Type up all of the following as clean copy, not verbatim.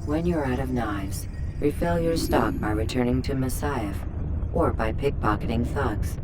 When you're out of knives, refill your stock by returning to Masyaf, or by pickpocketing thugs.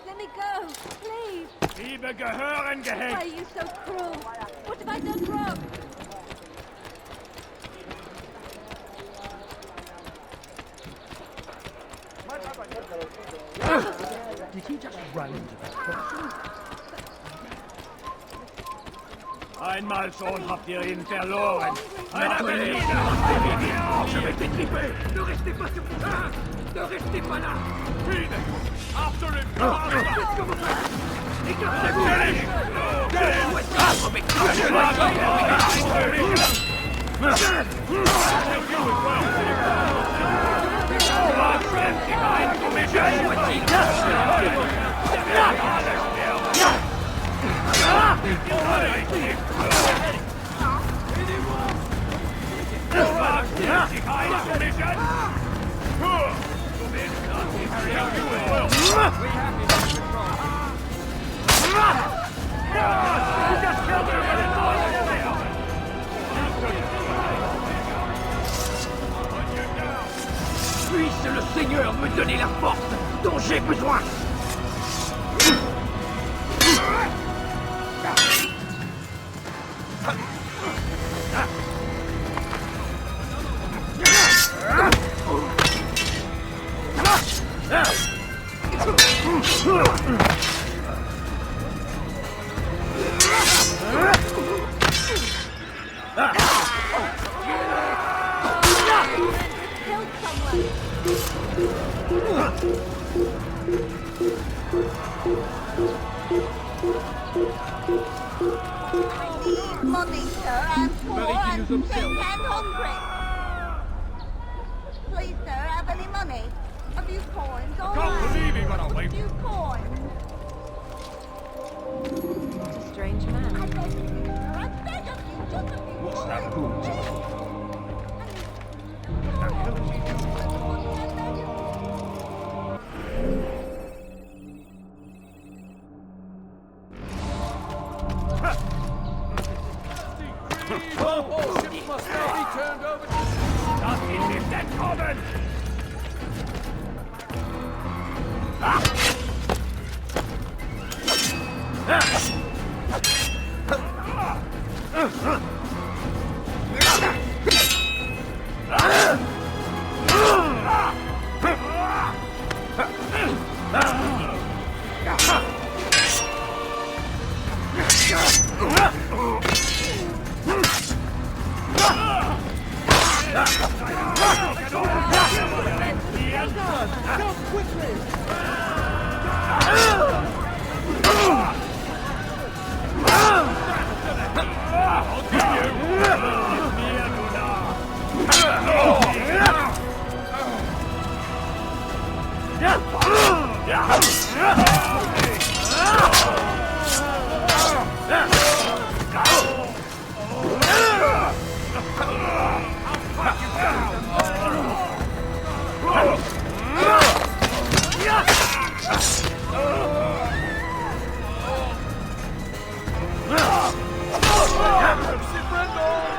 Let me go, please. Liebe gehören Why gehängt! are you so cruel? What have I done wrong? Did he just run into the person? Einmal schon habt ihr ihn verloren! Einer Berliner! Je vais t'étriper! Ne restez pas sur place! Ne restez pas là! After him! Qu'est-ce que vous faites? Écartez-vous! Puisse le Seigneur me donner la force dont j'ai besoin! Killed someone. Money, sir. I'm poor and sick and hungry. Please, sir, have any money? A few coins, all Can't right. believe he got away A from few coins. What a strange man. I beg of you, sir. I beg of you, just a few What's that coins. goon Please. All ships must now be turned over to... Das ist nicht entkommen!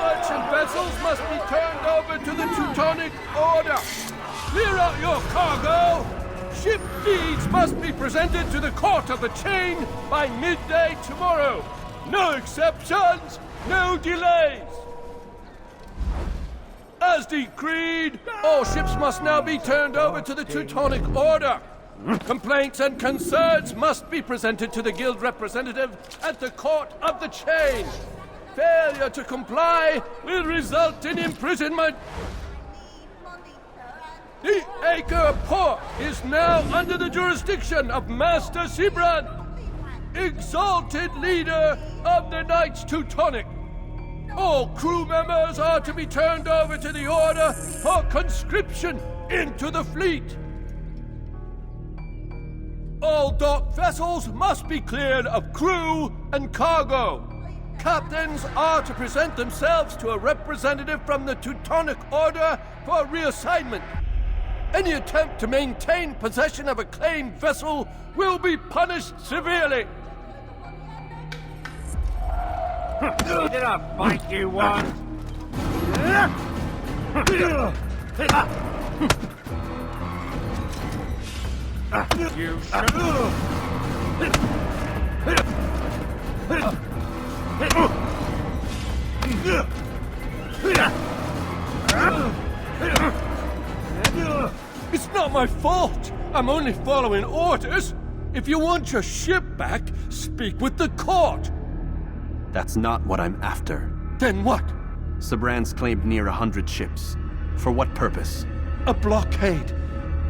Merchant vessels must be turned over to the Teutonic Order. Clear out your cargo. Ship deeds must be presented to the Court of the Chain by midday tomorrow. No exceptions, no delays. As decreed, all ships must now be turned over to the Teutonic Order. Complaints and concerns must be presented to the Guild representative at the Court of the Chain. Failure to comply will result in imprisonment. The Acre Port is now under the jurisdiction of Master Sibrand, exalted leader of the Knights Teutonic. All crew members are to be turned over to the Order for conscription into the fleet. All docked vessels must be cleared of crew and cargo. Captains are to present themselves to a representative from the Teutonic Order for reassignment. Any attempt to maintain possession of a claimed vessel will be punished severely. Did I bite you once? You It's not my fault. I'm only following orders. If you want your ship back, speak with the court. That's not what I'm after. Then what? Sabrans claimed near 100 ships. For what purpose? A blockade.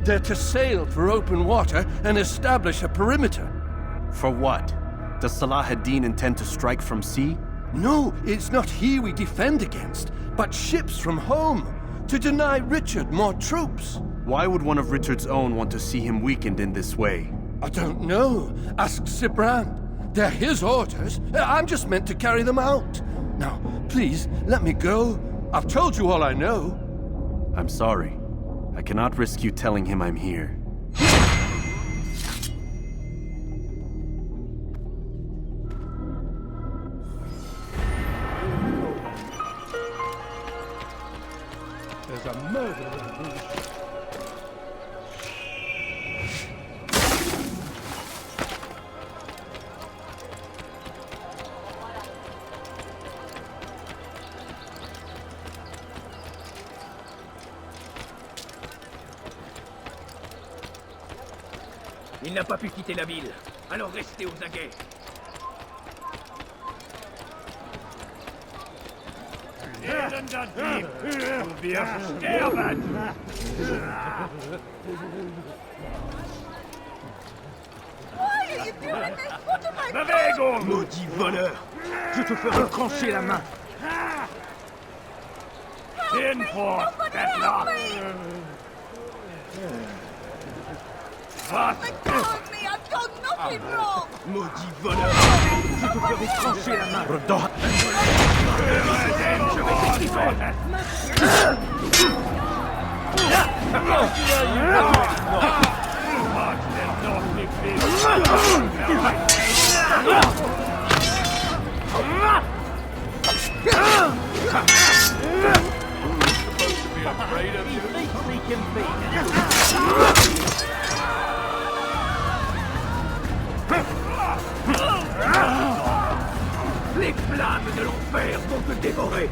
They're to sail for open water and establish a perimeter. For what? Does Salah ad-Din intend to strike from sea? No, it's not he we defend against, but ships from home, to deny Richard more troops. Why would one of Richard's own want to see him weakened in this way? I don't know. Ask Sibran. They're his orders. I'm just meant to carry them out. Now, please, let me go. I've told you all I know. I'm sorry. I cannot risk you telling him I'm here. There's a murderer in the ship. Il n'a pas pu quitter la ville. Alors restez aux aguets. Elender Dieb! Du wirst sterben! Why are you doing this? What have I done? Bewegung! Maudit voleur! Je te ferai trancher la main! In for Deadlock! Let go of me! I've done nothing wrong! Maudit voleur! Je te ferai trancher la main! Les flammes de l'enfer vont te dévorer.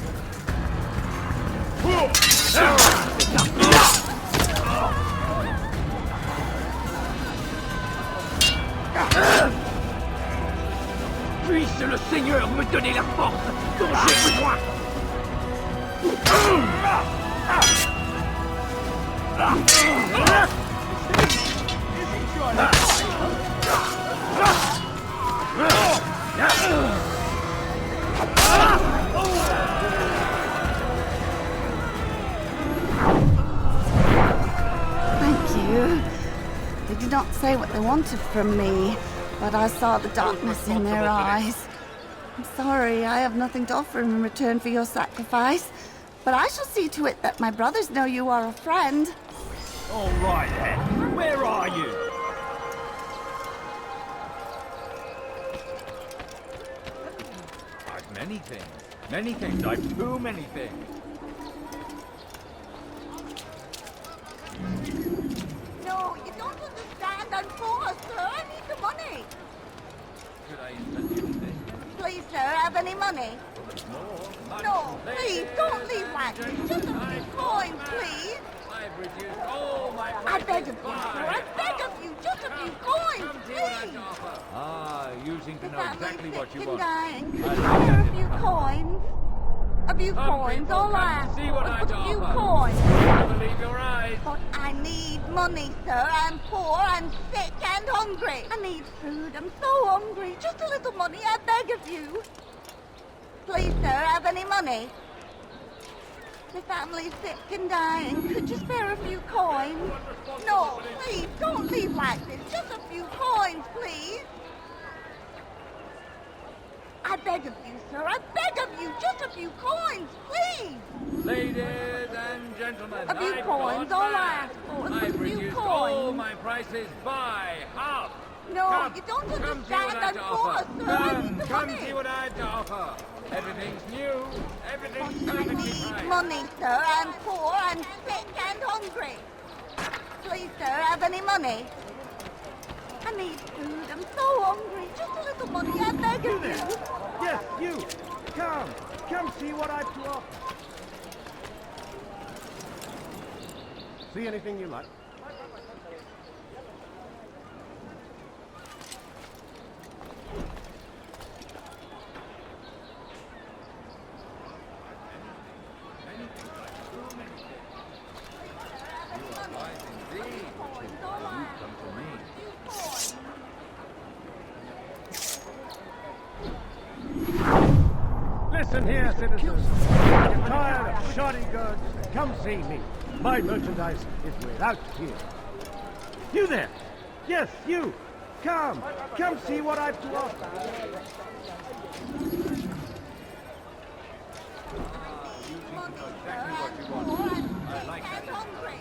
Puisse le Seigneur me donner la force dont j'ai besoin. Thank you. They did not say what they wanted from me, but I saw the darkness in their eyes. I'm sorry, I have nothing to offer in return for your sacrifice, but I shall see to it that my brothers know you are a friend. All right then, where are you? I've many things. Many things. I've too many things. No, you don't understand. I'm poor, sir. I need the money. Should I send you anything? Please, sir, have any money? No, please, don't leave like this. Just a few coins, please. I've reduced all my I beg of you, sir. I beg of you. Just a few coins, please. Ah, you seem to know Family exactly what sick you and want. dying. I'll Just a get few it. coins. A few Some coins, people all come I and see what I ask. A few offer. coins. Never believe your eyes. But I need money, sir. I'm poor, I'm sick and hungry. I need food. I'm so hungry. Just a little money, I beg of you. Please, sir, have any money? The family's sick and dying. Could you spare a few coins? No, please, don't leave like this. Just a few coins, please. I beg of you, sir. I beg of you. Just a few coins, please. Ladies and gentlemen, A few I've coins, gone all I mad. ask for is a I've few reduced all coins. my prices by half. No, Come, you don't come see understand. what I'm I've to poor, offer. sir. I Come, need the come money. see what I've to offer. Everything's new. Everything's I perfectly need priced. money, sir. I'm poor and sick and hungry. Please, sir, have any money? I need food. I'm so hungry. Just a little money, I beg of you. Yes, you. Come see what I've to offer. See anything you like? Listen here, citizens. If you're tired of shoddy goods, come see me. My merchandise is without fear. You there? Yes, you. Come see what I've to offer. Money, sir. I'm poor and sick and hungry.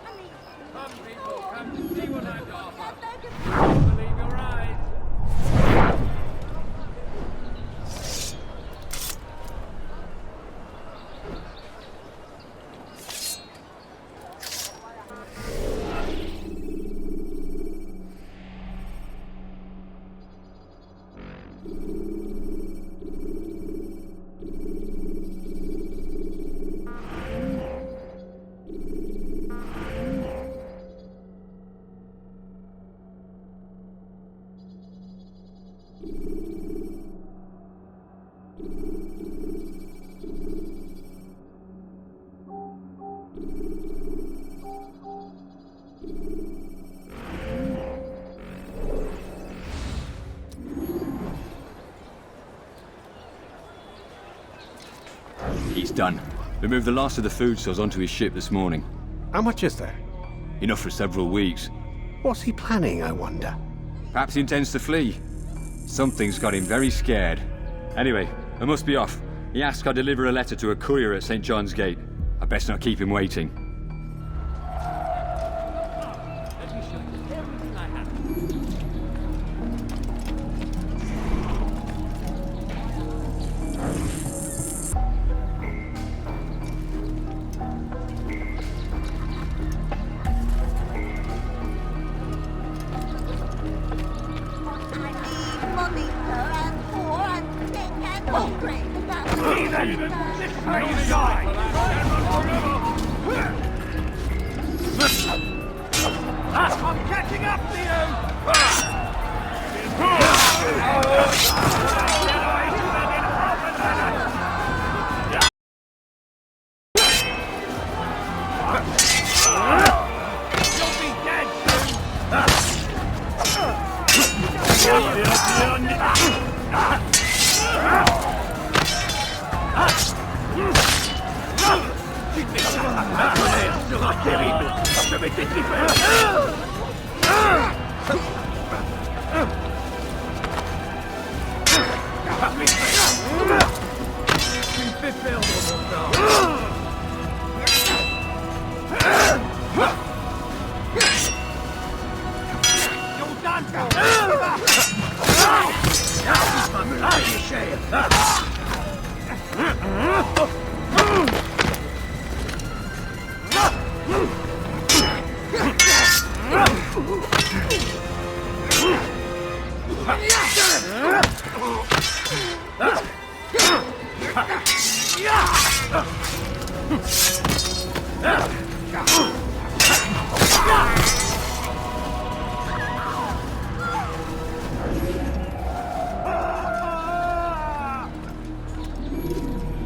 I need Come, food. people, So come hungry. see what Just a I've to little money, offer. I beg of you. Believe your eyes. He's done. We moved the last of the food stores onto his ship this morning. How much is there? Enough for several weeks. What's he planning, I wonder? Perhaps he intends to flee. Something's got him very scared. Anyway, I must be off. He asked I deliver a letter to a courier at St. John's Gate. I best not keep him waiting. Let me show you everything I have. I need money, sir. I'm poor and sick and hungry. I'm catching up to you! You'll be dead You're done for!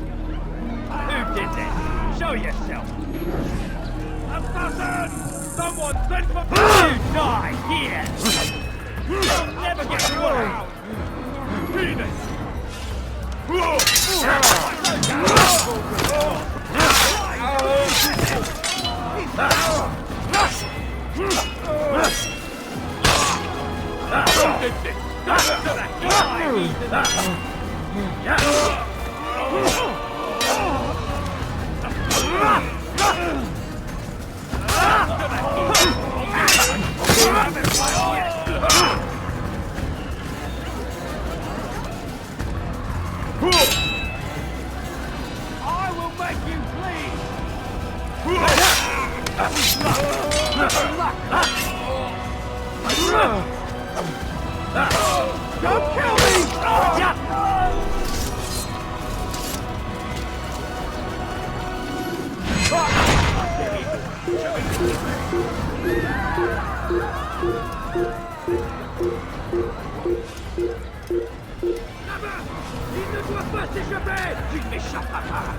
Who did this? Show yourself! Assassin! Someone send for you! Die here! You'll never get you out! Venus! beg you, please! Don't kill me! Il ne doit pas s'échapper! Tu ne m'échapperas pas!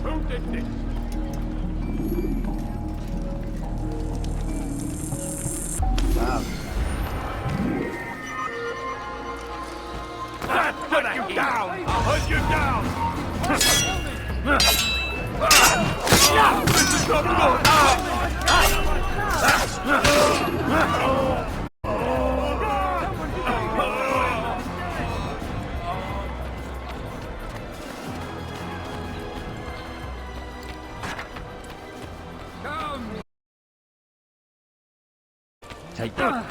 Who did this? I'll put you down! I'll hunt you down! This is not good! Take that.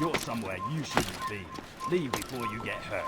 You're somewhere you shouldn't be. Leave before you get hurt.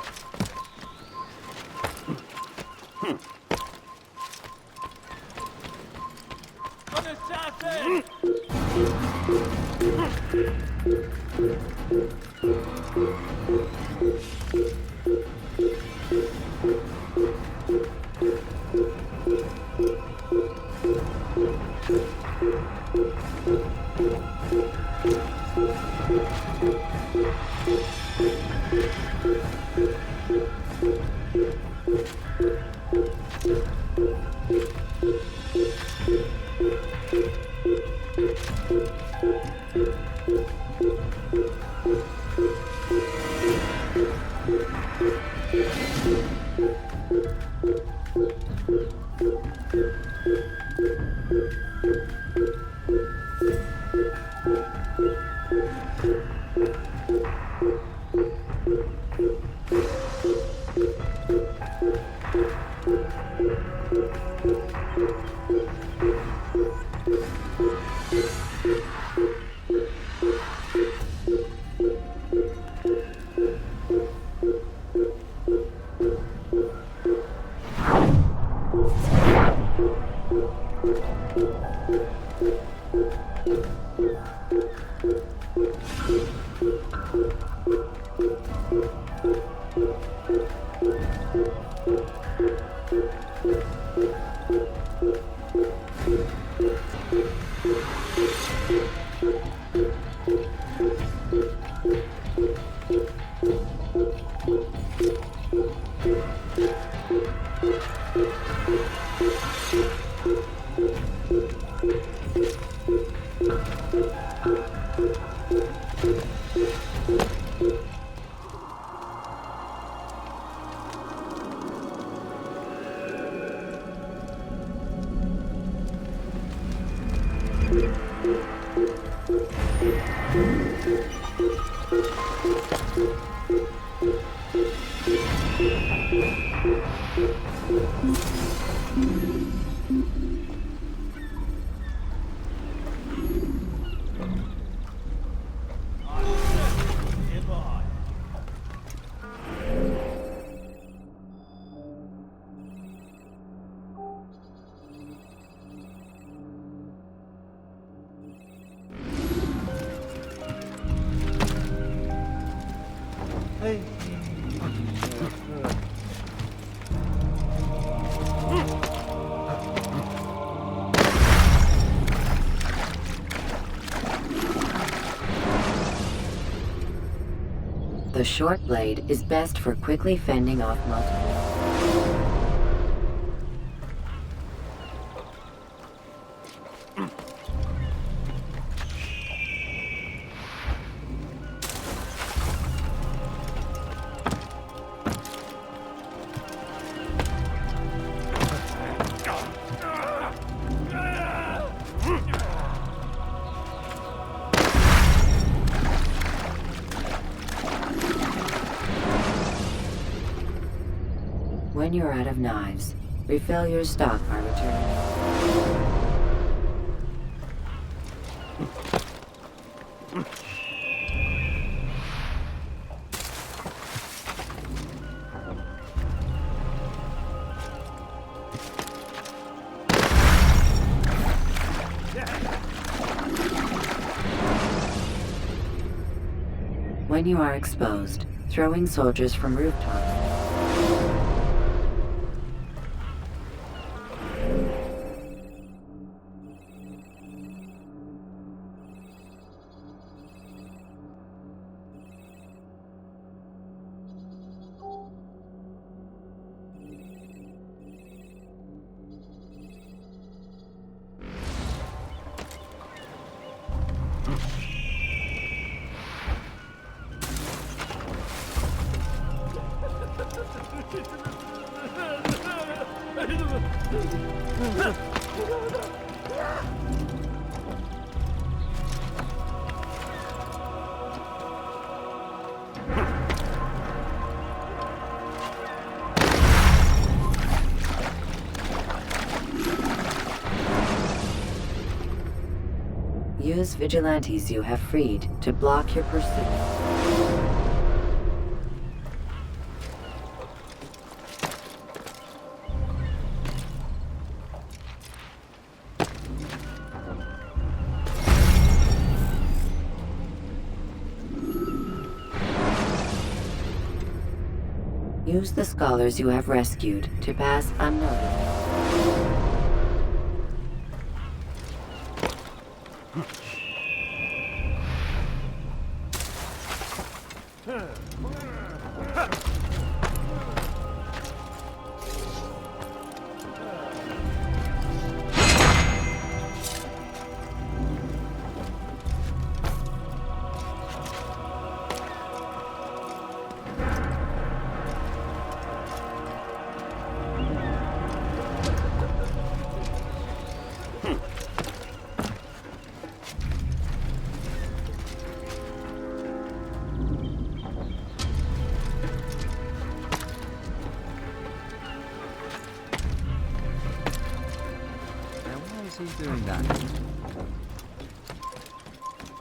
The short blade is best for quickly fending off multiple. When you're out of knives, refill your stock by returning. When you are exposed, throwing soldiers from rooftops. Use vigilantes you have freed to block your pursuit. Use the scholars you have rescued to pass unnoticed.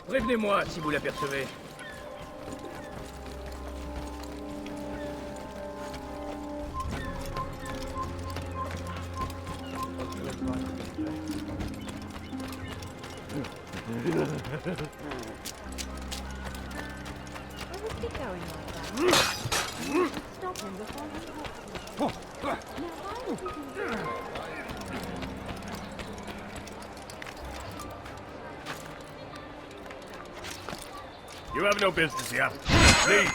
Prévenez-moi si vous l'apercevez. You have no business here. Leave.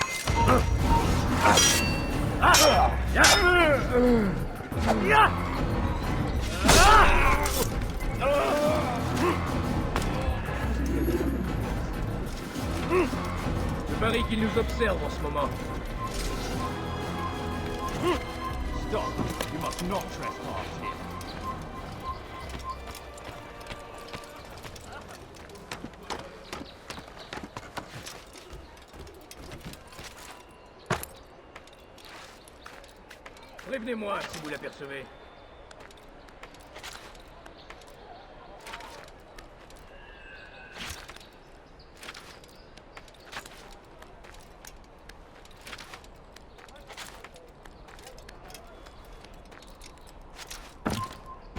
Je parie qu'il nous observe en ce moment. Stop. You must not trespass here. Prévenez-moi si vous l'apercevez.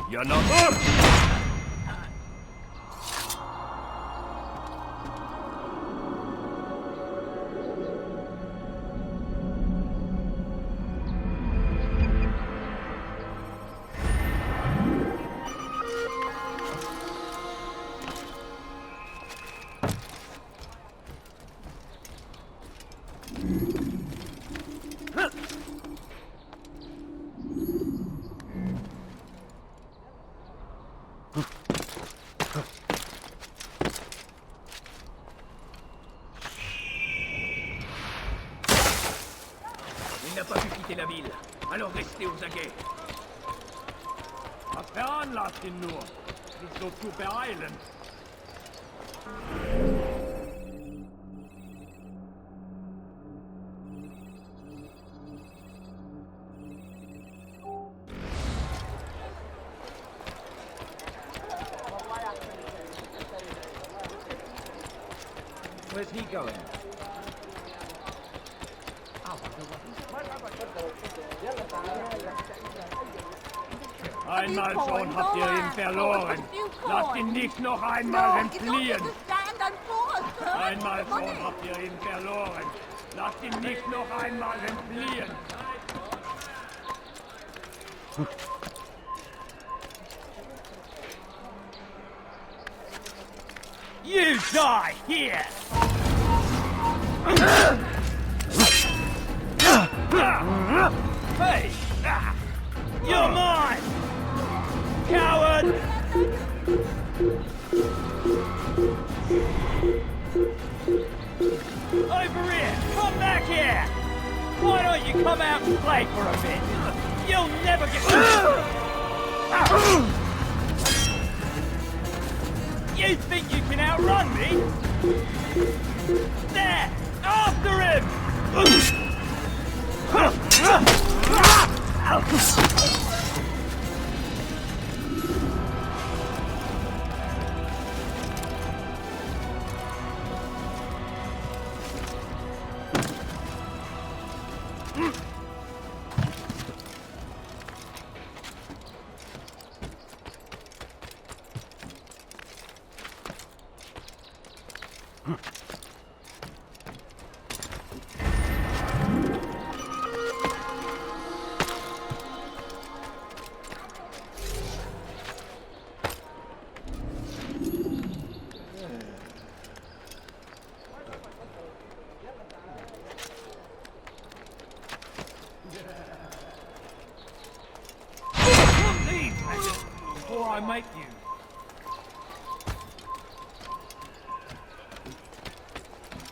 You're not up! Il n'a pas pu quitter la ville, alors restez aux aguets. Was veranlasst ihn nur, sich so zu beeilen? Where's he going? Einmal schon habt ihr ihn verloren. Lasst ihn nicht noch einmal entfliehen. Einmal schon habt ihr ihn verloren. Lasst ihn nicht noch einmal entfliehen. You die here! Hey! You're mine! Coward! Over here! Come back here! Why don't you come out and play for a bit? You'll never get... You think you can outrun me? There! After him! Before I make you.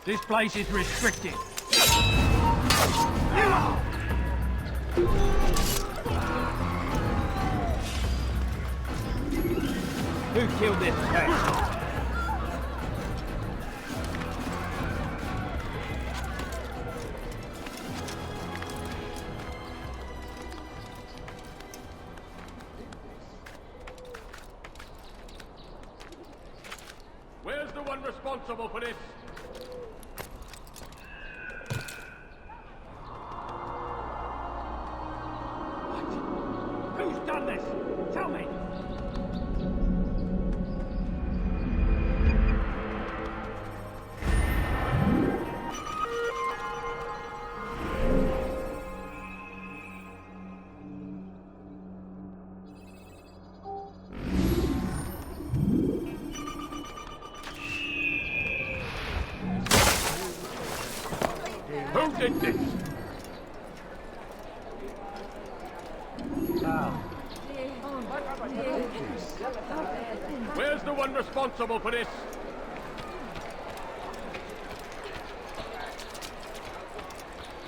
This place is restricted. Who killed this cat? Where's the one responsible for this? What? Who's done this? Tell me! Who did this? Where's the one responsible for this?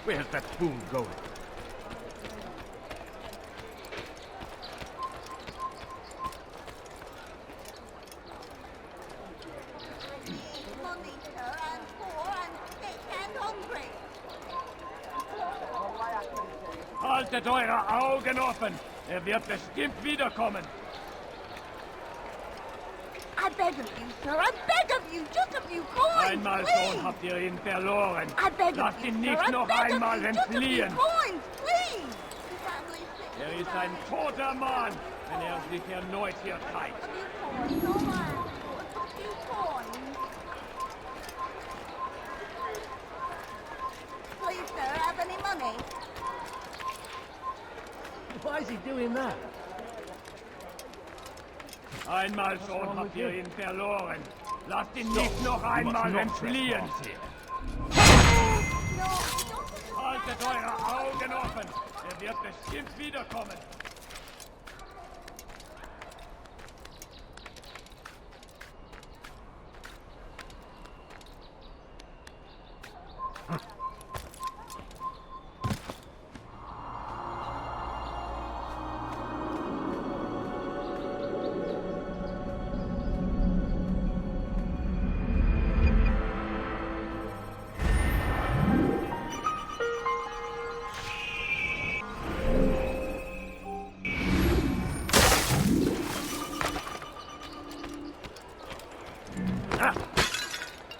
Where's that spoon going? Money, sir, and poor and sick and hungry. Haltet eure Augen offen! wird bestimmt wiederkommen! I beg of you, sir, I beg of you, just a few coins, Einmal please! schon habt ihr ihn verloren! I beg Lasst of you, ihn sir, nicht I noch beg einmal of you, just a few entfliehen! coins, please! The family's sick Ist ein toter Mann, wenn sich erneut hier zeigt! A few coins, all right, a few coins. Please, sir, have any money? Why is he doing that? Einmal schon habt ihr ihn verloren! Lasst ihn nicht noch einmal entfliehen! No, don't. Haltet eure Augen offen! wird bestimmt wiederkommen!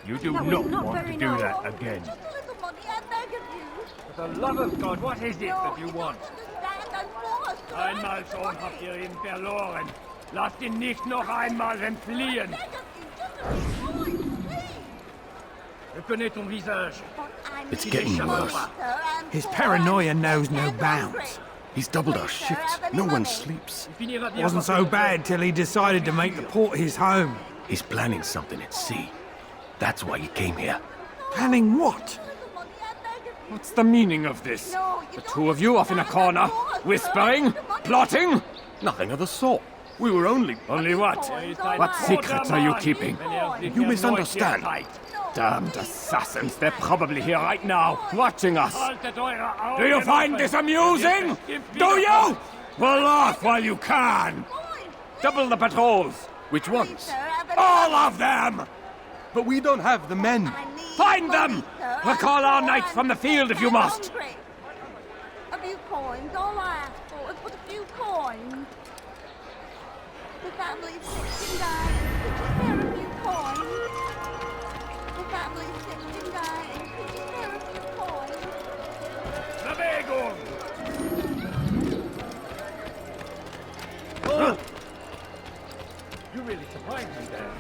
You do not want to do that again. Just a little money, I beg of you. For the love of God, what is it No, that you want? understand, I'm forced, sir. Einmal schon habt ihr ihn verloren! Lasst ihn nicht noch einmal entfliehen! I beg of you, just a few coins, please. Reconnais ton visage! It's getting worse. Sir, I'm His poor. paranoia knows no I'm bounds. hungry. He's doubled our Please, sir, shifts. have any No one money? sleeps. Finira bien Wasn't par so te bad till he decided to make the port his home. He's planning something at sea. That's why he came here. Planning what? Little money, I beg of you. What's the meaning of this? No, you The don't two of you off in a understand, corner, I'm forced, sir. whispering, The money- plotting? Nothing of the sort. We were only... Only what? What secrets are you keeping? You misunderstand. Damned assassins, they're probably here right now, watching us. Do you find this amusing? Do you? Well, laugh while you can. Double the patrols. Which ones? All of them! But we don't have the men. Find them! Recall our knights from the field if you must. A few coins, all I ask for is but a few coins. The family's sick and dying. Could you spare a few coins? The family's sick and dying. Could you spare a few coins? Bewegung! You really surprised me there.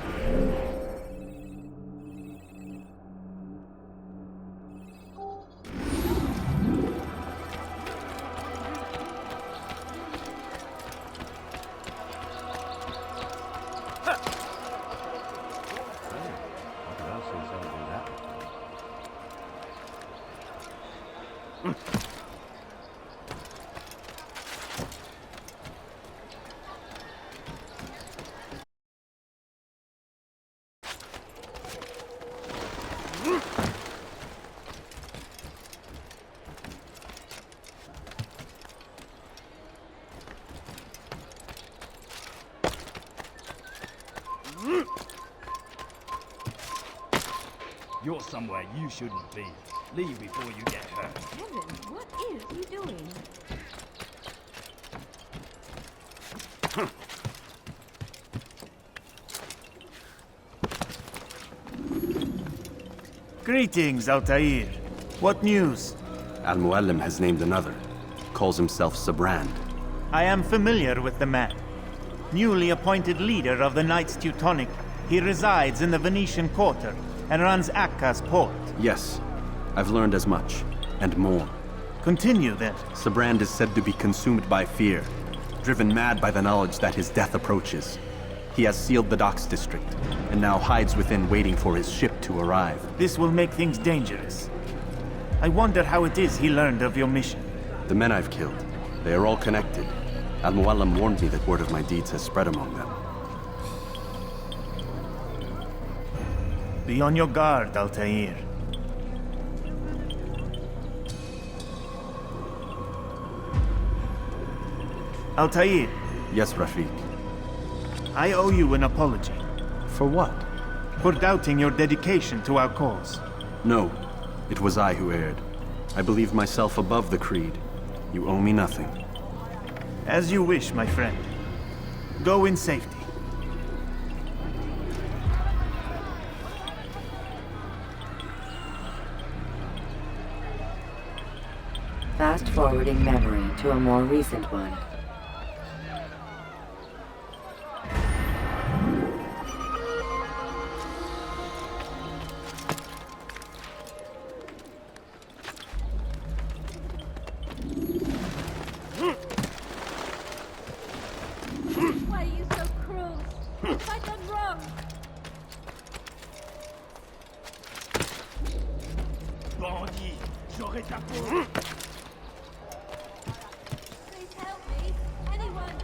You're somewhere you shouldn't be. Leave before you get hurt. Heavens, what is he doing? Greetings, Altair. What news? Al-Mualim has named another. Calls himself Sabrand. I am familiar with the man. Newly appointed leader of the Knights Teutonic, he resides in the Venetian Quarter and runs Akka's port. Yes, I've learned as much, and more. Continue then. Sabrand is said to be consumed by fear, driven mad by the knowledge that his death approaches. He has sealed the docks district, and now hides within waiting for his ship to arrive. This will make things dangerous. I wonder how it is he learned of your mission. The men I've killed, they are all connected. Al-Mualim warned me that word of my deeds has spread among them. Be on your guard, Altair. Altair, Yes, Rafiq. I owe you an apology For what? for doubting your dedication to our cause. No, it was I who erred. I believed myself above the creed. You owe me nothing. As you wish, my friend. Go in safety. Fast-forwarding memory to a more recent one. Why are you so cruel? What have I done wrong? Bandit, j'aurai ta peau. Please help me. Anyone.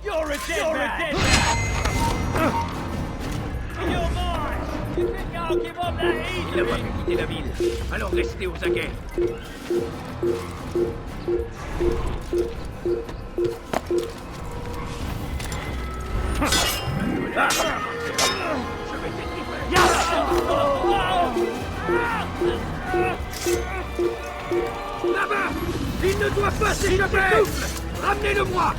You're a dead man! You're mine! You think I'll give up that easily? Il n'a pas pu quitter la ville. Alors restez aux aguets. Je vais t'étripler. Là-bas! Il ne doit pas s'échapper! Ramenez-le-moi!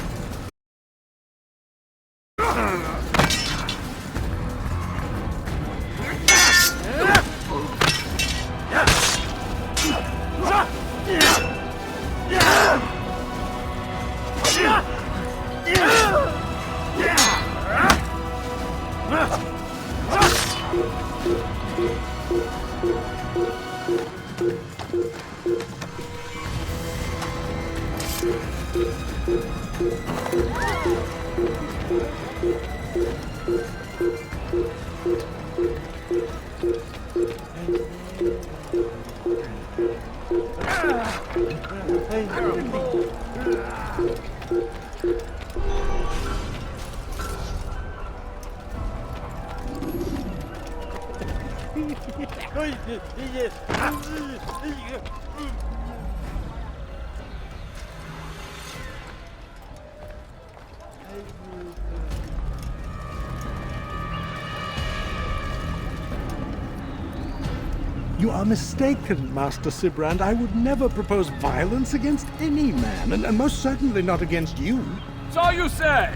You are mistaken, Master Sibrand. I would never propose violence against any man, and most certainly not against you. So you say,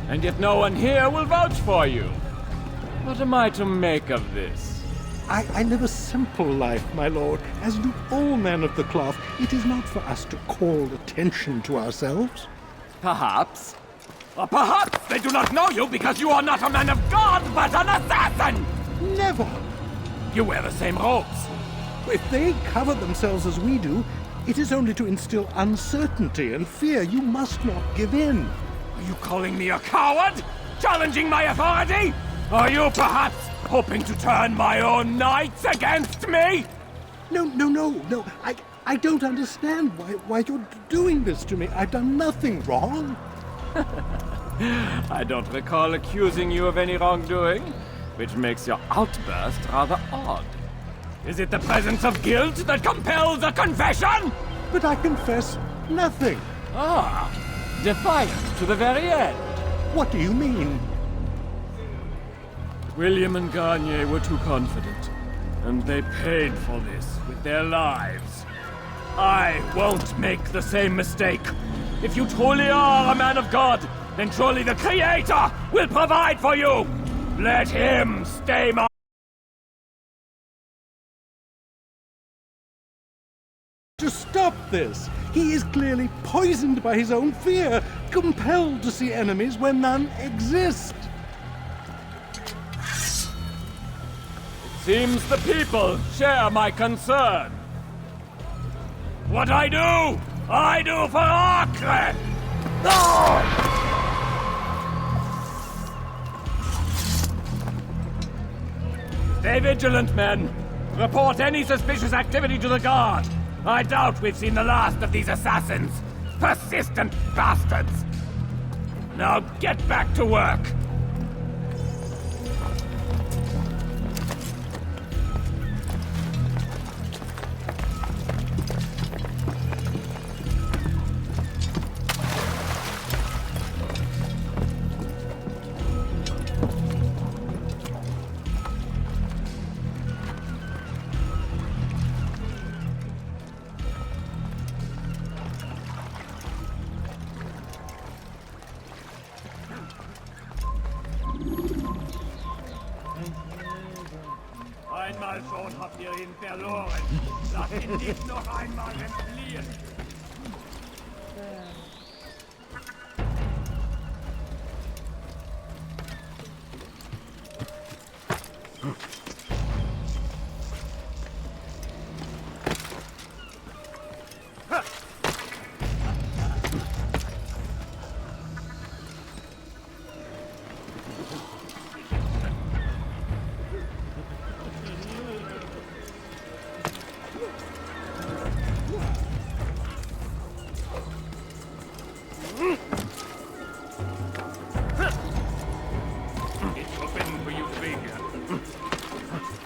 and yet no one here will vouch for you. What am I to make of this? I live a simple life, my lord, as do all men of the cloth. It is not for us to call attention to ourselves. Perhaps. Or perhaps they do not know you because you are not a man of God, but an assassin! Never! You wear the same robes. If they cover themselves as we do, it is only to instill uncertainty and fear. You must not give in. Are you calling me a coward? Challenging my authority? Are you perhaps hoping to turn my own knights against me? No. I don't understand why you're doing this to me. I've done nothing wrong. I don't recall accusing you of any wrongdoing, which makes your outburst rather odd. Is it the presence of guilt that compels a confession? But I confess nothing. Ah, defiant to the very end. What do you mean? William and Garnier were too confident, and they paid for this with their lives. I won't make the same mistake. If you truly are a man of God, then surely the Creator will provide for you. Let him stay my... To stop this! He is clearly poisoned by his own fear, compelled to see enemies where none exist. Seems the people share my concern. What I do for Acre! Stay vigilant, men. Report any suspicious activity to the guard. I doubt we've seen the last of these assassins. Persistent bastards. Now get back to work. Mal schon habt ihr ihn verloren. Lasst ihn nicht noch einmal entfliehen.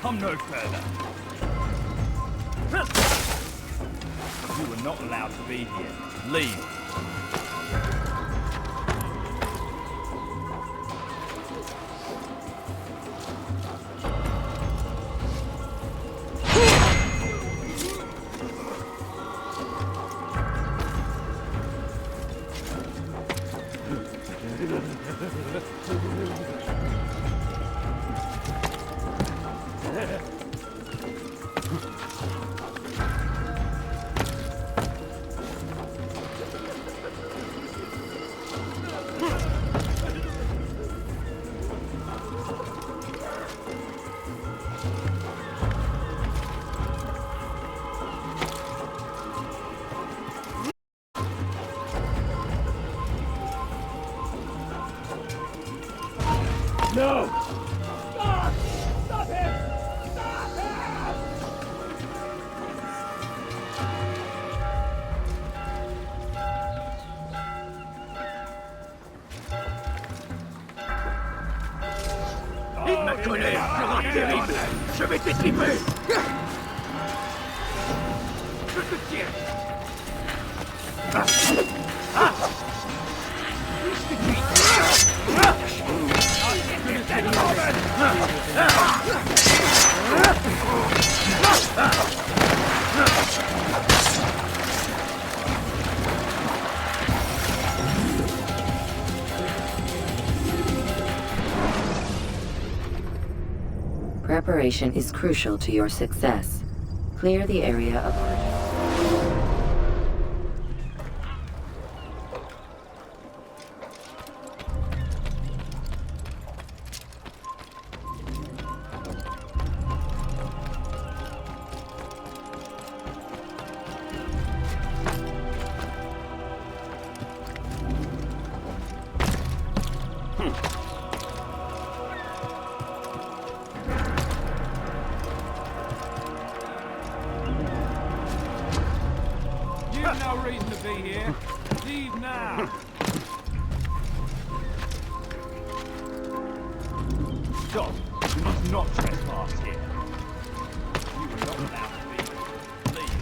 Come no further. You were not allowed to be here. Leave. No! Stop! Stop him! Stop him! Il ma colère sera terrible. Je vais t'étriper. Je te tiens. Preparation is crucial to your success. Clear the area of origin. You've no reason to be here. Leave now. Stop. You must not trespass here. You were not allowed to be here. Leave.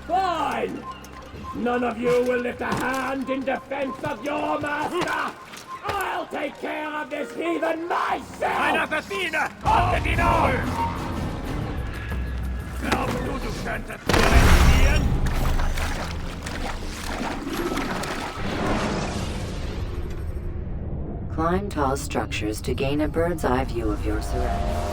Fine! None of you will lift a hand in defense of your master! I'll take care of this heathen myself! Einer Verfine! Haltet ihn auf! Glaubst du könntest mir entfliehen? Climb tall structures to gain a bird's eye view of your surroundings.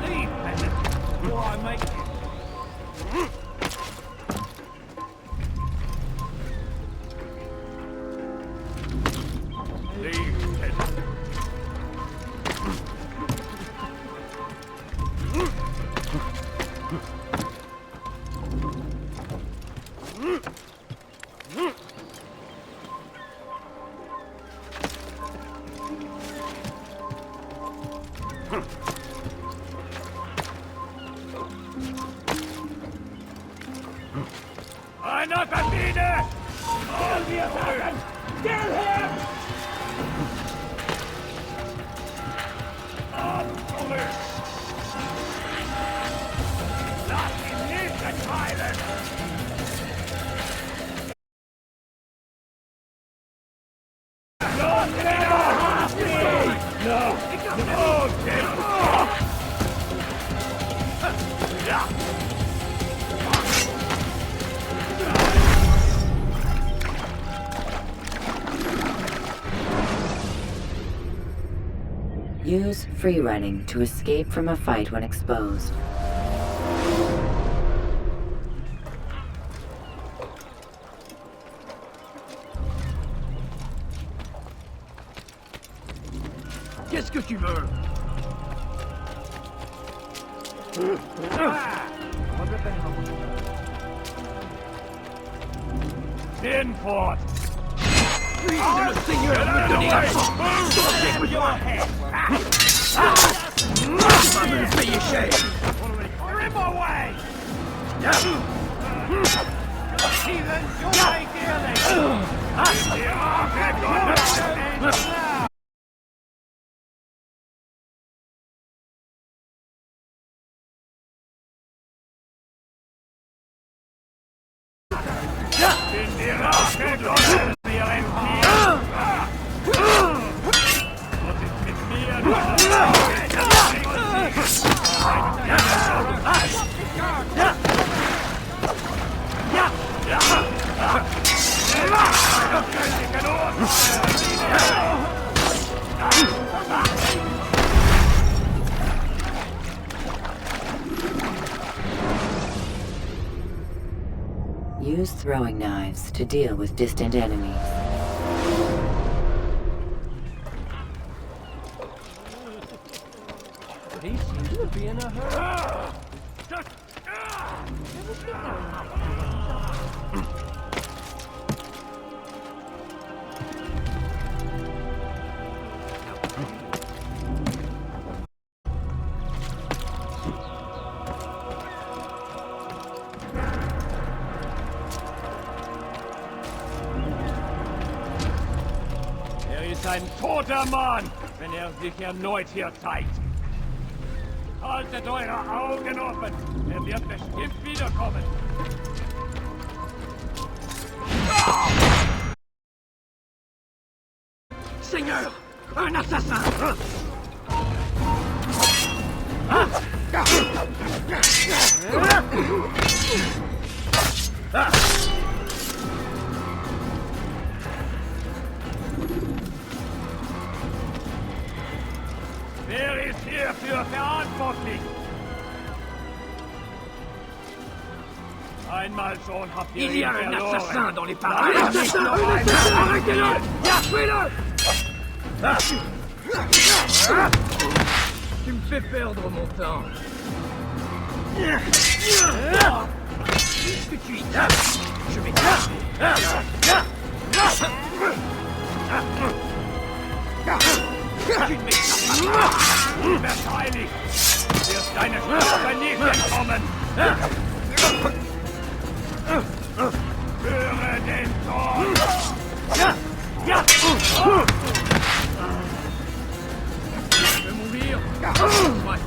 Leave, peasant, before I make you. Leave, peasant. Einer Kabine! Kill the assassin! Kill him! Lass ihn nicht entfallen! Use free running to escape from a fight when exposed. Qu'est-ce que tu veux? Hinfort! Puisse le Seigneur me donner la force dont j'ai besoin! Tu vas me le payer cher! You're in my way! Heathens, you'll pay dearly! In die Rache Gottes, wir Empire! Was ist mit mir? Use throwing knives to deal with distant enemies. He seems to be in a hurry. Ein toter Mann, wenn sich erneut hier zeigt. Haltet eure Augen offen. Wird bestimmt wiederkommen. Seigneur, un assassin! Wer ist hierfür verantwortlich? Einmal schon habt ihr Il y a ihn un verloren. assassin dans les parages! Un assassin! Arrêtez-le! Tuez-le! Tu me fais perdre mon temps. Qu'est-ce que tu y tapes? Je vais Tu ne m'échappes pas! Verteidigt! Wirst deine Strafe nicht entkommen! Höre den Ton! Je vais mourir! Ouais.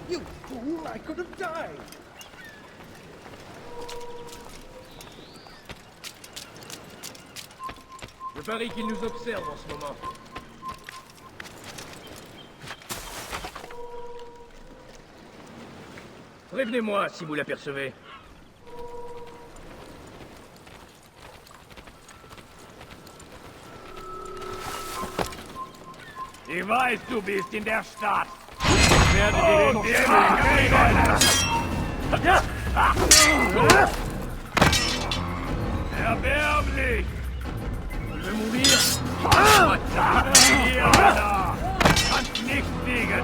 You fool! I could have died! Je parie qu'il nous observe en ce moment. Prévenez-moi si vous l'apercevez. Ich weiß, du bist in der Stadt. Ich werde dich immer kriegen. Erbärmlich! Je vais mourir! Kannst nicht fliegen!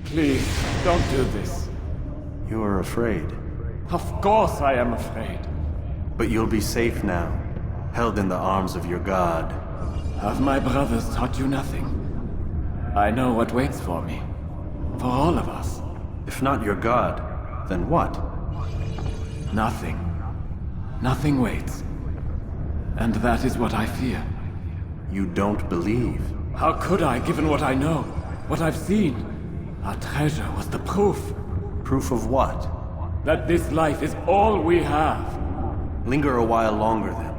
Please, don't do this. You are afraid. Of course I am afraid. But you'll be safe now, held in the arms of your god. Have my brothers taught you nothing? I know what waits for me. For all of us. If not your god, then what? Nothing. Nothing waits. And that is what I fear. You don't believe. How could I, given what I know? What I've seen? Our treasure was the proof. Proof of what? That this life is all we have. Linger a while longer then,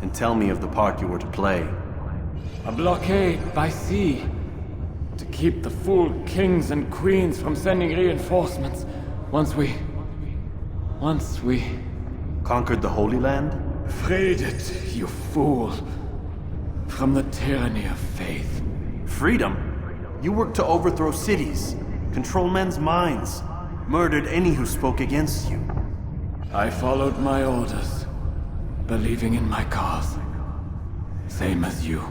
and tell me of the part you were to play. A blockade by sea. To keep the fool kings and queens from sending reinforcements. Once we... Conquered the Holy Land? Freed it, you fool. From the tyranny of faith. Freedom? You worked to overthrow cities, control men's minds, murdered any who spoke against you. I followed my orders, believing in my cause. Same as you.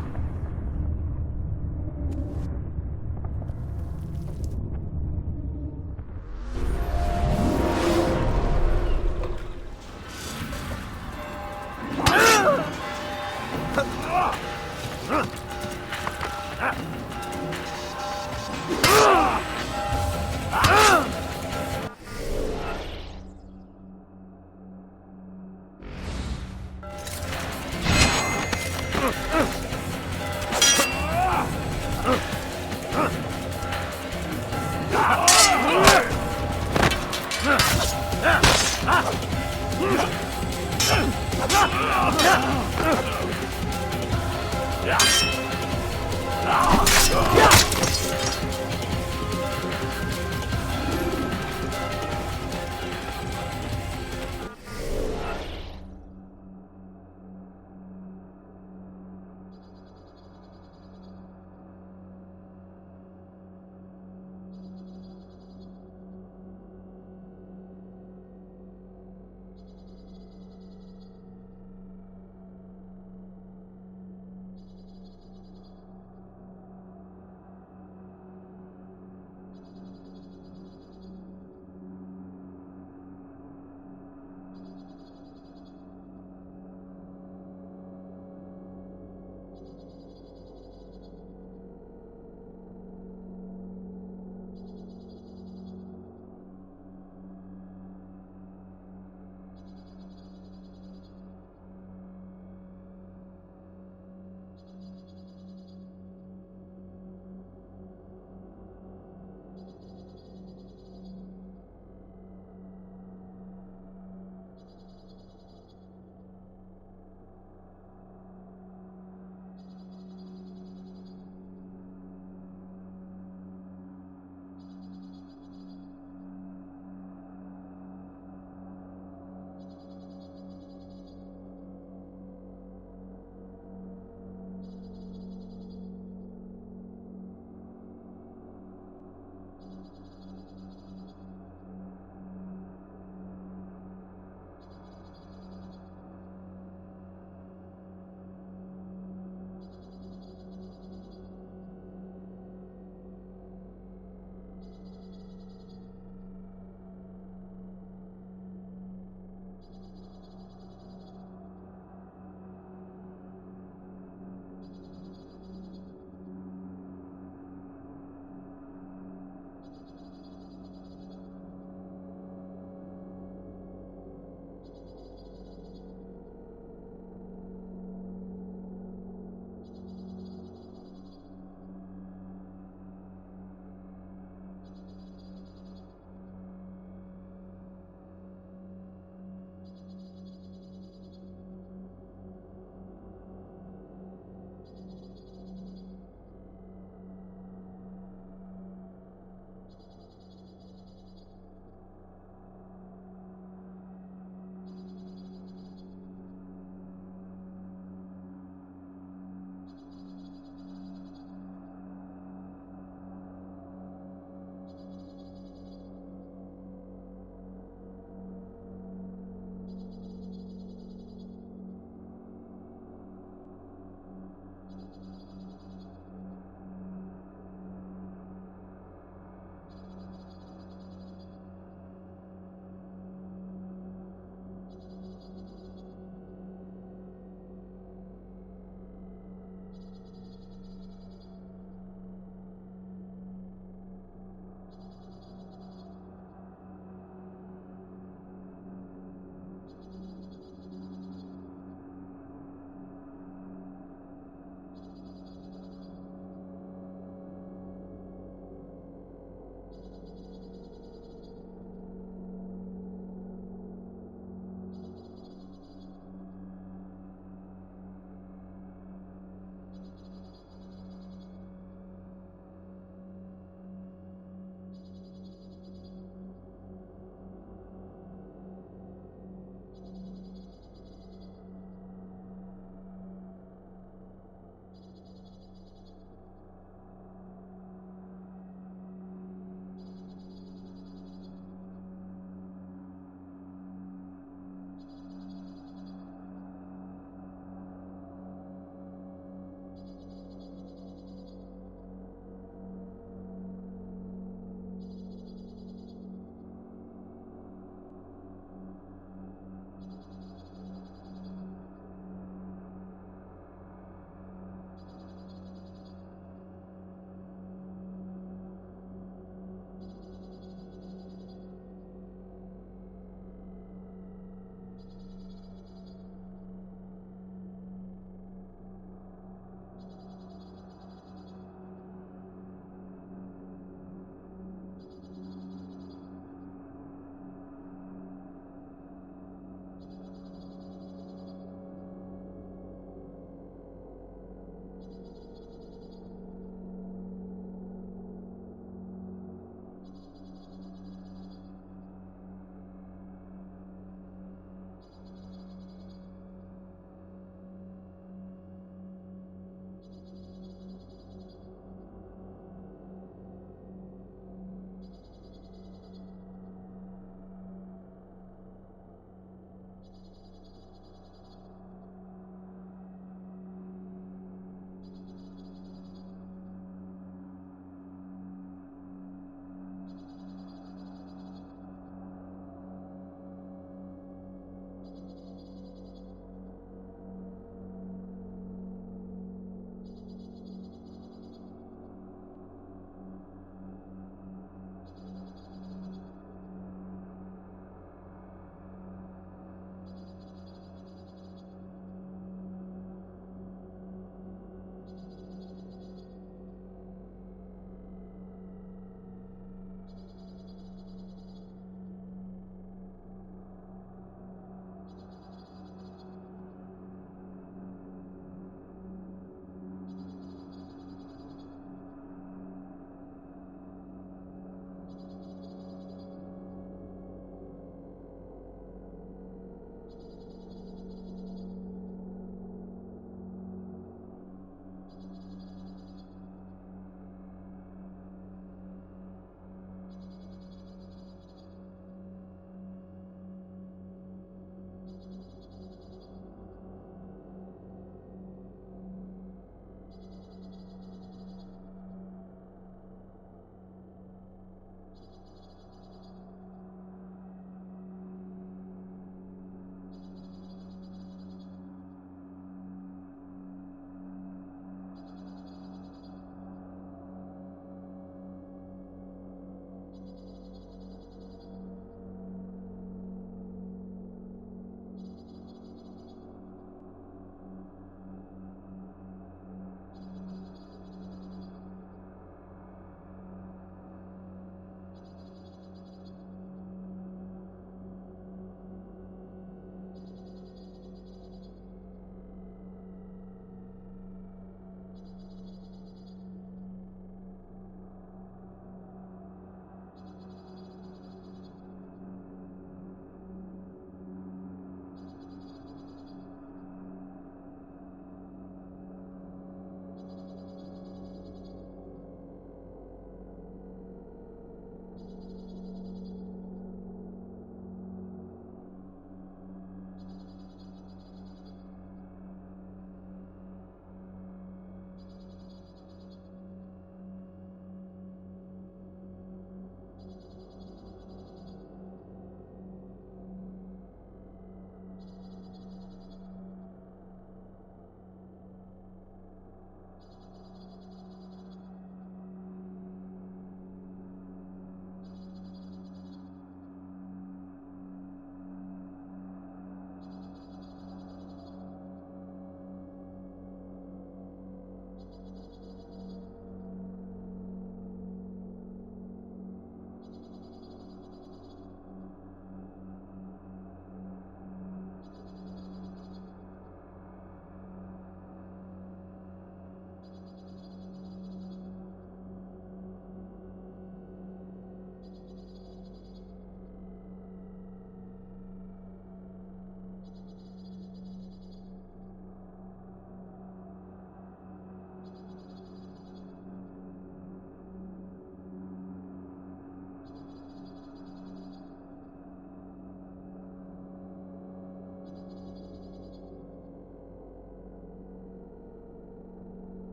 Ah!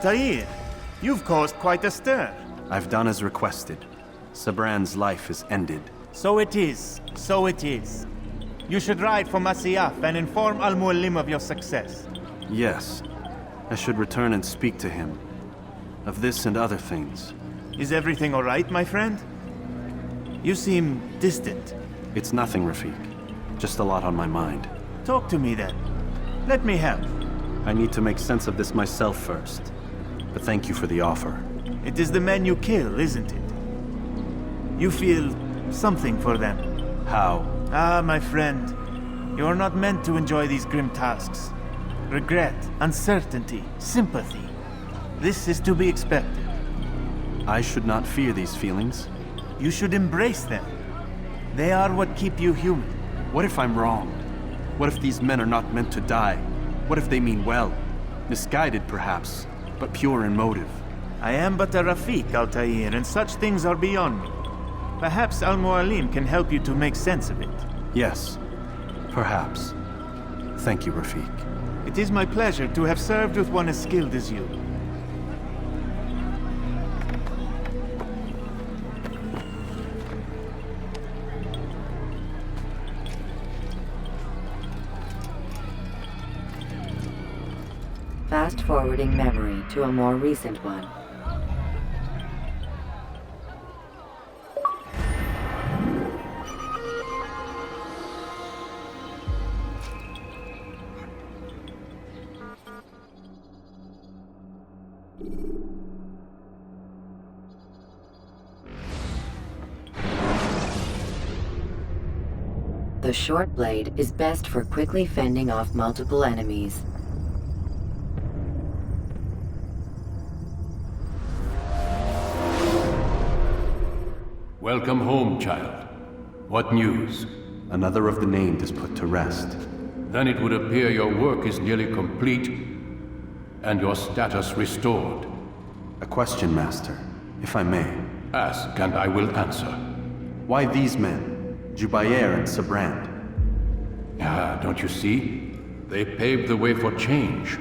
Altair, you've caused quite a stir. I've done as requested. Sabran's life is ended. So it is. So it is. You should ride for Masyaf and inform Al-Mualim of your success. Yes. I should return and speak to him. Of this and other things. Is everything all right, my friend? You seem distant. It's nothing, Rafik. Just a lot on my mind. Talk to me then. Let me help. I need to make sense of this myself first. But thank you for the offer. It is the men you kill, isn't it? You feel something for them. How? Ah, my friend. You are not meant to enjoy these grim tasks. Regret, uncertainty, sympathy. This is to be expected. I should not fear these feelings. You should embrace them. They are what keep you human. What if I'm wrong? What if these men are not meant to die? What if they mean well? Misguided, perhaps, but pure in motive. I am but a Rafik, Altair, and such things are beyond me. Perhaps Al-Mualim can help you to make sense of it. Yes, perhaps. Thank you, Rafik. It is my pleasure to have served with one as skilled as you. Fast-forwarding memory to a more recent one. The short blade is best for quickly fending off multiple enemies. Welcome home, child. What news? Another of the named is put to rest. Then it would appear your work is nearly complete, and your status restored. A question, Master, if I may. Ask, and I will answer. Why these men, Jubayer and Sabrand? Ah, don't you see? They paved the way for change.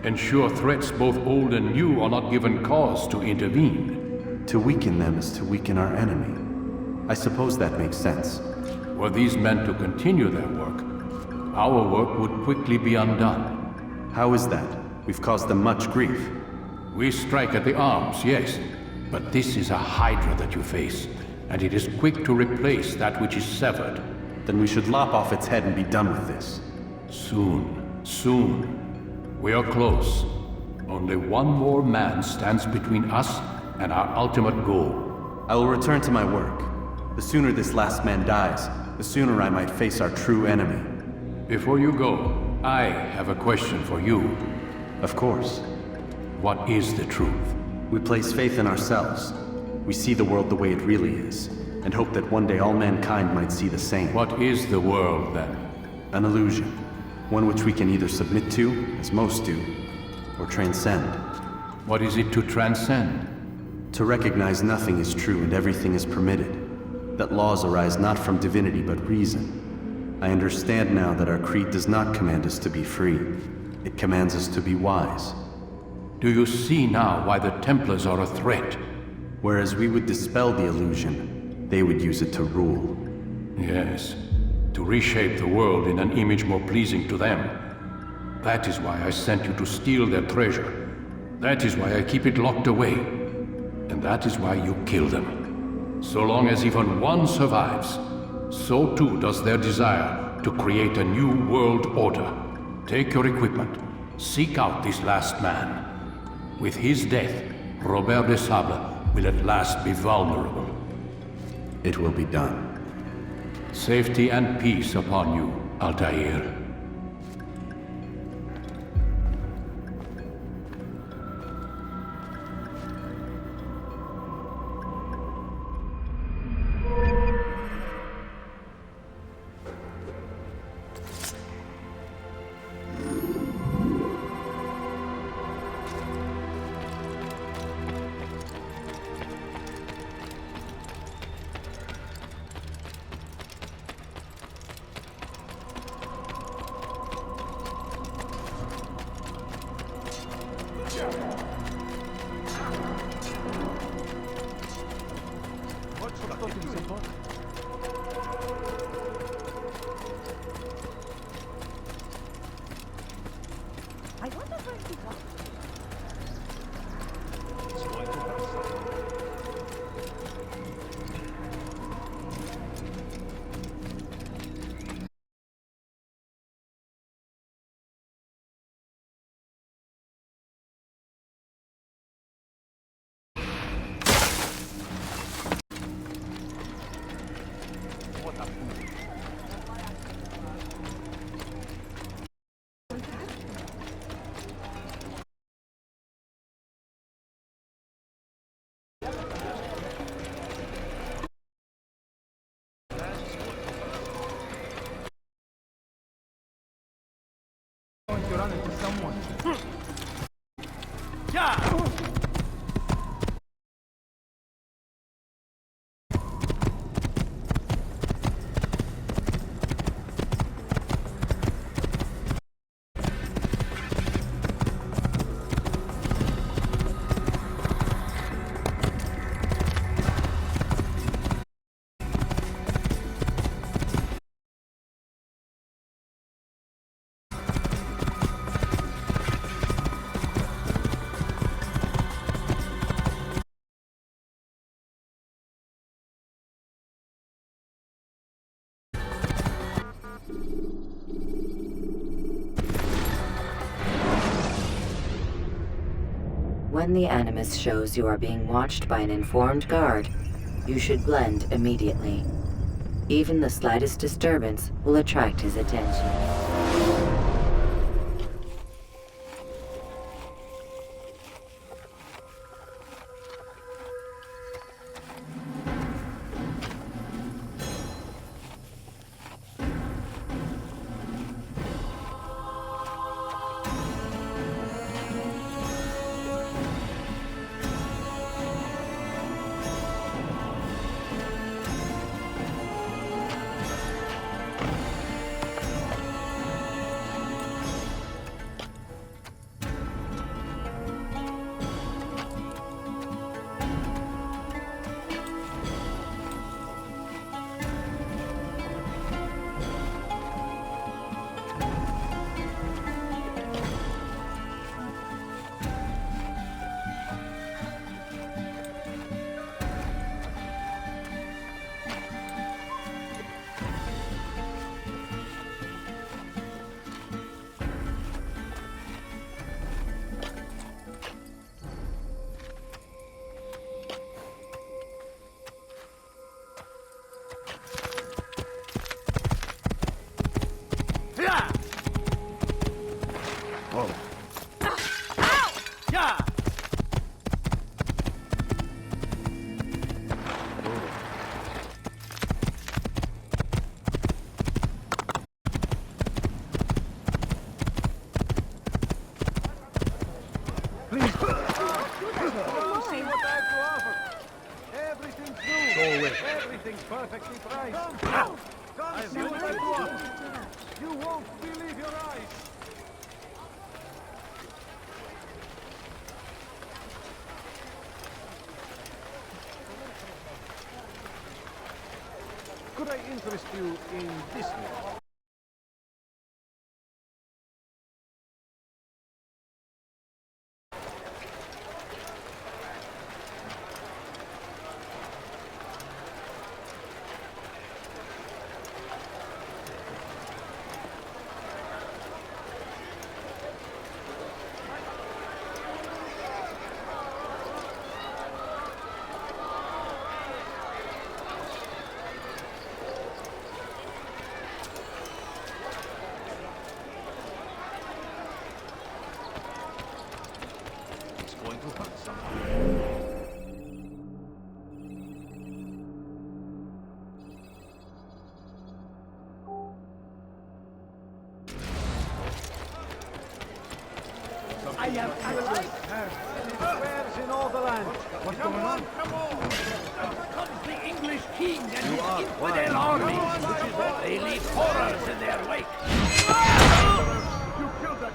Ensure threats both old and new are not given cause to intervene. To weaken them is to weaken our enemy. I suppose that makes sense. Were these men to continue their work, our work would quickly be undone. How is that? We've caused them much grief. We strike at the arms, yes, but this is a hydra that you face, and it is quick to replace that which is severed. Then we should lop off its head and be done with this. Soon, soon. We are close. Only one more man stands between us and our ultimate goal. I will return to my work. The sooner this last man dies, the sooner I might face our true enemy. Before you go, I have a question for you. Of course. What is the truth? We place faith in ourselves. We see the world the way it really is, and hope that one day all mankind might see the same. What is the world, then? An illusion. One which we can either submit to, as most do, or transcend. What is it to transcend? To recognize nothing is true and everything is permitted. That laws arise not from divinity but reason. I understand now that our creed does not command us to be free. It commands us to be wise. Do you see now why the Templars are a threat? Whereas we would dispel the illusion, they would use it to rule. Yes, to reshape the world in an image more pleasing to them. That is why I sent you to steal their treasure. That is why I keep it locked away. And that is why you kill them. So long as even one survives, so too does their desire to create a new world order. Take your equipment. Seek out this last man. With his death, Robert de Sable will at last be vulnerable. It will be done. Safety and peace upon you, Altair. I wonder where he got. running to someone. Yeah! When the Animus shows you are being watched by an informed guard, you should blend immediately. Even the slightest disturbance will attract his attention. Everything's perfectly priced. I see what I do. You won't believe your eyes. Could I interest you in this one? I am squares in all the land. What's going on? Come on! Comes the English king and his infidel army. They leave horrors in their wake. You killed that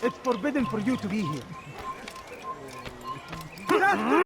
It's forbidden for you to be here. What happened?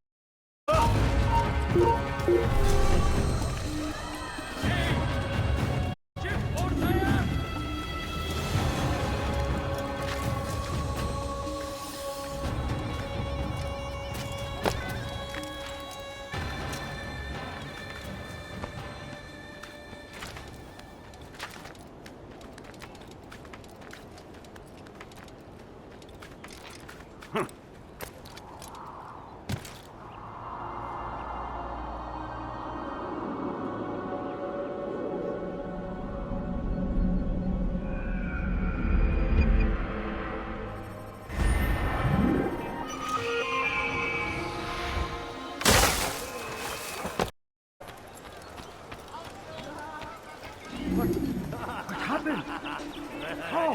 How?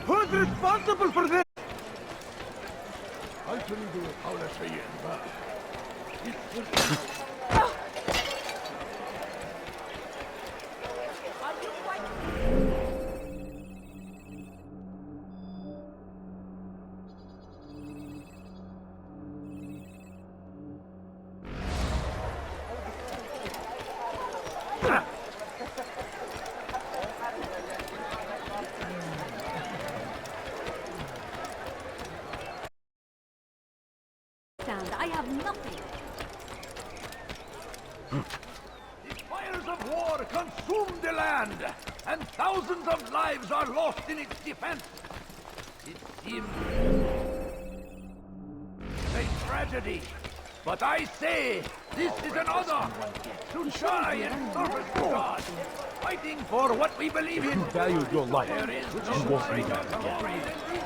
Who's responsible for this? I have nothing. The fires of war consume the land, and thousands of lives are lost in its defense. It seems a tragedy, but I say this is an honor to try and service to God, fighting for what we believe in. You valued your life. There is no greater glory than this.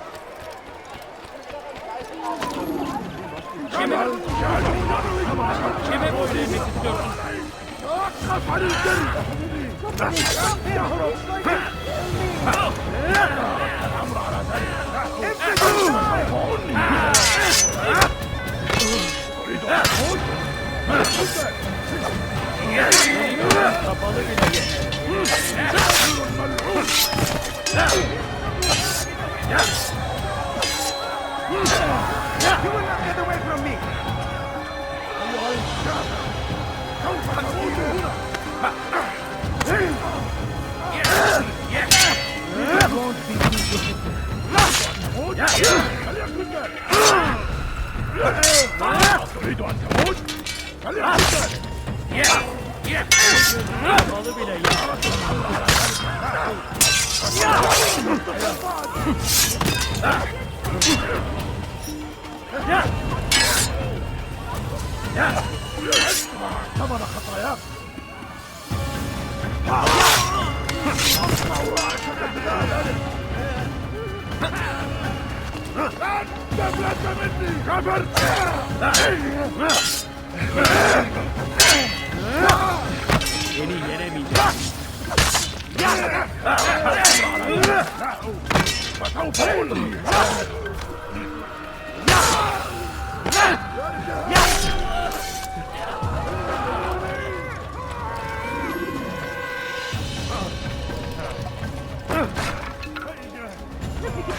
You will not get away from me!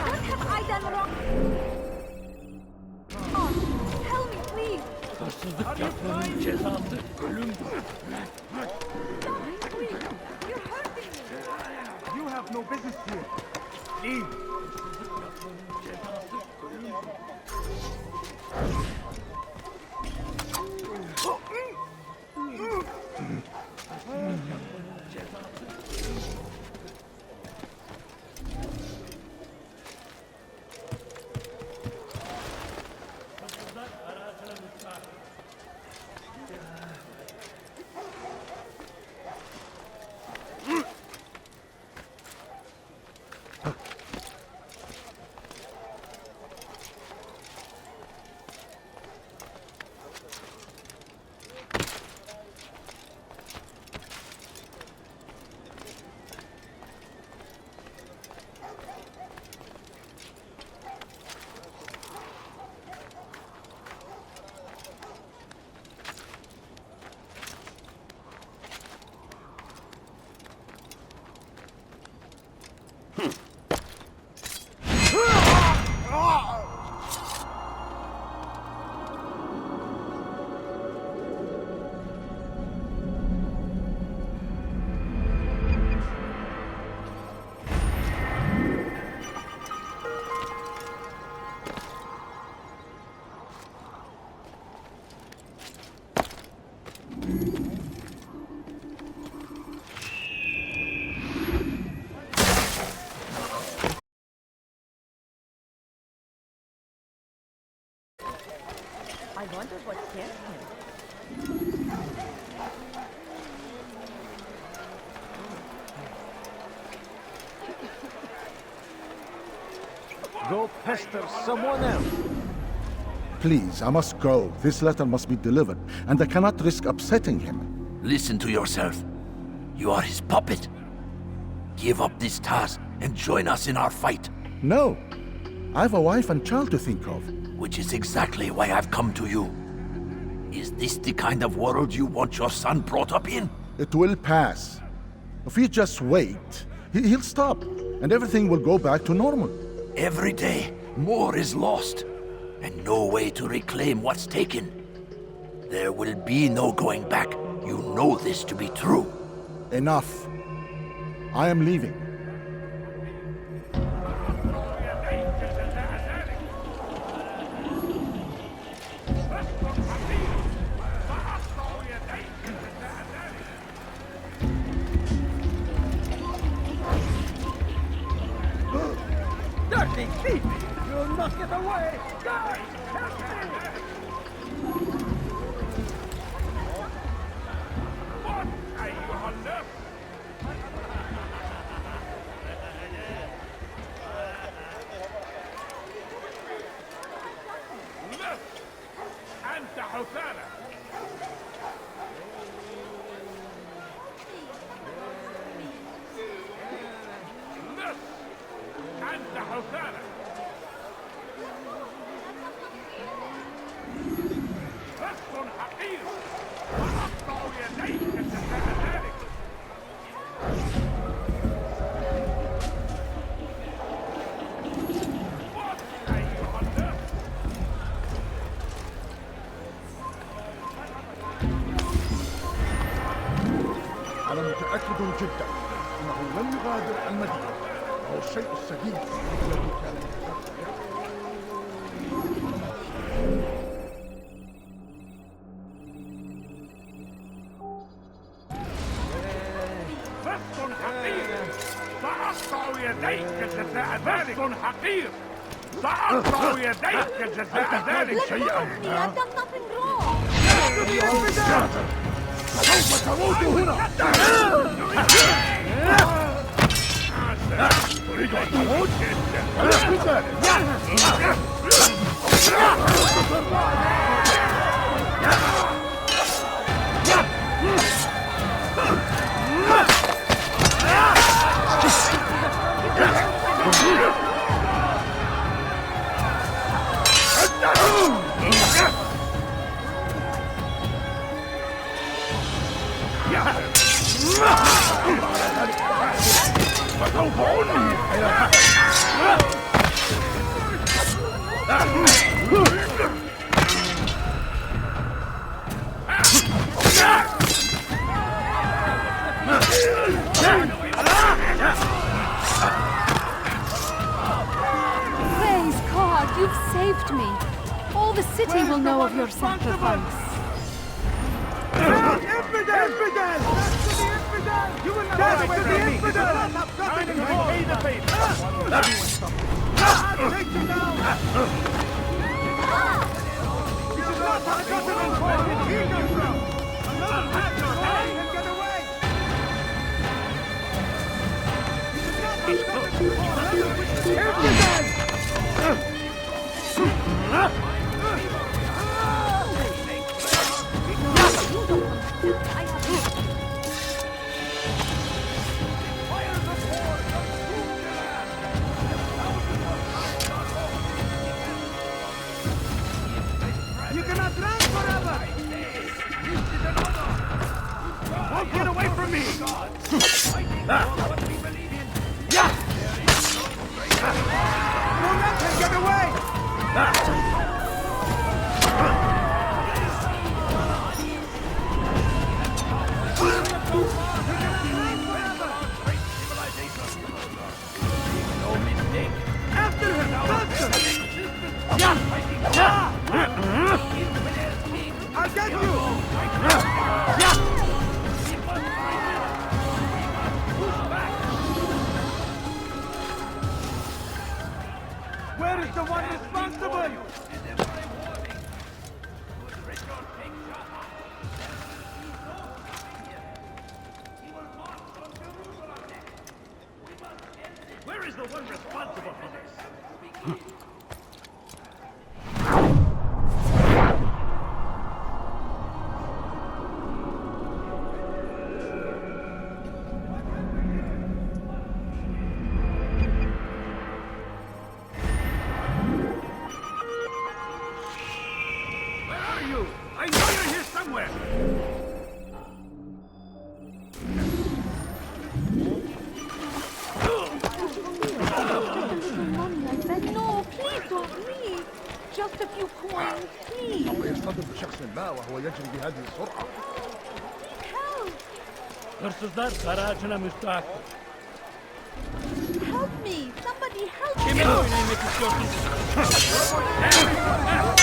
What have I done wrong? Oh, tell me, please. You're hurting me. You have no business here. Leave. Go pester someone else. Please, I must go. This letter must be delivered, and I cannot risk upsetting him. Listen to yourself. You are his puppet. Give up this task and join us in our fight. No. I have a wife and child to think of. Which is exactly why I've come to you. Is this the kind of world you want your son brought up in? It will pass. If you just wait, he'll stop, and everything will go back to normal. Every day, more is lost, and no way to reclaim what's taken. There will be no going back. You know this to be true. Enough. I am leaving. Dirty thief! You'll not get away! Guys, help me! What are you under? أنت حسالة! أنت حسالة! رسم حقير وأقطع يديك جزاء ذلك. أيها الناس أنا متأكد جدا أنه لن يغادر المدينة. هو الشيء السديد الذي كان رسم حقير سأقطع يديك جزاء ذلك. رسم حقير سأقطع يديك جزاء ذلك. شيئا I've done nothing wrong. سوف تموت هنا. تريد أن تموت؟ ولست ذلك. فسوف أنهي Praise God, you've saved me. All the city will know of your sacrifice. Infidel! You will not get away from me! Time to repay the favor! I'll take you down! This is not what I got him in for! Heal yourself! Another pack of hide and get away! This is not what I got him in for! Infidel! You cannot run forever! Won't get away from me! Don't let him get away! After him! I'll get you! Where is the one responsible? Where is the one responsible for this? few coins, please. هو يصطدم بشخص ما وهو يجري بهذه السرعة. Help! Hırsızlar garajına müstahak. Help me! Somebody help me! Kimin oyuna inmek istiyorsun? Kimin oyuna inmek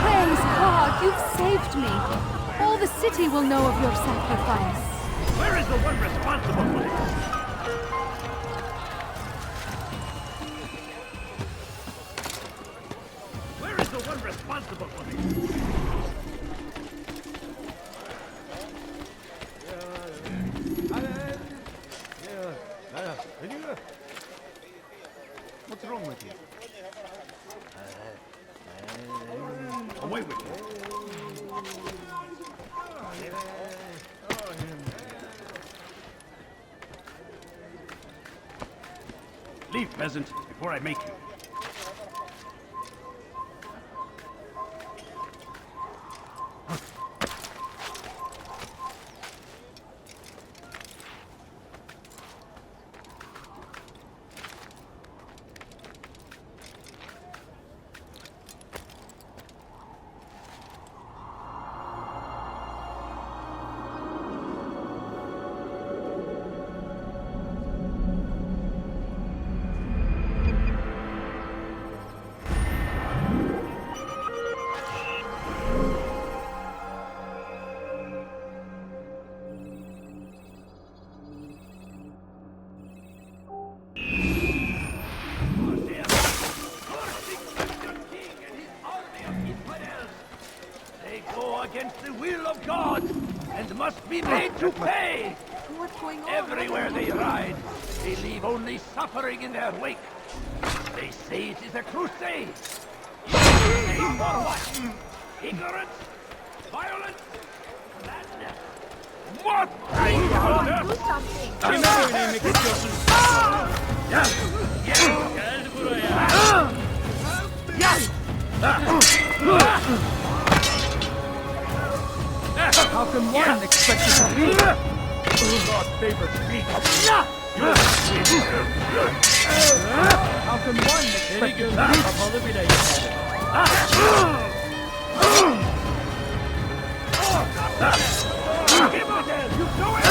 Praise God, you've saved me. All the city will know of your sacrifice. Where is the one responsible for this? Where is the one responsible for this? What's wrong with you? Away with you. Leave, peasant, before I make you. They go against the will of God and must be made to pay. What's going on? Everywhere they ride, they leave only suffering in their wake. They say it is a crusade. Crusade for what? Ignorance? Violence? Madness? What? Do something! Kimin oyuna inmek istiyorsun? Gel buraya. How can one expect you to leave? God's favorite speak. How can one expect you to leave? Give her there, you do it!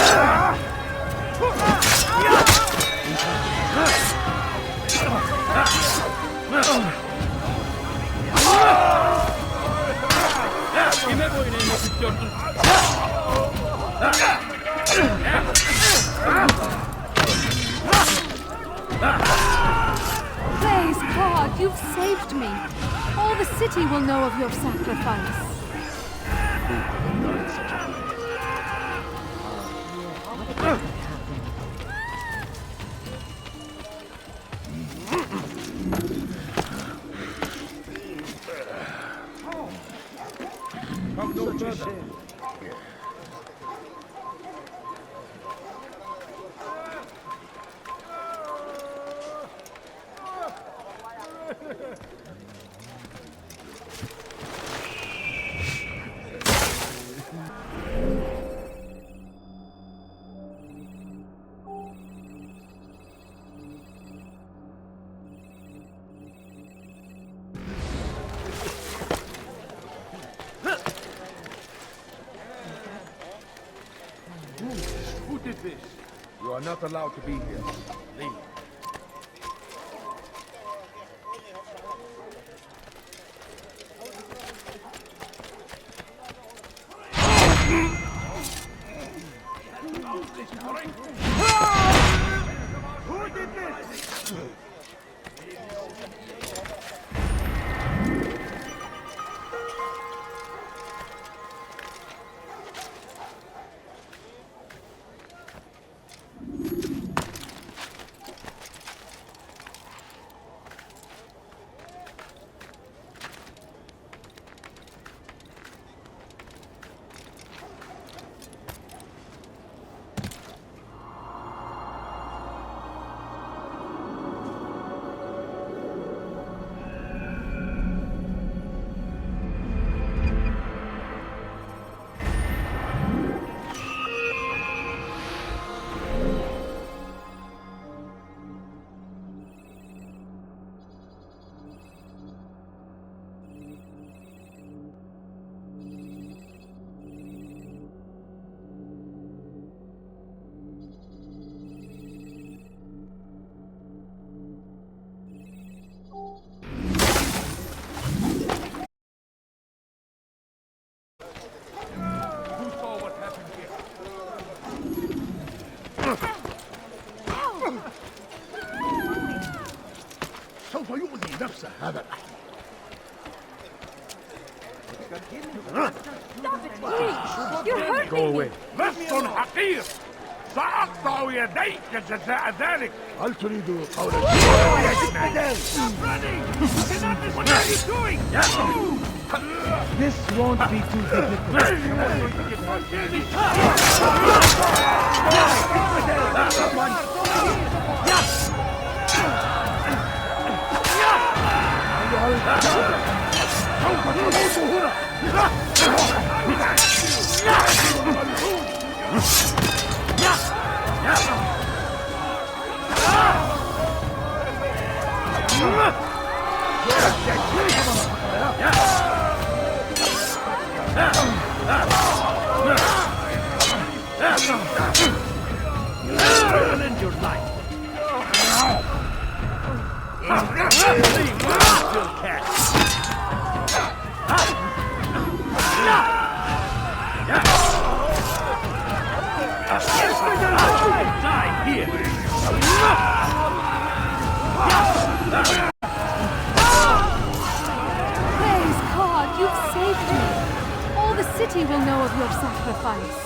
Kime boyun eğmek istiyorsun? Praise God, you've saved me. All the city will know of your sacrifice. Come no further. Who did this? You are not allowed to be here. Leave. Who did this? سوف يؤذي نفسه هذا You're hurting Go away. لص حقير سأقطع يديك جزاء ذلك. هل تريد قولا؟ What are you doing? This won't be too End your life. Still catch. Die here. Praise God, you've saved me. All the city will know of your sacrifice.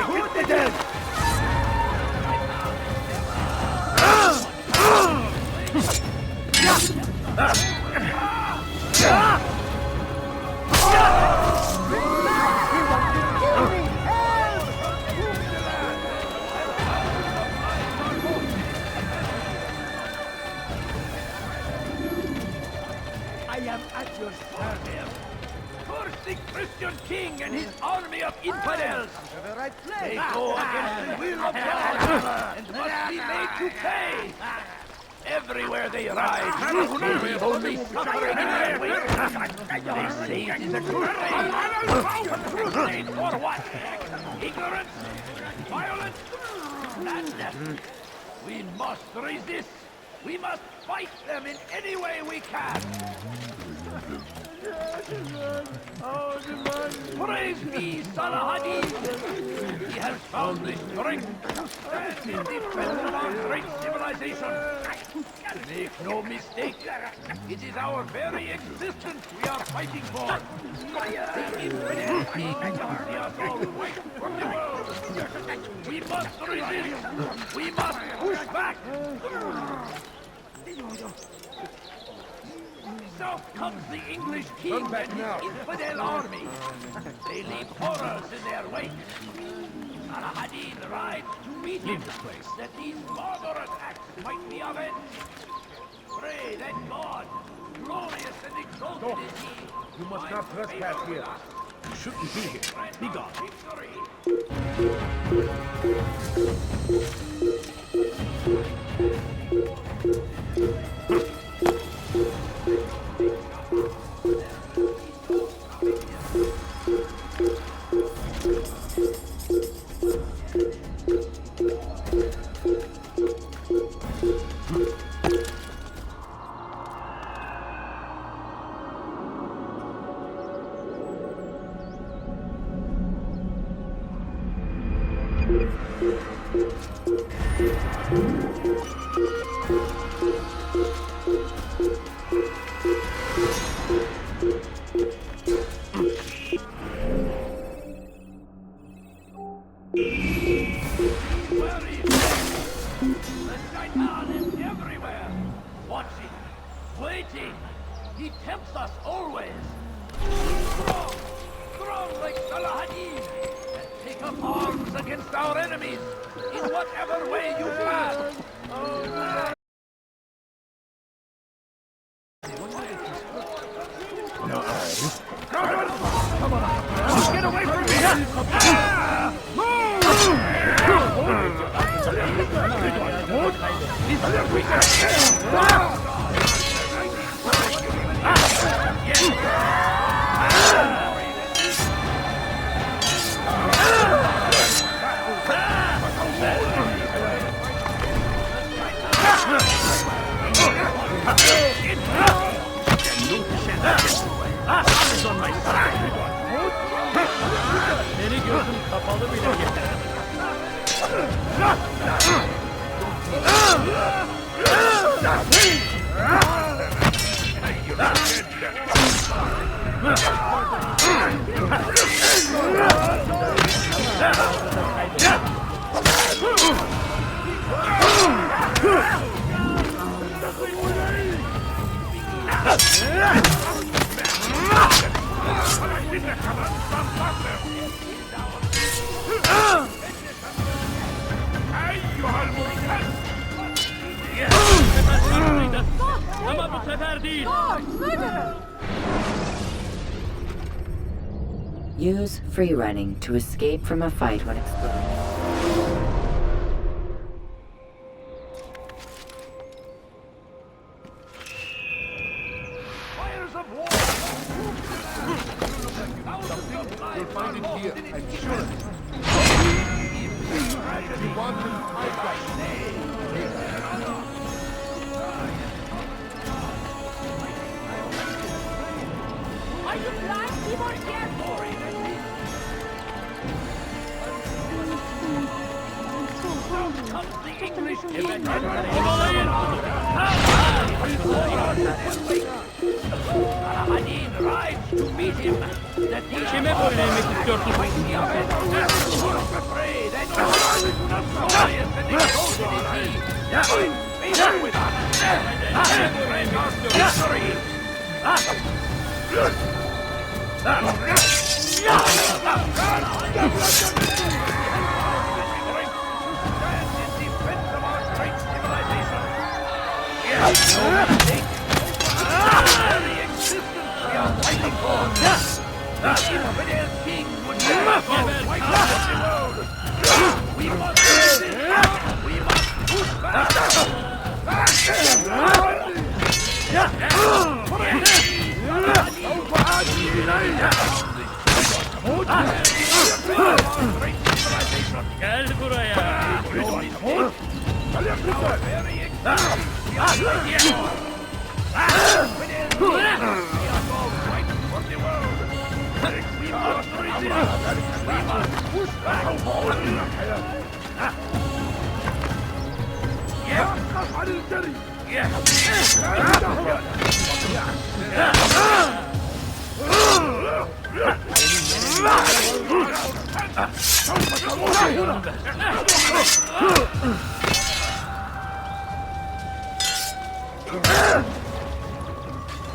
Who's the dead? I am at your service. Curse the Christian king and his army of infidels. They go against the will of God and must be made to pay. Everywhere they ride, they only suffering in their wake. They say it is a crusade. Crusade for what? Ignorance? Violence? Madness? We must resist. We must fight them in any way we can. Praise be Salah-ad-Din. He has found the strength to stand in defense of our great civilization. Make no mistake, it is our very existence we are fighting for. The infidel king shall see us all fight for the world. We must resist. We must push back. So comes the English king and his infidel army. They leave horrors in their wake. Salah-ad-Din rides to meet him, that these barbarous acts might be avenged. Pray that God, glorious and exalted is he, You must not trespass here. You shouldn't be here. Be gone. Watching, waiting. He tempts us always. Strong like Salah-ad-Din, and take up arms against our enemies in whatever way you can. Come on, get away from Ama bu sefer değil. Use free running to escape from a fight when exploding. Fires of war! You'll find it here, and sure. You want them tied right. Are you blind? Be more careful. Comes the English king. Saladin rides to meet him. Kime boyun eğmek istiyorsun? Gel buraya.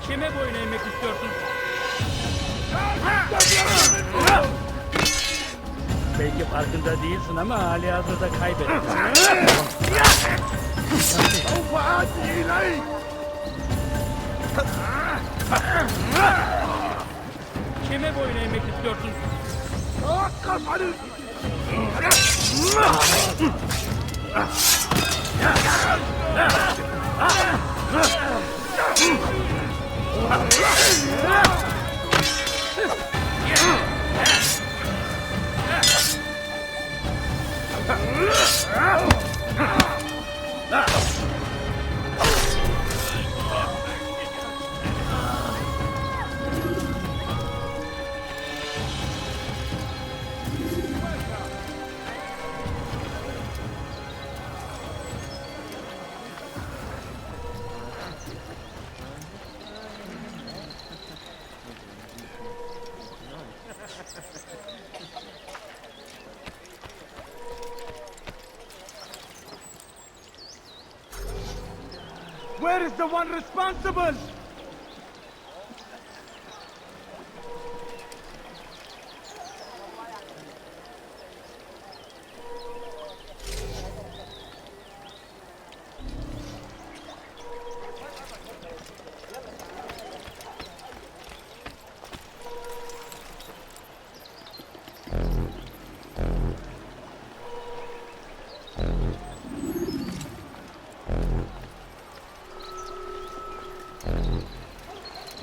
Kime boyun eğmek istiyorsun? Belki farkında değilsin ama halihazırda kaybettin. Kime boyun eğmek istiyorsun? Where is the one responsible?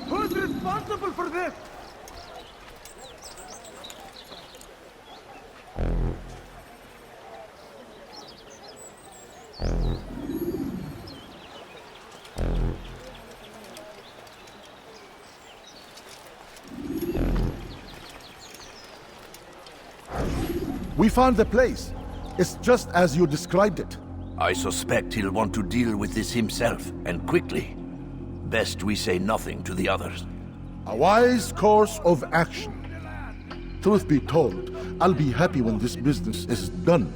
Who's responsible for this? We found the place. It's just as you described it. I suspect he'll want to deal with this himself, and quickly. Best we say nothing to the others. A wise course of action. Truth be told, I'll be happy when this business is done.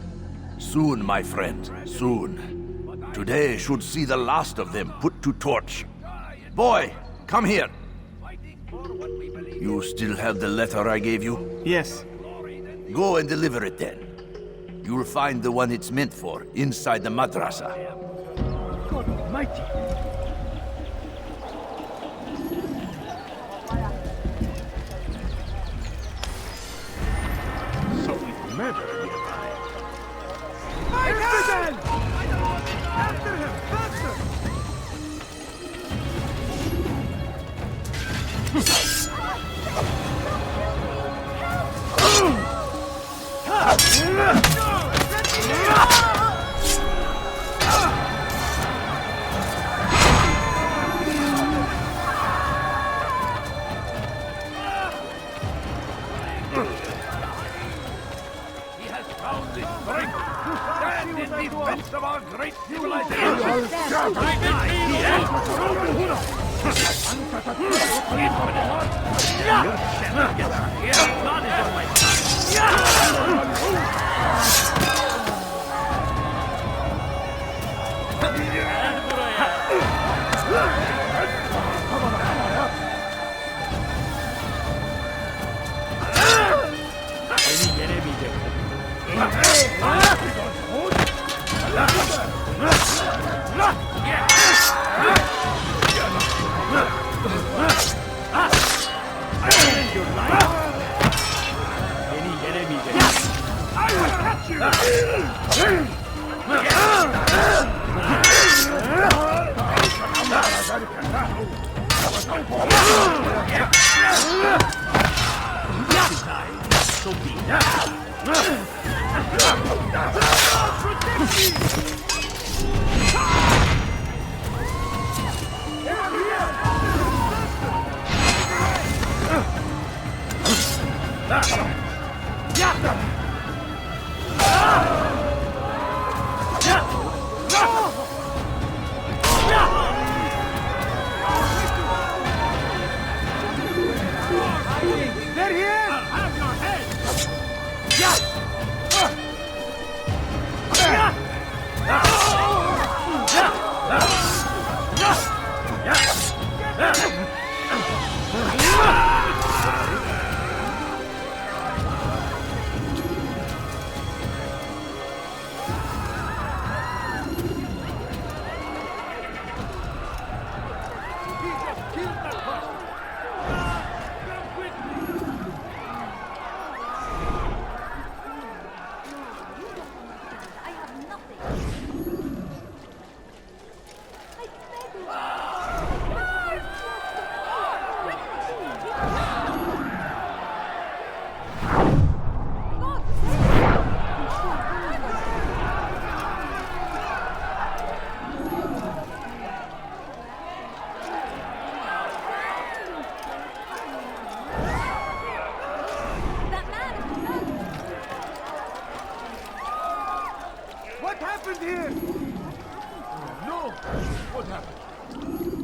Soon, my friend, soon. Today should see the last of them put to torch. Boy, come here. You still have the letter I gave you? Yes. Go and deliver it then. You'll find the one it's meant for inside the madrasa. God almighty! Someone's murder nearby. After him! Faster! He has found the strength to stand in defense of our great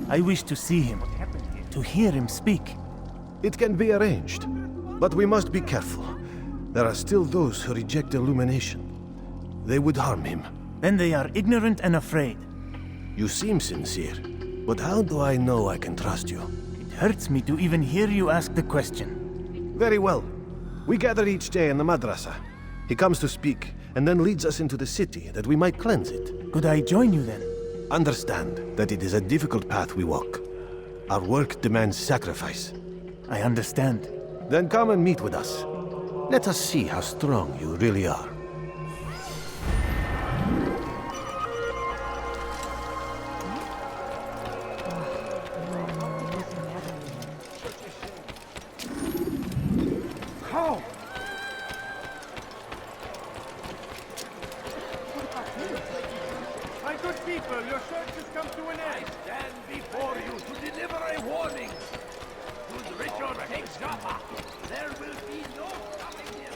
I wish to see him, to hear him speak. It can be arranged, but we must be careful. There are still those who reject illumination. They would harm him. Then they are ignorant and afraid. You seem sincere, but how do I know I can trust you? It hurts me to even hear you ask the question. Very well. We gather each day in the madrasa. He comes to speak, and then leads us into the city, that we might cleanse it. Could I join you then? Understand that it is a difficult path we walk. Our work demands sacrifice. I understand. Then come and meet with us. Let us see how strong you really are. How? My good people, your search has come to an end. I stand before you to deliver a warning. Should Richard take Jaffa, there will be no stopping him.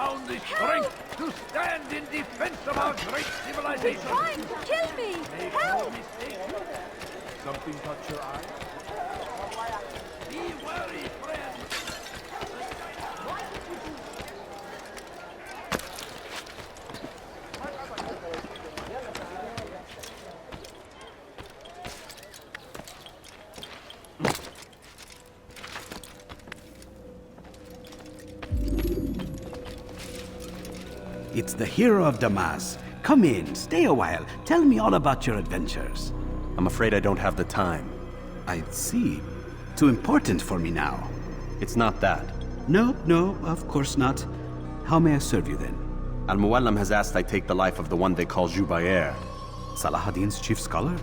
down the strength to stand in defense of our great civilization. He's trying to kill me! Help! Something caught your eye? Be wary, friend. It's the hero of Damas. Come in, stay a while. Tell me all about your adventures. I'm afraid I don't have the time. I see. Too important for me now. It's not that. No, of course not. How may I serve you then? Al-Muallim has asked I take the life of the one they call Jubayr. Salah-ad-Din's chief scholar?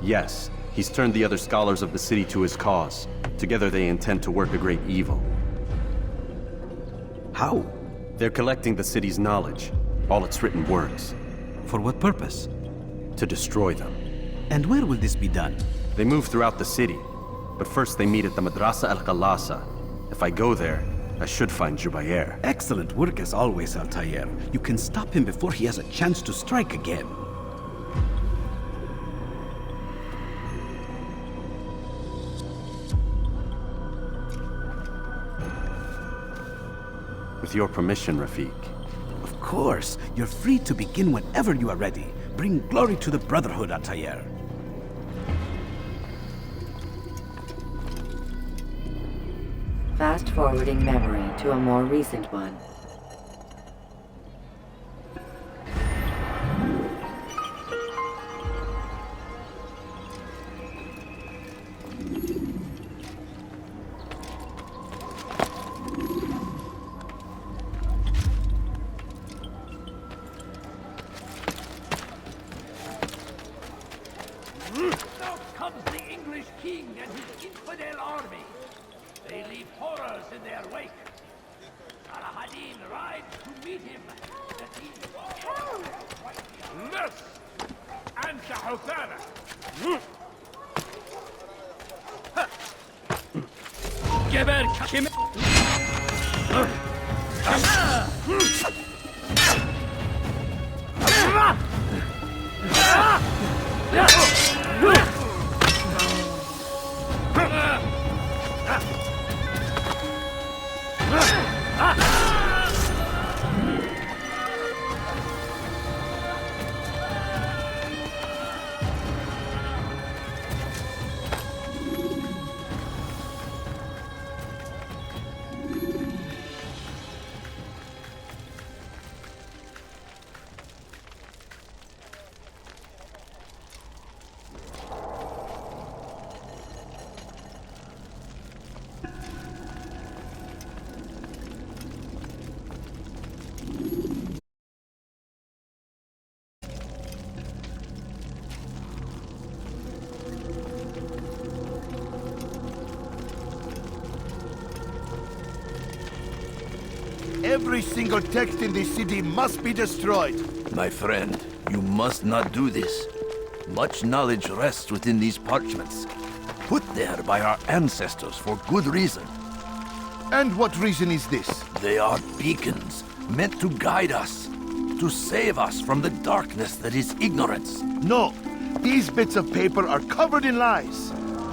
Yes. He's turned the other scholars of the city to his cause. Together they intend to work a great evil. How? They're collecting the city's knowledge, all its written words. For what purpose? To destroy them. And where will this be done? They move throughout the city, but first they meet at the Madrasa al-Khalasa. If I go there, I should find Jubayr. Excellent work as always, Altair. You can stop him before he has a chance to strike again. With your permission, Rafiq. Of course. You're free to begin whenever you are ready. Bring glory to the Brotherhood, Altair. Fast-forwarding memory to a more recent one. Now comes the English king and his infidel army. They leave horrors in their wake. Salah-ad-Din rides to meet him. Nurse! أنت حسانة! Geber kim? Every single text in this city must be destroyed. My friend, you must not do this. Much knowledge rests within these parchments, put there by our ancestors for good reason. And what reason is this? They are beacons, meant to guide us, to save us from the darkness that is ignorance. No, these bits of paper are covered in lies.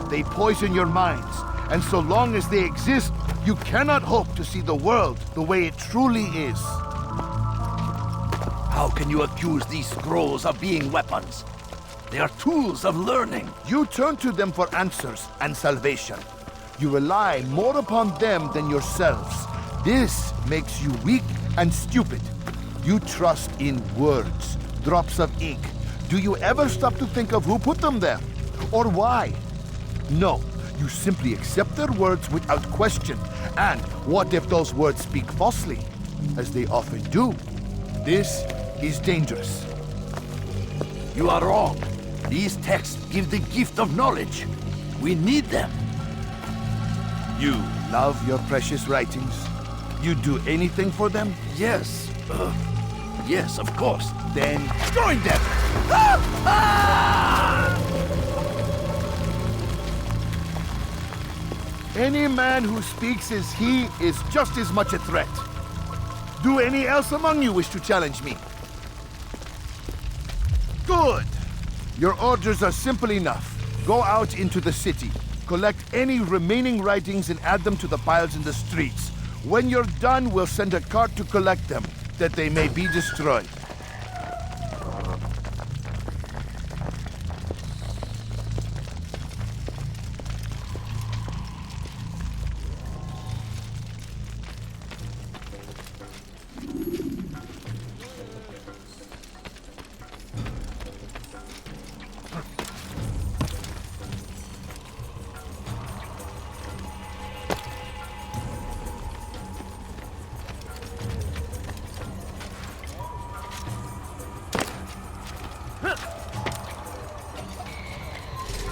They poison your minds, and so long as they exist, you cannot hope to see the world the way it truly is. How can you accuse these scrolls of being weapons? They are tools of learning. You turn to them for answers and salvation. You rely more upon them than yourselves. This makes you weak and stupid. You trust in words, drops of ink. Do you ever stop to think of who put them there? Or why? No, you simply accept their words without question. And what if those words speak falsely? As they often do. This is dangerous. You are wrong. These texts give the gift of knowledge. We need them. You love your precious writings? You'd do anything for them? Yes. Yes, of course. Then join them! Any man who speaks as he is just as much a threat. Do any else among you wish to challenge me? Good! Your orders are simple enough. Go out into the city, collect any remaining writings and add them to the piles in the streets. When you're done, we'll send a cart to collect them, that they may be destroyed.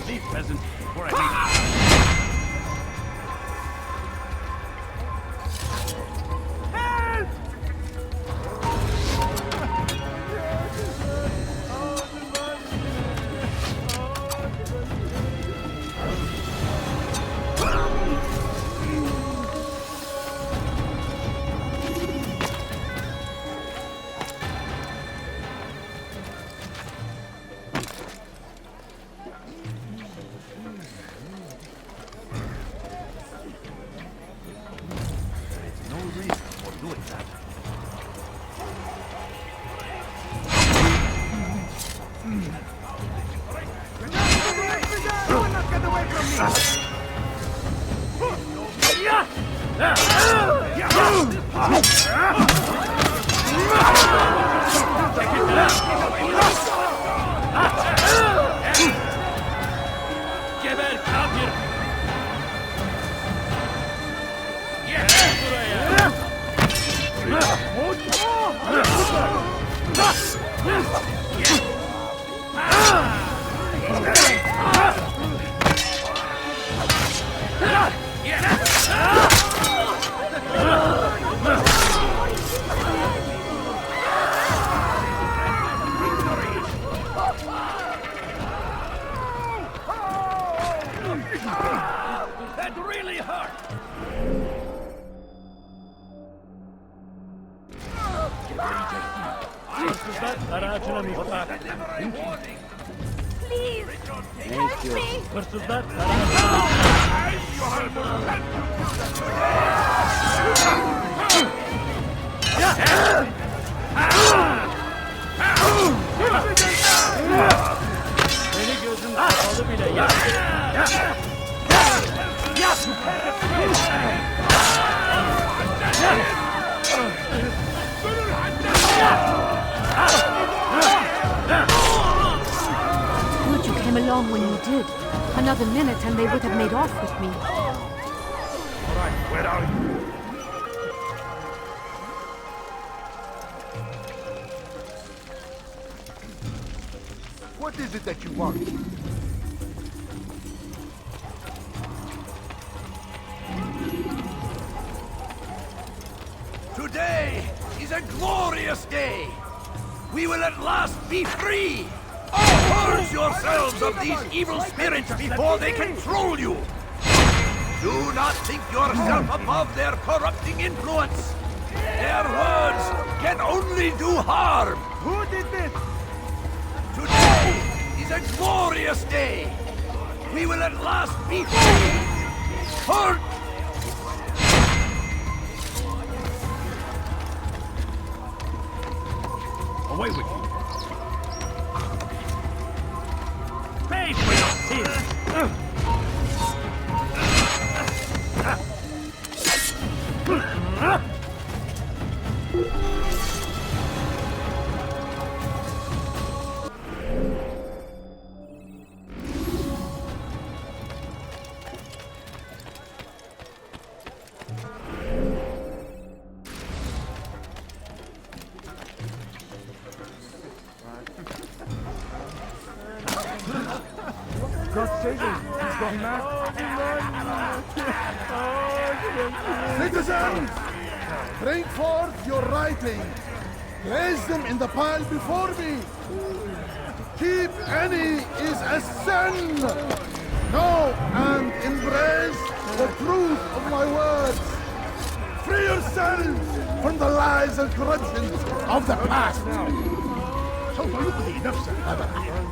Leave, peasant, before I Geber kafir! Gel buraya! That really hurt! Please, help me! Beni gözüm kapalı bile ya. Good you came along when you did. Another minute and they would have made off with me. All right, where are you? What is it that you want? Today is a glorious day. We will at last be free. Purge yourselves of these evil spirits before they control you. Do not think yourself above their corrupting influence. Their words can only do harm. Who did this? Today is a glorious day. We will at last be free. Purge. Away with you. Pay for your sins! God save him! He's gone mad! Citizens, bring forth your writings. Place them in the pile before me. Keep any is a sin. Know and embrace the truth of my words. Free yourselves from the lies and corruptions of the past. سوف يقضي نفسه هذا الحين.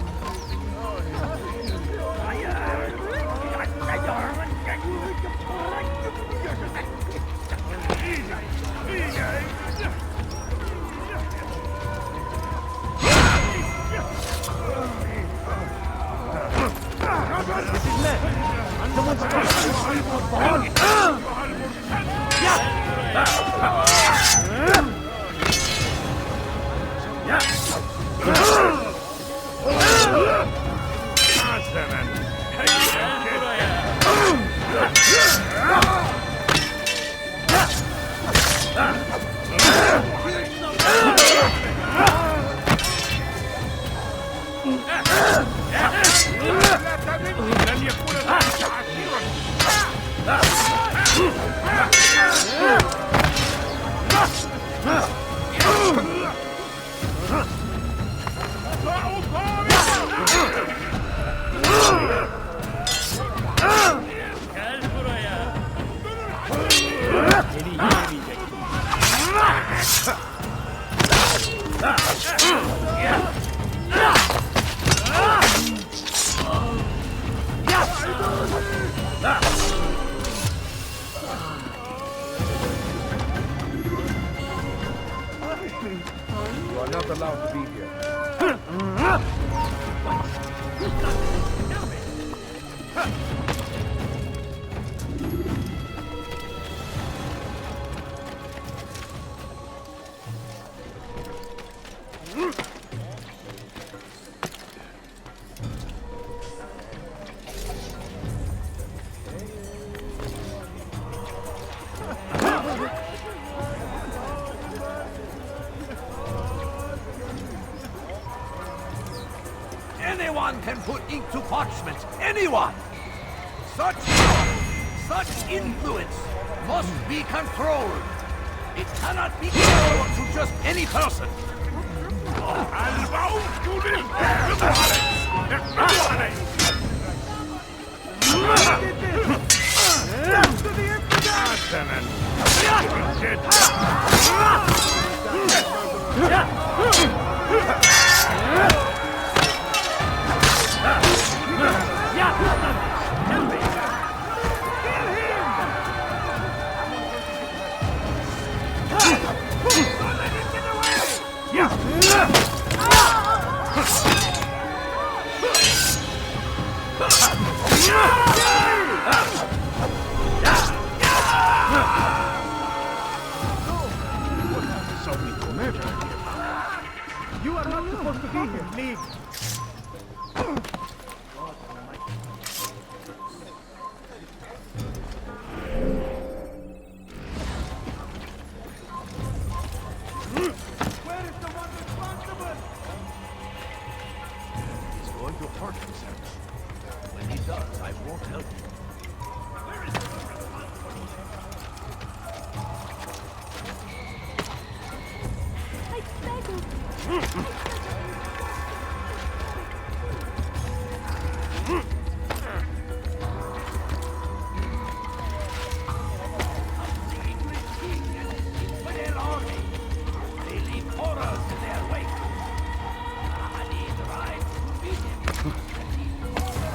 You are not allowed to be here. Anyone can put ink to parchment. Anyone! Such power, such influence must be controlled. It cannot be given to just any person. You are not supposed to be here. Leave. Where is the one responsible? He's going to hurt himself. When he does, I won't help him. Where is the one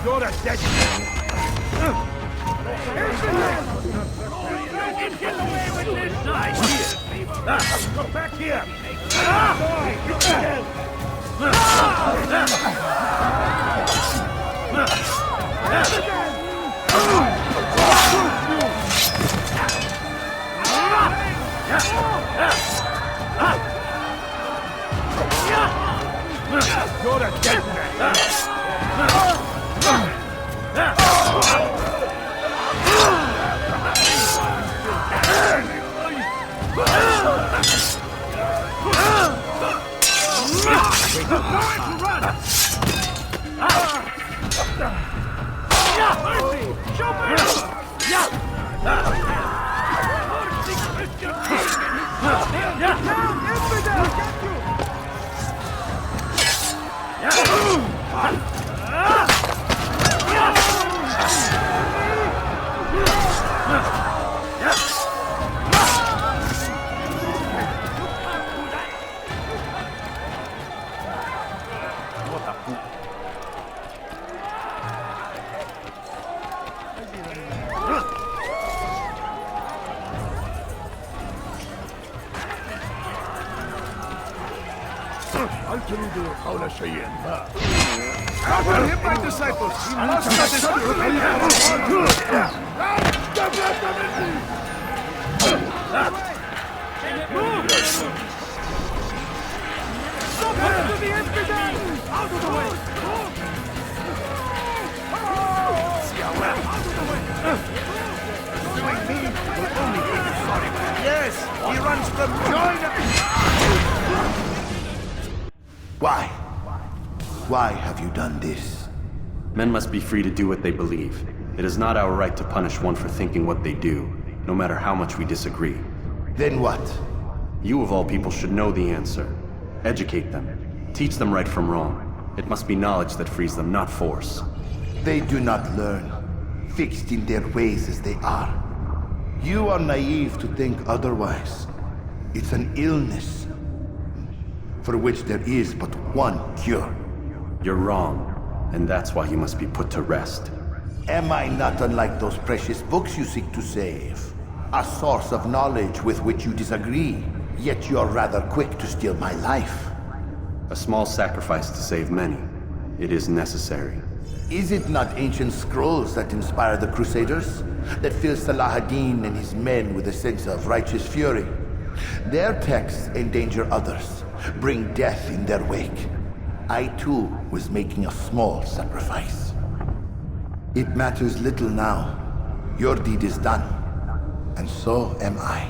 You're a dead man. Get away with this side here! Go back here. You're a dead man! هل تريد قول شيء ما؟ أفهم my disciples! We must not Yes, he runs from join. Why? Why have you done this? Men must be free to do what they believe. It is not our right to punish one for thinking what they do, no matter how much we disagree. Then what? You of all people should know the answer. Educate them. Teach them right from wrong. It must be knowledge that frees them, not force. They do not learn, fixed in their ways as they are. You are naive to think otherwise. It's an illness for which there is but one cure. You're wrong, and that's why you must be put to rest. Am I not unlike those precious books you seek to save? A source of knowledge with which you disagree, yet you're rather quick to steal my life. A small sacrifice to save many. It is necessary. Is it not ancient scrolls that inspire the Crusaders? That fill Salah ad-Din and his men with a sense of righteous fury? Their texts endanger others, bring death in their wake. I too was making a small sacrifice. It matters little now. Your deed is done, and so am I.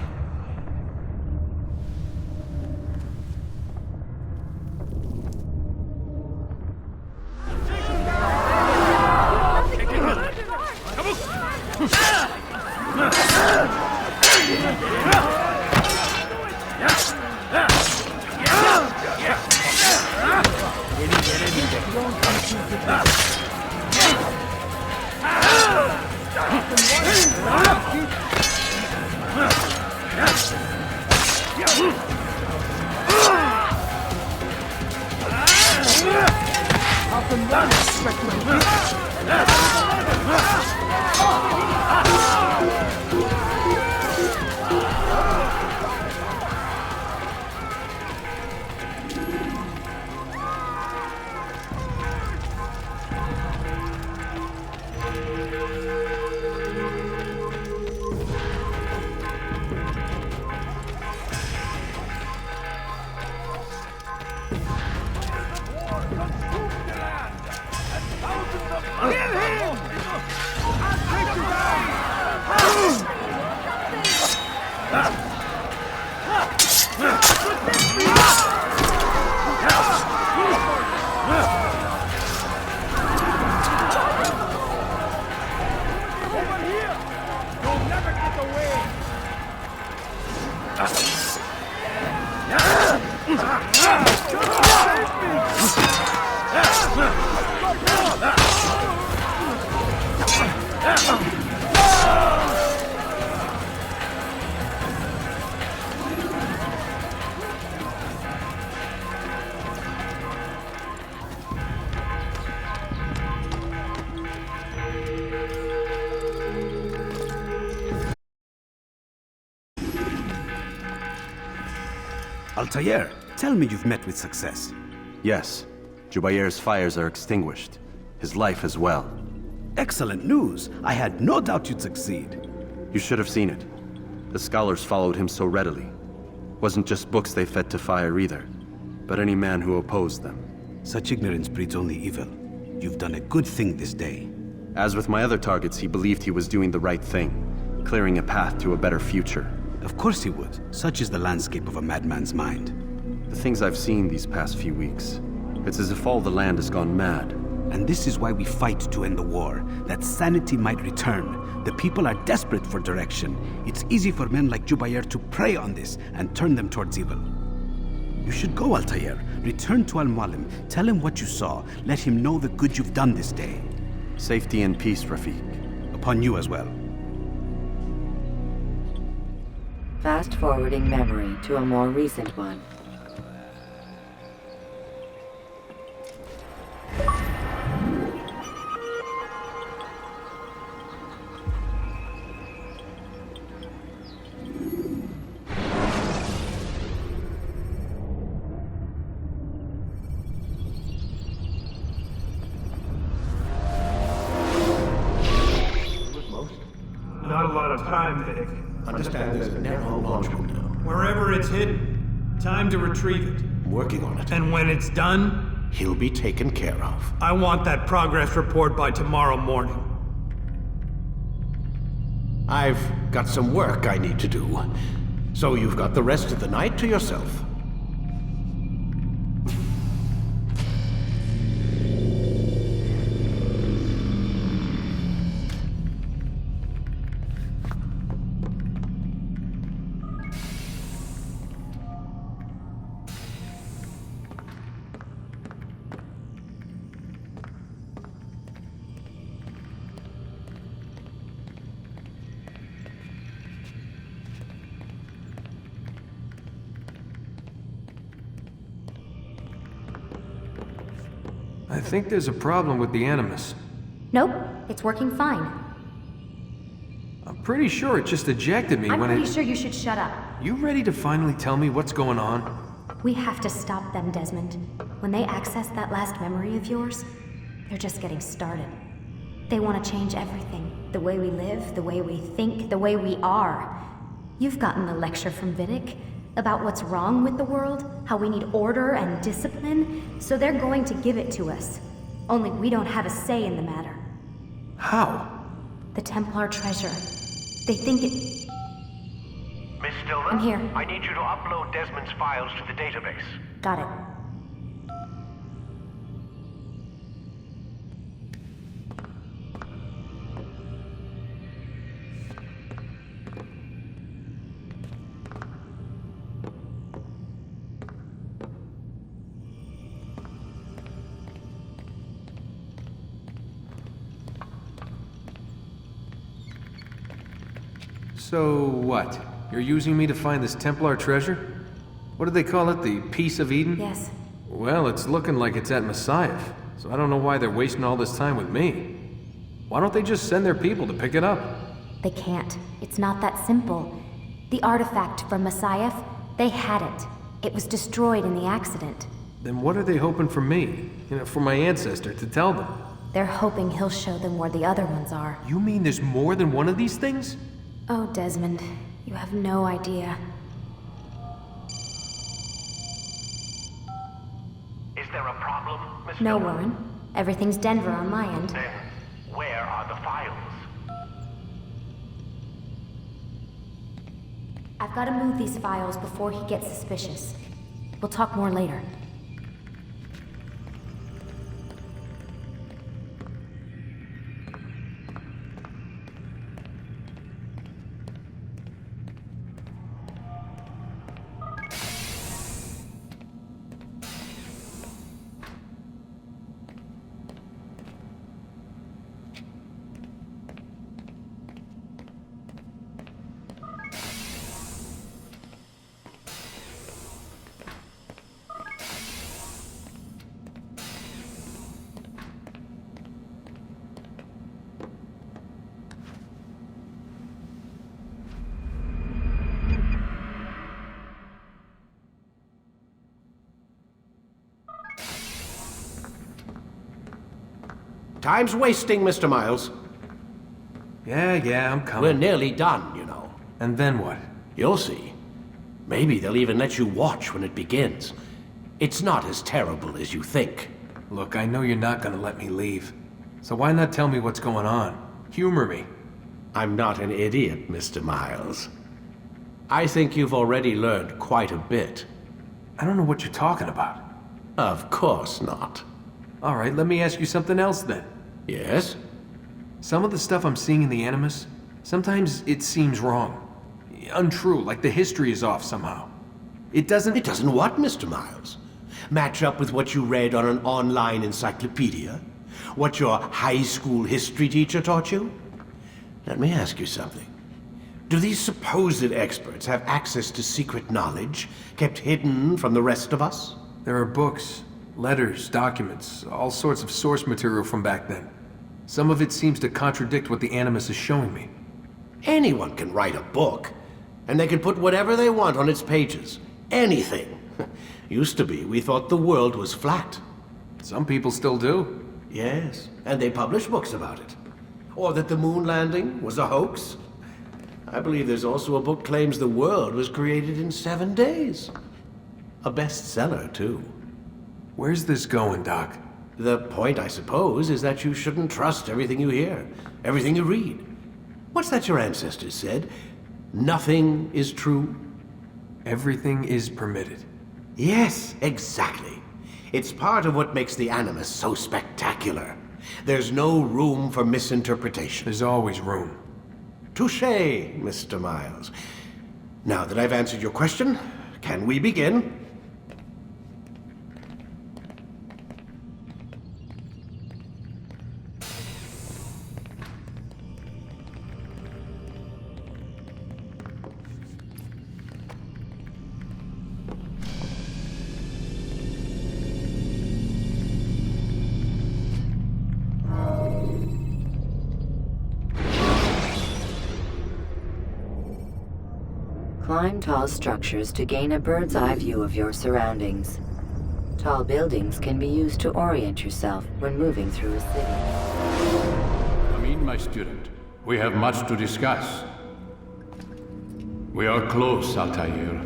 Altair, tell me you've met with success. Yes. Jubayr's fires are extinguished. His life as well. Excellent news. I had no doubt you'd succeed. You should have seen it. The scholars followed him so readily. Wasn't just books they fed to fire either, but any man who opposed them. Such ignorance breeds only evil. You've done a good thing this day. As with my other targets, he believed he was doing the right thing, clearing a path to a better future. Of course he would. Such is the landscape of a madman's mind. The things I've seen these past few weeks, it's as if all the land has gone mad. And this is why we fight to end the war, that sanity might return. The people are desperate for direction. It's easy for men like Jubayr to prey on this and turn them towards evil. You should go, Altair. Return to Al-Mualim. Tell him what you saw. Let him know the good you've done this day. Safety and peace, Rafiq. Upon you as well. Fast-forwarding memory to a more recent one. about time, Vidic. Understand there's a narrow launch window. Wherever it's hidden, time to retrieve it. Working on it. And when it's done, he'll be taken care of. I want that progress report by tomorrow morning. I've got some work I need to do. So you've got the rest of the night to yourself. I think there's a problem with the Animus. Nope, it's working fine. I'm pretty sure it just ejected me I'm when pretty sure you should shut up. You ready to finally tell me what's going on? We have to stop them, Desmond. When they access that last memory of yours, they're just getting started. They want to change everything. The way we live, the way we think, the way we are. You've gotten the lecture from Vidic about what's wrong with the world, how we need order and discipline, so they're going to give it to us. Only we don't have a say in the matter. How? The Templar treasure. They think it... Miss Stillman? I'm here. I need you to upload Desmond's files to the database. Got it. So what? You're using me to find this Templar treasure? What do they call it? The Piece of Eden? Yes. Well, it's looking like it's at Messiah, so I don't know why they're wasting all this time with me. Why don't they just send their people to pick it up? They can't. It's not that simple. The artifact from Messiah, they had it. It was destroyed in the accident. Then what are they hoping from me? For my ancestor to tell them? They're hoping he'll show them where the other ones are. You mean there's more than one of these things? Oh, Desmond, you have no idea. Is there a problem, Miss No, Stillman? Warren. Everything's Denver on my end. Then, where are the files? I've got to move these files before he gets suspicious. We'll talk more later. Time's wasting, Mr. Miles. Yeah, I'm coming. We're nearly done, you know. And then what? You'll see. Maybe they'll even let you watch when it begins. It's not as terrible as you think. Look, I know you're not gonna let me leave. So why not tell me what's going on? Humor me. I'm not an idiot, Mr. Miles. I think you've already learned quite a bit. I don't know what you're talking about. Of course not. All right, let me ask you something else then. Yes? Some of the stuff I'm seeing in the Animus, sometimes it seems wrong. Untrue, like the history is off somehow. It doesn't... It doesn't what, Mr. Miles? Match up with what you read on an online encyclopedia? What your high school history teacher taught you? Let me ask you something. Do these supposed experts have access to secret knowledge kept hidden from the rest of us? There are books, letters, documents, all sorts of source material from back then. Some of it seems to contradict what the Animus is showing me. Anyone can write a book, and they can put whatever they want on its pages. Anything. Used to be, we thought the world was flat. Some people still do. Yes, and they publish books about it. Or that the moon landing was a hoax. I believe there's also a book claims the world was created in 7 days. A bestseller, too. Where's this going, Doc? The point, I suppose, is that you shouldn't trust everything you hear, everything you read. What's that your ancestors said? Nothing is true? Everything is permitted. Yes, exactly. It's part of what makes the Animus so spectacular. There's no room for misinterpretation. There's always room. Touché, Mr. Miles. Now that I've answered your question, can we begin? Climb tall structures to gain a bird's eye view of your surroundings. Tall buildings can be used to orient yourself when moving through a city. Come in, my student. We have much to discuss. We are close, Altair.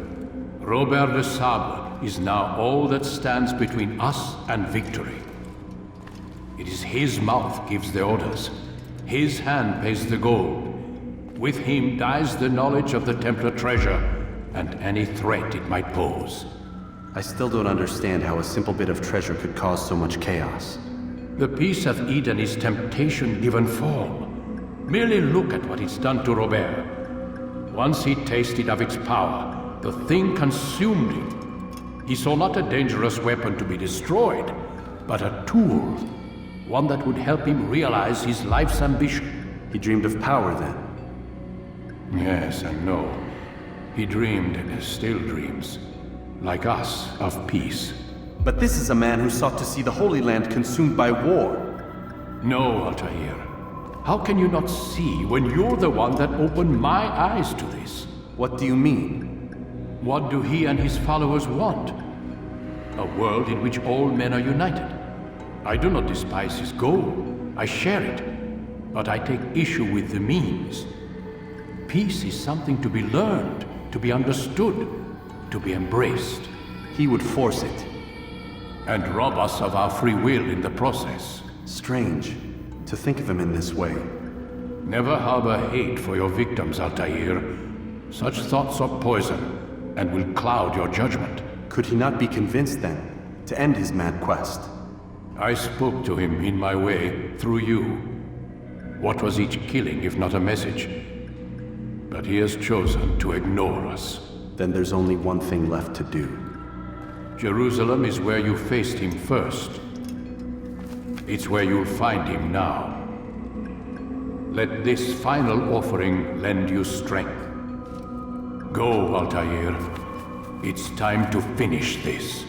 Robert de Sable is now all that stands between us and victory. It is his mouth gives the orders. His hand pays the gold. With him dies the knowledge of the Templar treasure and any threat it might pose. I still don't understand how a simple bit of treasure could cause so much chaos. The Peace of Eden is temptation given form. Merely look at what it's done to Robert. Once he tasted of its power, the thing consumed him. He saw not a dangerous weapon to be destroyed, but a tool. One that would help him realize his life's ambition. He dreamed of power then? Yes and no. He dreamed, still dreams, like us, of peace. But this is a man who sought to see the Holy Land consumed by war. No, Altair. How can you not see when you're the one that opened my eyes to this? What do you mean? What do he and his followers want? A world in which all men are united. I do not despise his goal. I share it. But I take issue with the means. Peace is something to be learned, to be understood, to be embraced. He would force it. And rob us of our free will in the process. Strange, to think of him in this way. Never harbor hate for your victims, Altair. Such thoughts are poison, and will cloud your judgment. Could he not be convinced, then, to end his mad quest? I spoke to him in my way, through you. What was each killing, if not a message? But he has chosen to ignore us. Then there's only one thing left to do. Jerusalem is where you faced him first. It's where you'll find him now. Let this final offering lend you strength. Go, Altair. It's time to finish this.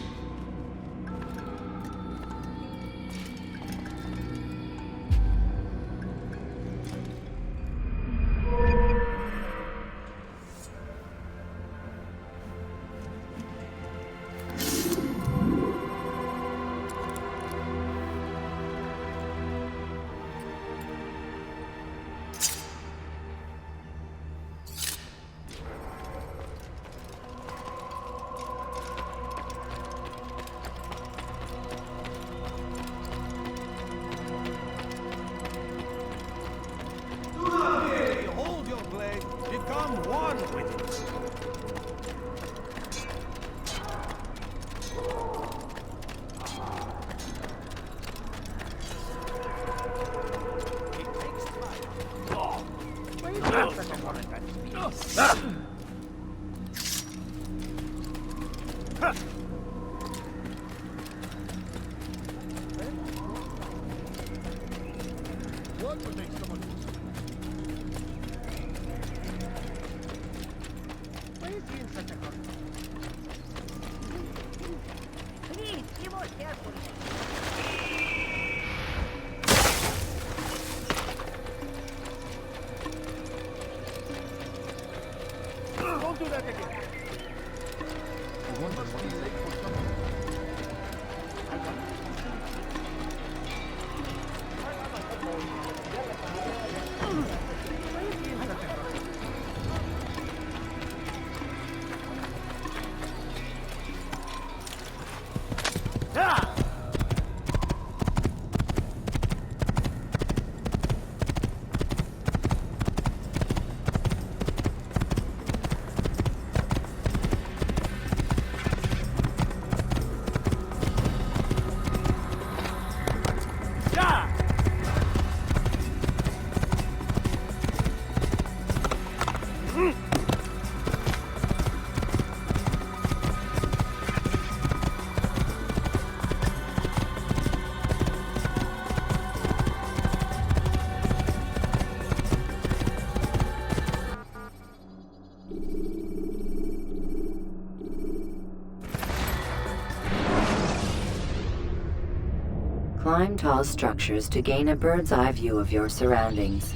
Climb tall structures to gain a bird's eye view of your surroundings.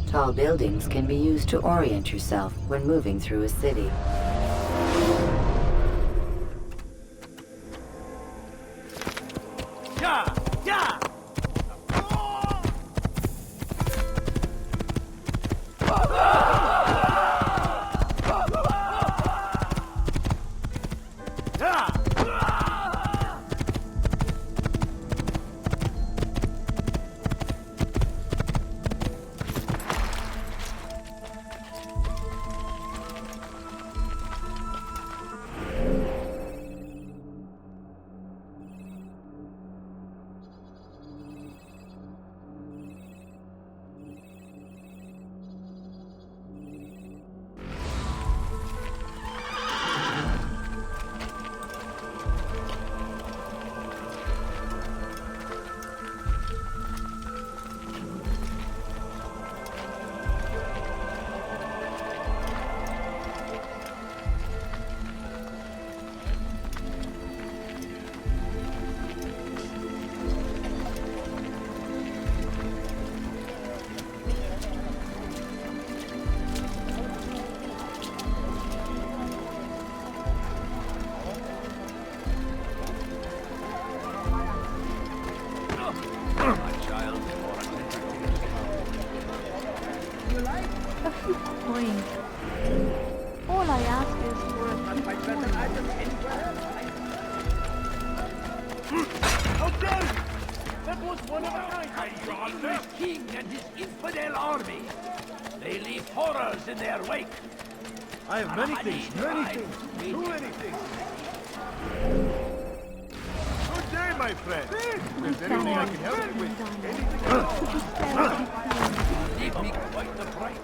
Tall buildings can be used to orient yourself when moving through a city. All I ask is for How dare you! That was one of a kind. The English king and his infidel army. They leave horrors in their wake. I have many things. Too many things. Good day, my friend. If there's anything I can help you with, anything else. Leave me quite the fright.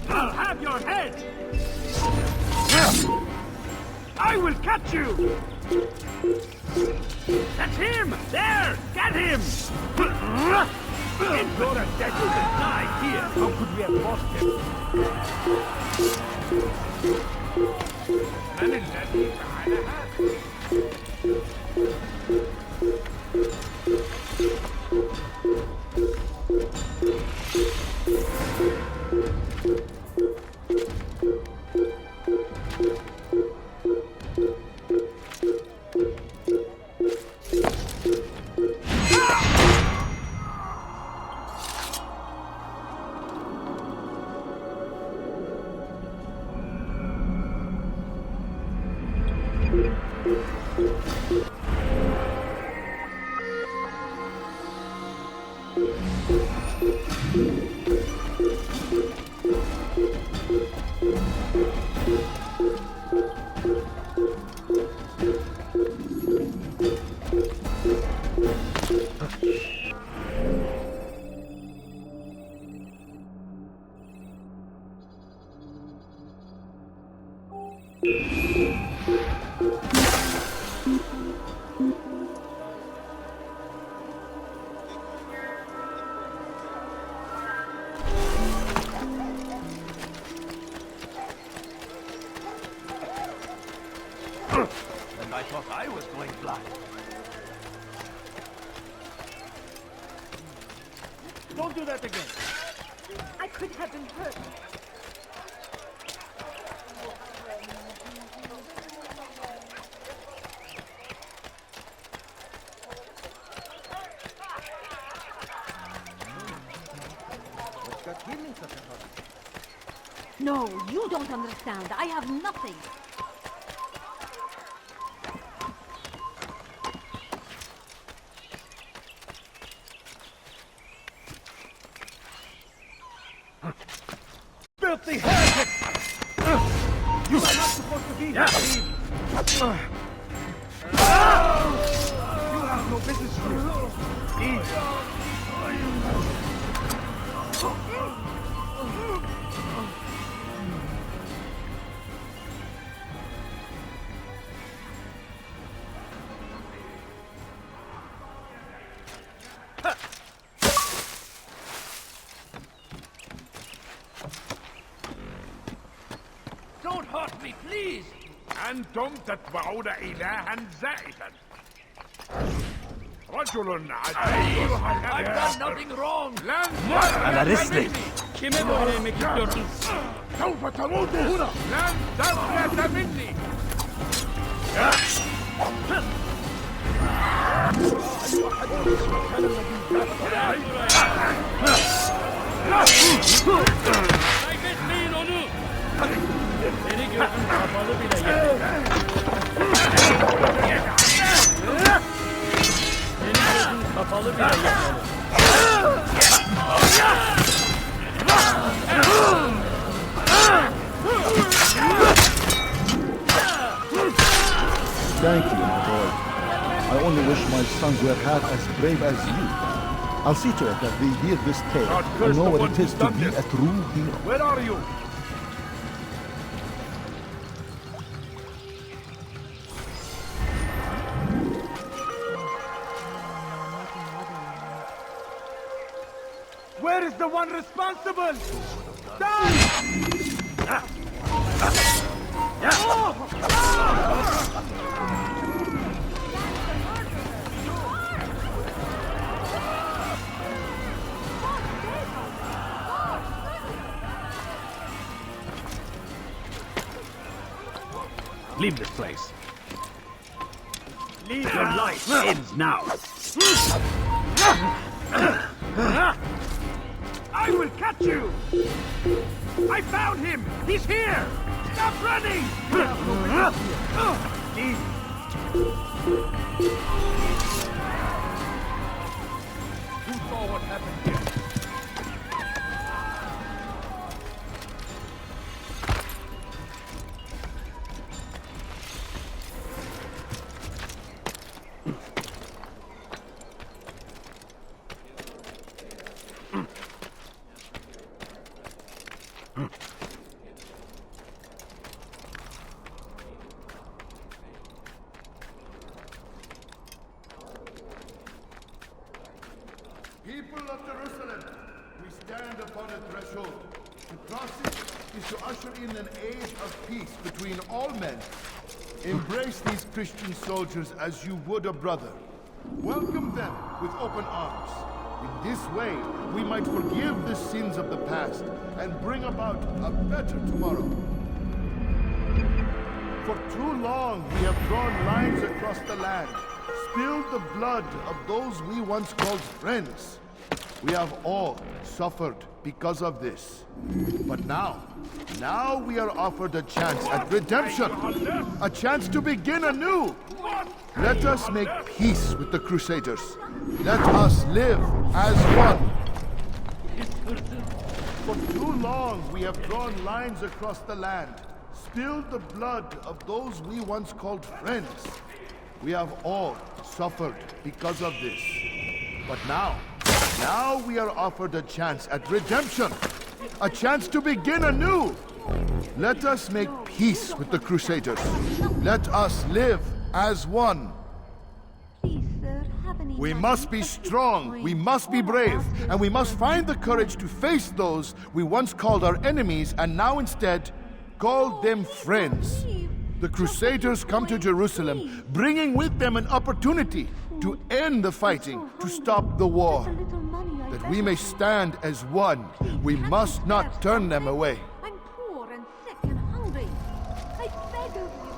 I'll have your head! I will catch you! That's him! There! Get him! Endora dead to die here! How could we have lost him? Manage that behind a hat. And I thought I was going blind. Don't do that again. I could have been hurt. No, you don't understand. I have nothing. Filthy heretic! You are not supposed to be here, Steve. You have no business here. Don't hurt me, please! أنتم تتبعون إلها زائفا. رجل عجيب. I've done nothing wrong! على رسلك! سوف تموت هنا. لن تفلت مني. Kaybetmeyin onu! Seni gözüm kapalı bile yeter. Seni gözüm kapalı bile yeter. Thank you, my boy. I only wish my sons were half as brave as you. I'll see to it that they hear this tale and know what it is to be a true hero. Where are you? Where is the one responsible? Die! Leave this place. Your life ends now. I will catch you! I found him! He's here! Stop running! Who saw what happened here? People of Jerusalem, we stand upon a threshold. To cross it is to usher in an age of peace between all men. Embrace these Christian soldiers as you would a brother. Welcome them with open arms. In this way, we might forgive the sins of the past and bring about a better tomorrow. For too long, we have drawn lines across the land, spilled the blood of those we once called friends. We have all suffered because of this. But now we are offered a chance at redemption, a chance to begin anew. Let us make peace with the Crusaders. Let us live as one. For too long, we have drawn lines across the land, spilled the blood of those we once called friends. We have all suffered because of this. But now we are offered a chance at redemption, a chance to begin anew. Let us make peace with the Crusaders. Let us live as one. We must be strong, we must be brave, and we must find the courage to face those we once called our enemies and now instead call them friends. The Crusaders come to Jerusalem, bringing with them an opportunity to end the fighting, to stop the war. That we may stand as one, we must not turn them away. I'm poor and sick and hungry. I beg of you,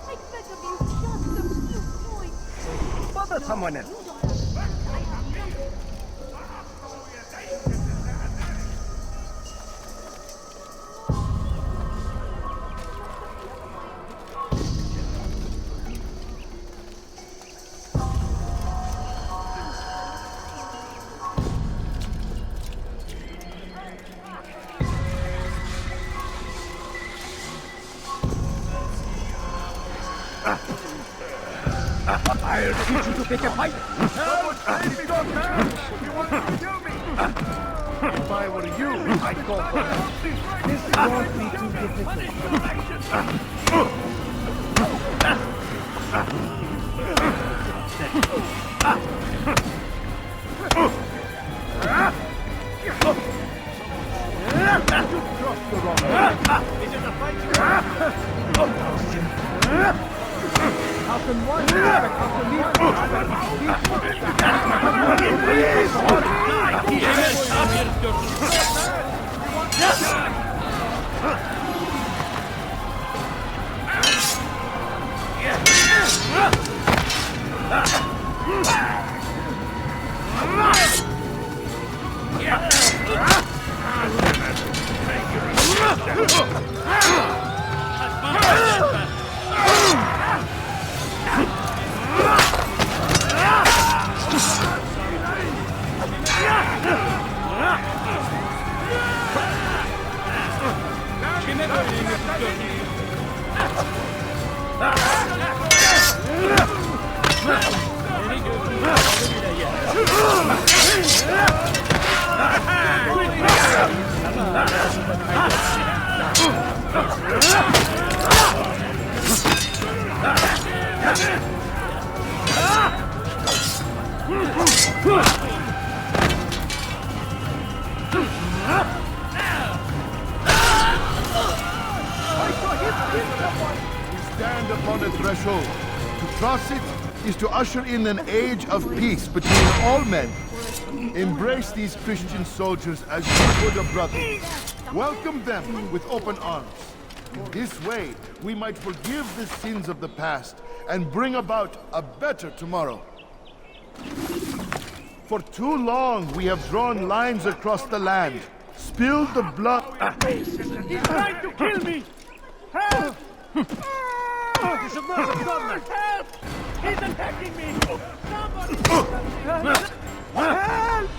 just a few coins. Bother someone else. I'll teach you to pick a fight. Help! Leave me, doctor! You want to kill me? If I were you, I'd go for it. This won't be too difficult. Is it a fight? How can one expect Stand upon a threshold. To cross it is to usher in an age of peace between all men. Embrace these Christian soldiers as you would a brother. Welcome them with open arms. In this way, we might forgive the sins of the past and bring about a better tomorrow. For too long, we have drawn lines across the land, spilled the blood. He's trying to kill me! Help! You should not have done that! Help! He's attacking me! Somebody! Help!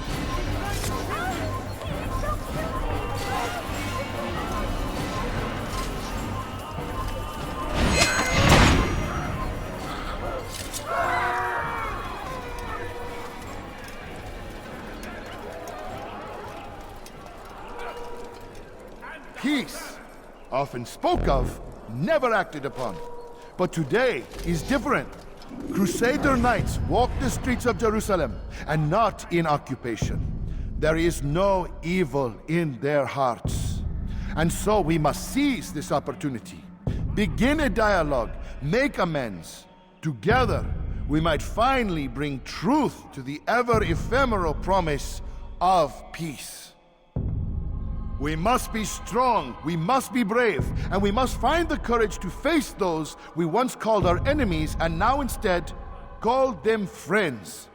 Peace, often spoke of, never acted upon. But today is different. Crusader knights walk the streets of Jerusalem, and not in occupation. There is no evil in their hearts. And so we must seize this opportunity. Begin a dialogue, make amends. Together, we might finally bring truth to the ever-ephemeral promise of peace. We must be strong, we must be brave, and we must find the courage to face those we once called our enemies and now instead call them friends.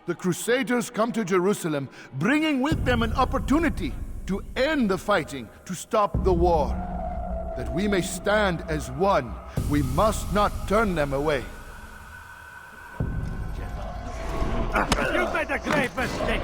The Crusaders come to Jerusalem, bringing with them an opportunity to end the fighting, to stop the war. That we may stand as one, we must not turn them away. You made a great mistake!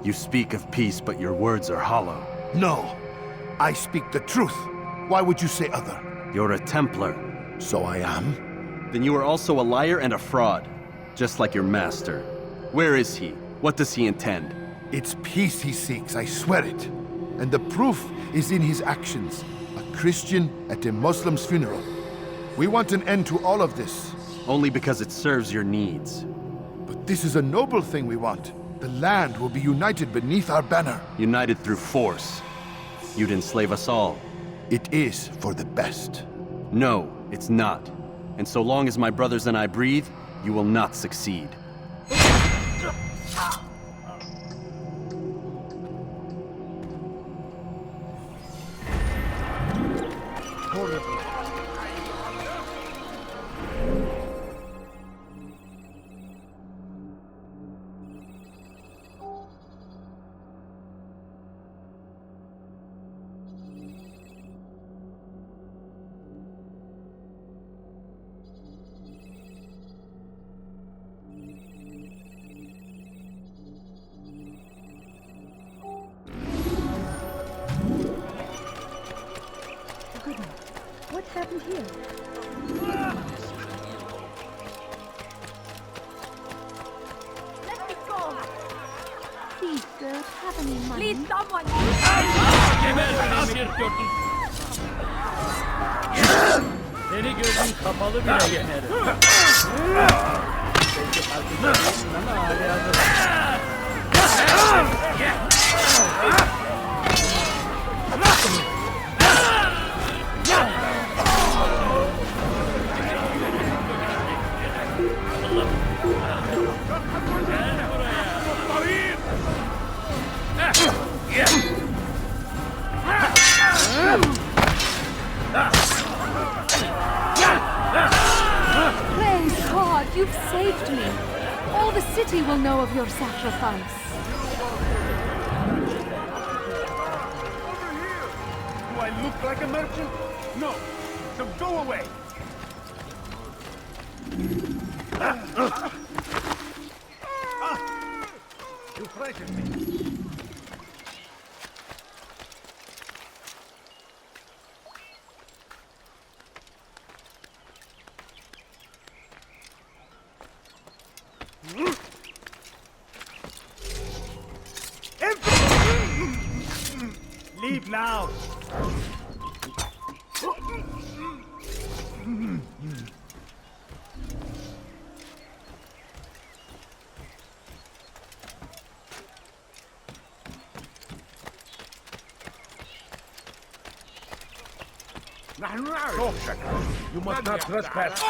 You speak of peace, but your words are hollow. No, I speak the truth. Why would you say other? You're a Templar. So I am? Then you are also a liar and a fraud, just like your master. Where is he? What does he intend? It's peace he seeks, I swear it. And the proof is in his actions. A Christian at a Muslim's funeral. We want an end to all of this. Only because it serves your needs. But this is a noble thing we want. The land will be united beneath our banner. United through force. You'd enslave us all. It is for the best. No, it's not. And so long as my brothers and I breathe, you will not succeed. Someone Seni gözün kapalı bile yenerim. Belki farkında değilsin ama hali hazır. Praise God, you've saved me. All the city will know of your sacrifice. Do I look like a merchant? No. So go away. You frightened me. Leave now! You must not trespass.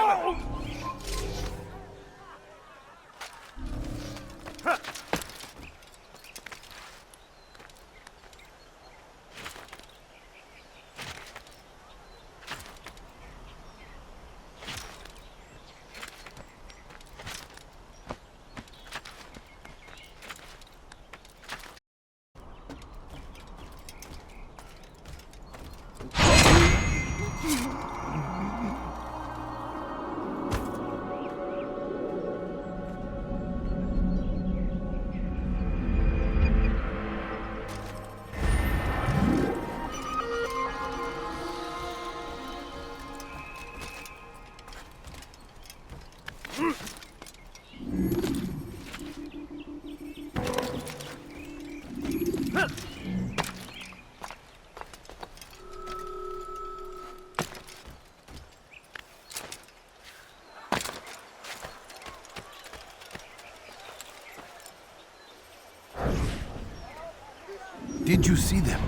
Did you see them?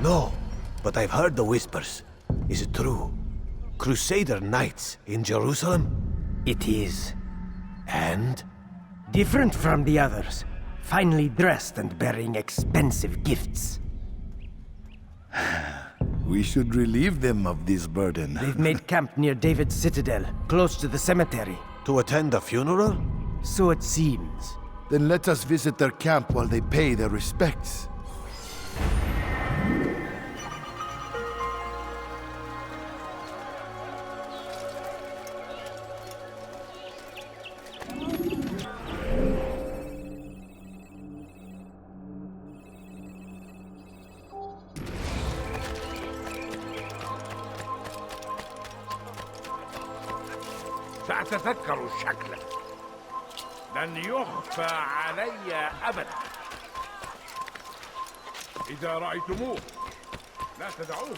No, but I've heard the whispers. Is it true? Crusader knights in Jerusalem? It is. And? Different from the others. Finely dressed and bearing expensive gifts. We should relieve them of this burden. They've made camp near David's citadel, close to the cemetery. To attend a funeral? So it seems. Then let us visit their camp while they pay their respects. سأتذكر الشكل. لن يخفى علي أبدا. إذا رأيتموه لا تدعوه.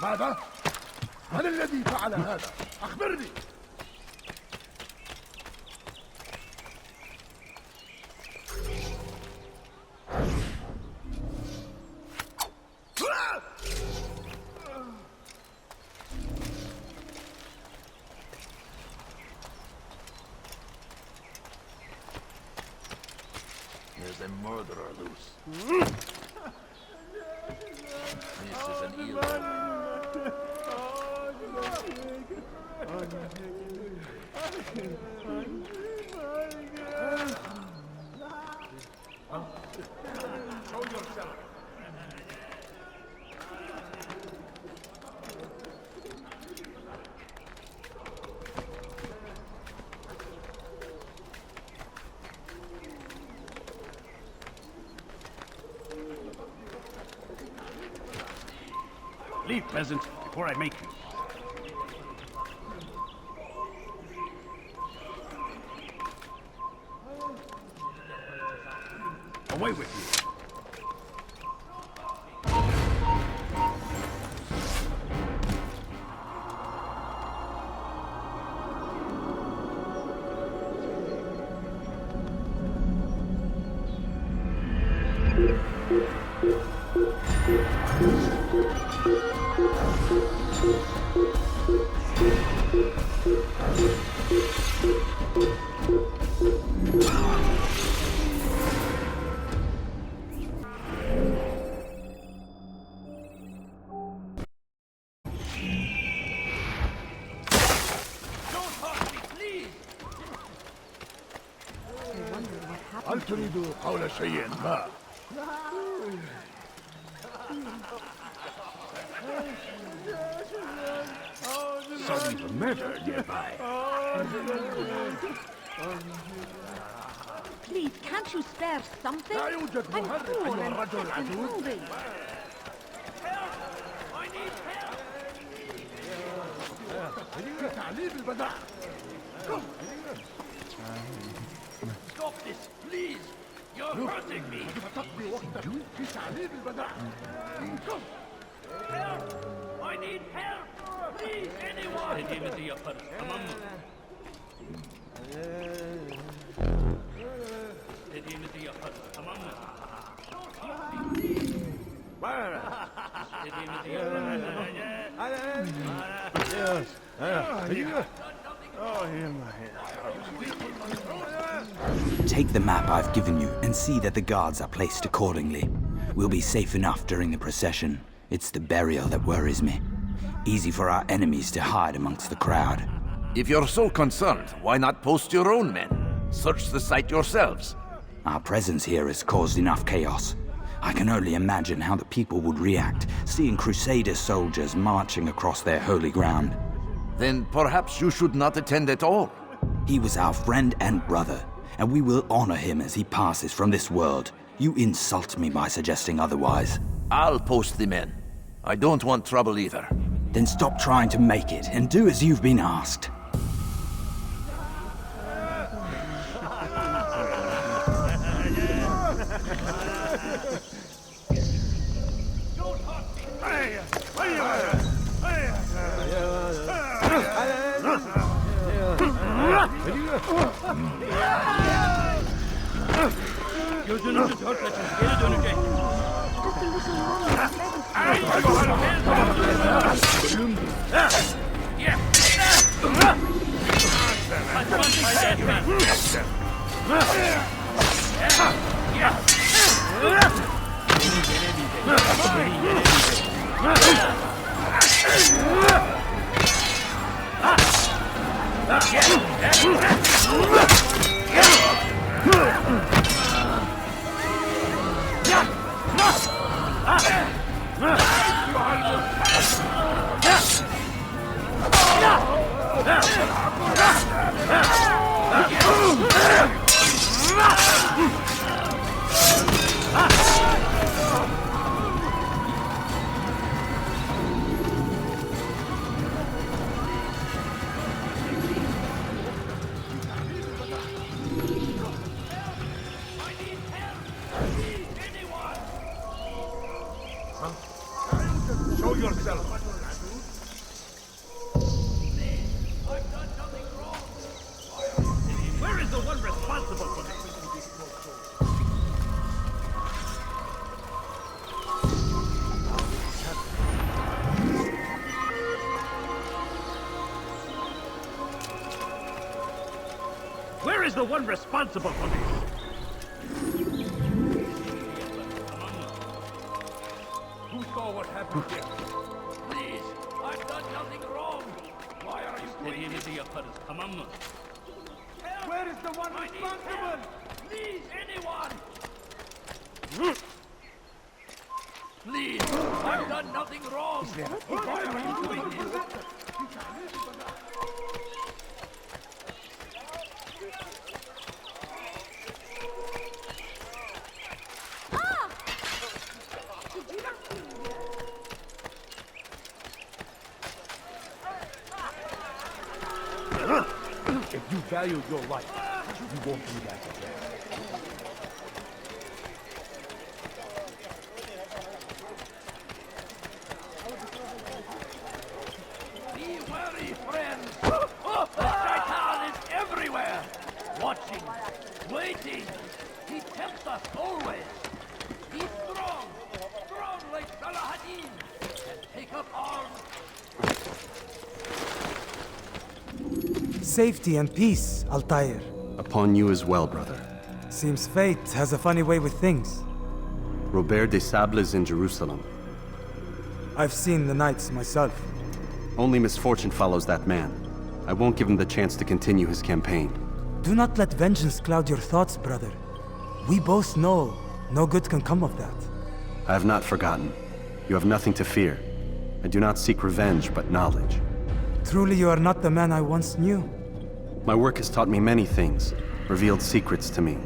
ماذا؟ من الذي فعل هذا؟ أخبرني! There's a murderer loose. This is an evil. Show yourself. Leave, peasant, before I make you. Away with you. هل تريد قول شيء ما؟ Suddenly a murder nearby. Please, can't you spare something? لا يوجد I'm مهرب poor أيها and الرجل sick and العجوز. hungry. في تعليم البدع. Stop this, please! You're hurting me! تقضي وقتك في تعليم البدع. Help! I need help! Please, anyone! Take the map I've given you and see that the guards are placed accordingly. We'll be safe enough during the procession. It's the burial that worries me. Easy for our enemies to hide amongst the crowd. If you're so concerned, why not post your own men? Search the site yourselves. Our presence here has caused enough chaos. I can only imagine how the people would react, seeing Crusader soldiers marching across their holy ground. Then perhaps you should not attend at all. He was our friend and brother, and we will honor him as he passes from this world. You insult me by suggesting otherwise. I'll post the men. I don't want trouble either. Then stop trying to make it, and do as you've been asked. Gözünüzü dört açın, geri dönecek. Show yourself. Where is the one responsible for this? Where is the one responsible for this? Who saw what happened here? Please, I've done nothing wrong. Why are you doing this? Where is the one responsible? Please, anyone! Please, I've done nothing wrong. Why are you doing this? If you value your life, you won't do that again. Be wary, friends. The Shaitan is everywhere. Watching, waiting. He tempts us always. Be strong. Strong like Salahadin. And take up arms. Safety and peace, Altair. Upon you as well, brother. Seems fate has a funny way with things. Robert de Sable is in Jerusalem. I've seen the Knights myself. Only misfortune follows that man. I won't give him the chance to continue his campaign. Do not let vengeance cloud your thoughts, brother. We both know no good can come of that. I have not forgotten. You have nothing to fear. I do not seek revenge, but knowledge. Truly you are not the man I once knew. My work has taught me many things, revealed secrets to me.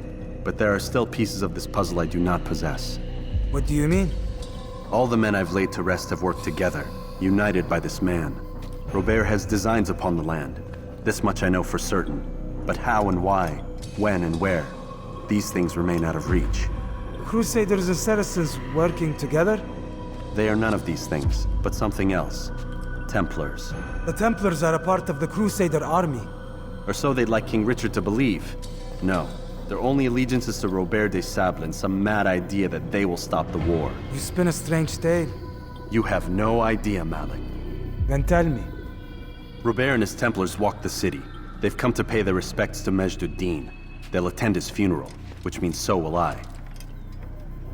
But there are still pieces of this puzzle I do not possess. What do you mean? All the men I've laid to rest have worked together, united by this man. Robert has designs upon the land. This much I know for certain. But how and why, when and where, these things remain out of reach. Crusaders and Saracens working together? They are none of these things, but something else. Templars. The Templars are a part of the Crusader army. Or so they'd like King Richard to believe. No, their only allegiance is to Robert de Sable and some mad idea that they will stop the war. You spin a strange tale. You have no idea, Malik. Then tell me. Robert and his Templars walk the city. They've come to pay their respects to Majd-ud-Din. They'll attend his funeral, which means so will I.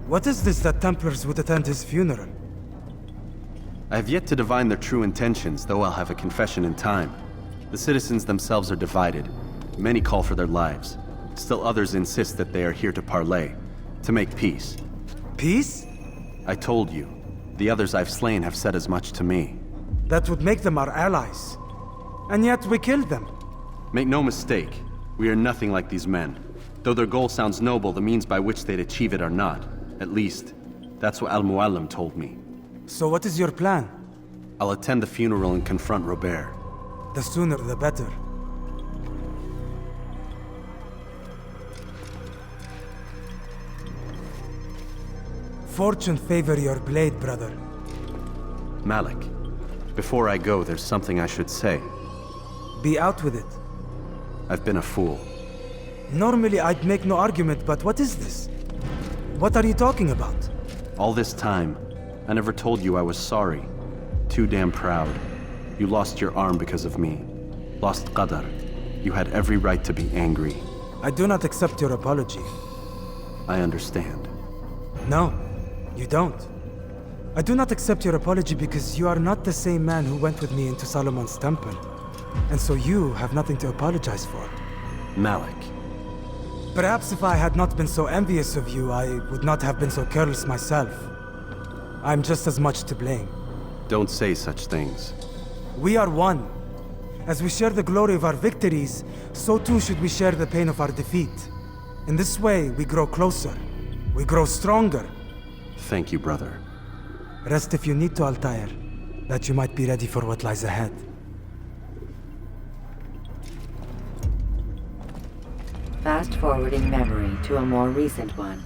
What is this that Templars would attend his funeral? I have yet to divine their true intentions, though I'll have a confession in time. The citizens themselves are divided. Many call for their lives. Still others insist that they are here to parley, to make peace. Peace? I told you. The others I've slain have said as much to me. That would make them our allies. And yet we killed them. Make no mistake, we are nothing like these men. Though their goal sounds noble, the means by which they'd achieve it are not. At least, that's what Al-Mualim told me. So what is your plan? I'll attend the funeral and confront Robert. The sooner the better. Fortune favor your blade, brother. Malik, before I go, there's something I should say. Be out with it. I've been a fool. Normally I'd make no argument, but what is this? What are you talking about? All this time, I never told you I was sorry. Too damn proud. You lost your arm because of me. Lost Qadar. You had every right to be angry. I do not accept your apology. I understand. No, you don't. I do not accept your apology because you are not the same man who went with me into Solomon's temple. And so you have nothing to apologize for. Malik. Perhaps if I had not been so envious of you, I would not have been so careless myself. I'm just as much to blame. Don't say such things. We are one. As we share the glory of our victories, so too should we share the pain of our defeat. In this way, we grow closer. We grow stronger. Thank you, brother. Rest if you need to, Altair, that you might be ready for what lies ahead. Fast-forwarding memory to a more recent one.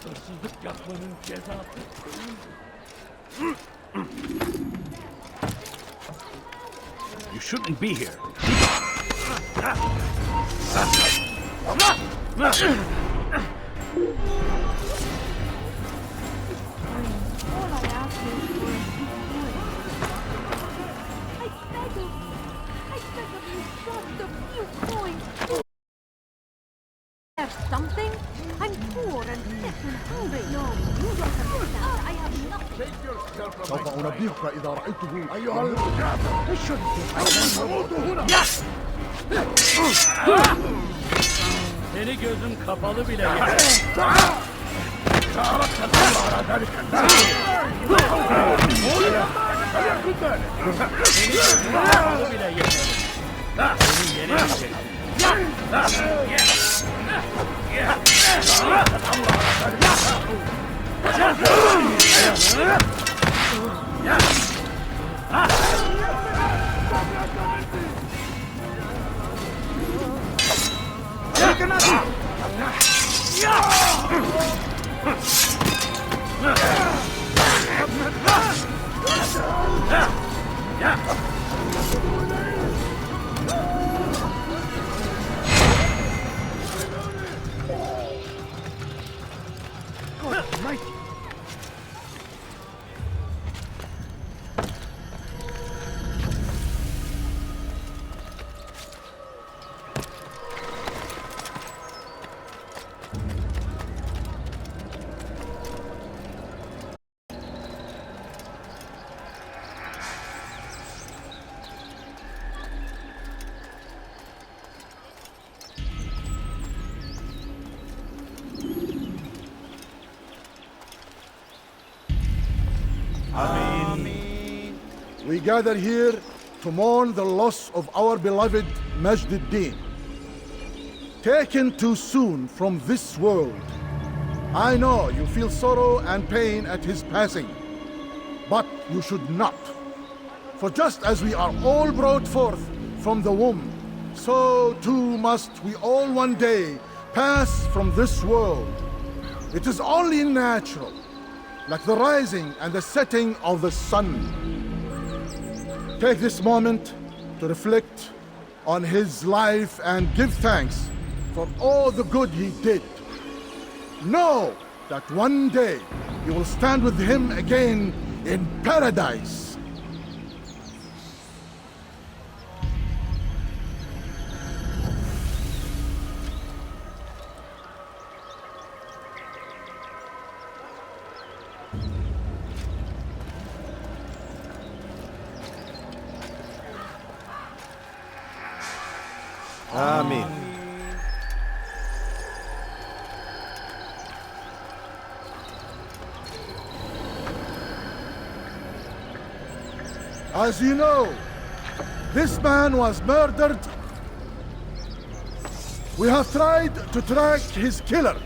Hırsızlık yapmanın cezası. You shouldn't be here. All I ask is for a I beg of you, just a few coins. There's something? I'm poor and sick and hungry. No, you don't understand. I have nothing. سوف أنبهك إذا رأيته أيها الكافر. Seni gözüm kapalı bile yeter. Kapalı bile yeter. Seni yenemeyecek. We gather here to mourn the loss of our beloved Majd ad-Din. Taken too soon from this world. I know you feel sorrow and pain at his passing, but you should not. For just as we are all brought forth from the womb, so too must we all one day pass from this world. It is only natural, like the rising and the setting of the sun. Take this moment to reflect on his life and give thanks for all the good he did. Know that one day you will stand with him again in paradise. Amen. As you know, this man was murdered. We have tried to track his killer,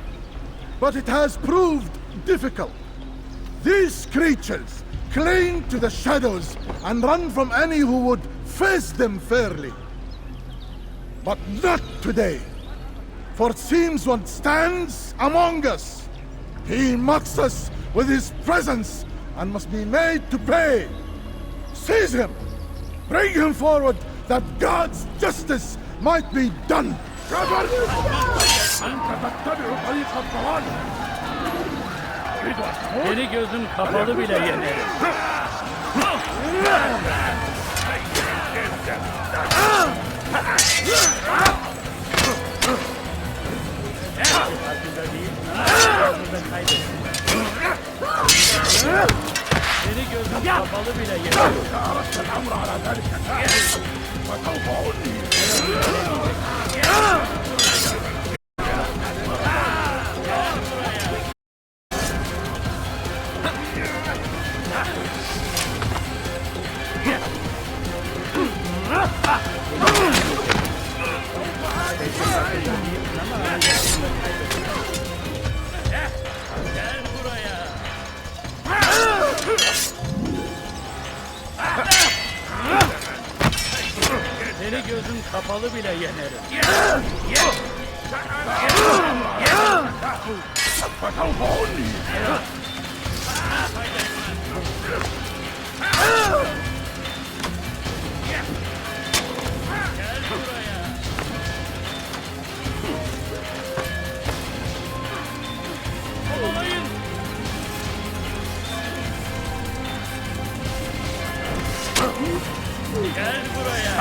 but it has proved difficult. These creatures cling to the shadows and run from any who would face them fairly. But not today, for it seems one stands among us. He mocks us with his presence and must be made to pay. Seize him! Bring him forward that God's justice might be done! Seni gözüm kapalı bile yeter. Seni gözüm kapalı bile yeter. kapalı bile yenerim. Gel buraya.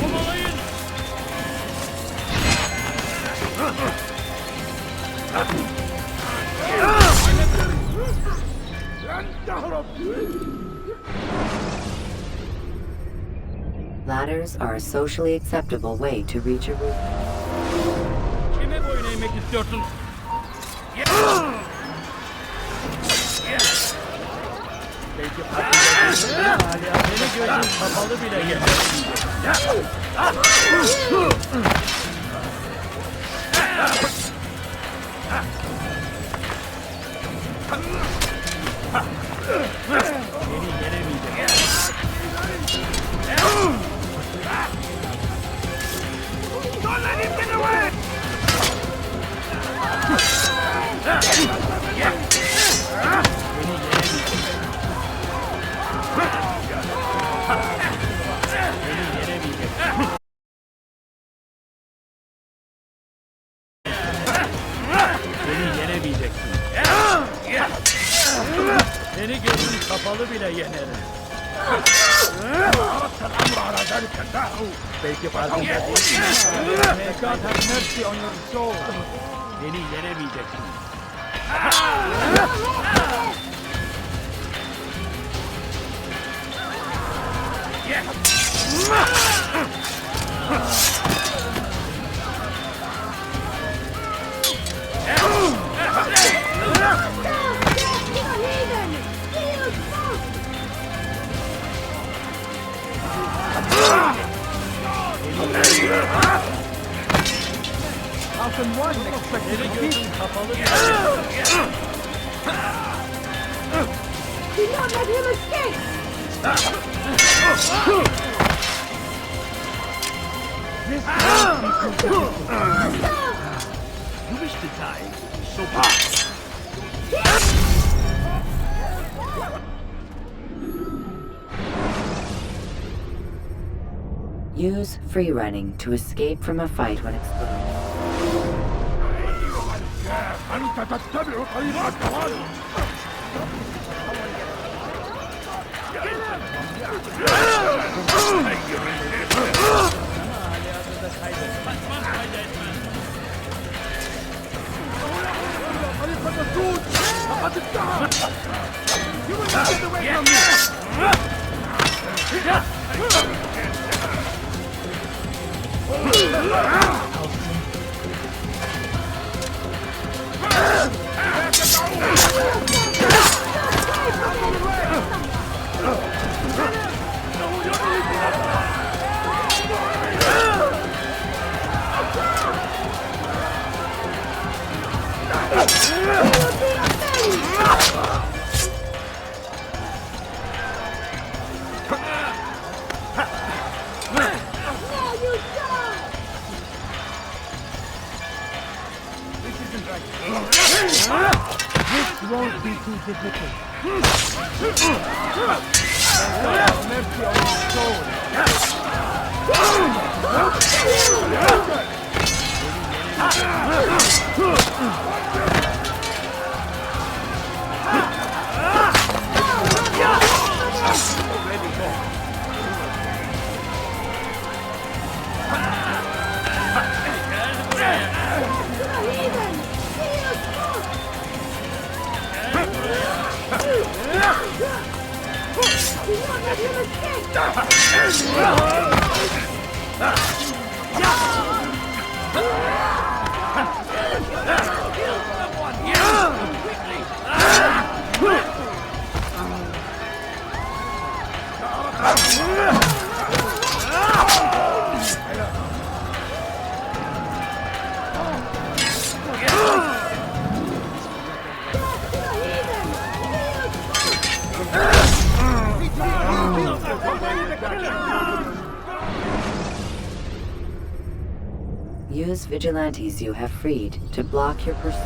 Kovalayın. Ladders are a socially acceptable way to reach a roof. Kime boyun eğmek istiyorsun? Belki seni gözün kapalı bile yeter. Beni yenemeyecek. Don't let him get away! Beni yenemeyeceksin. Seni gözün kapalı bile yenerim. Belki farkında değilsin. God have mercy on your soul. Beni yenemeyeceksin. How can one expect to defeat kapalı? Do not let him escape! You wish to die, so pass. Use free running to escape from a fight when exploding. أنت تتبع طريق الطوال. This won't be too difficult. Mercy on your soul. Use vigilantes you have freed to block your pursuit.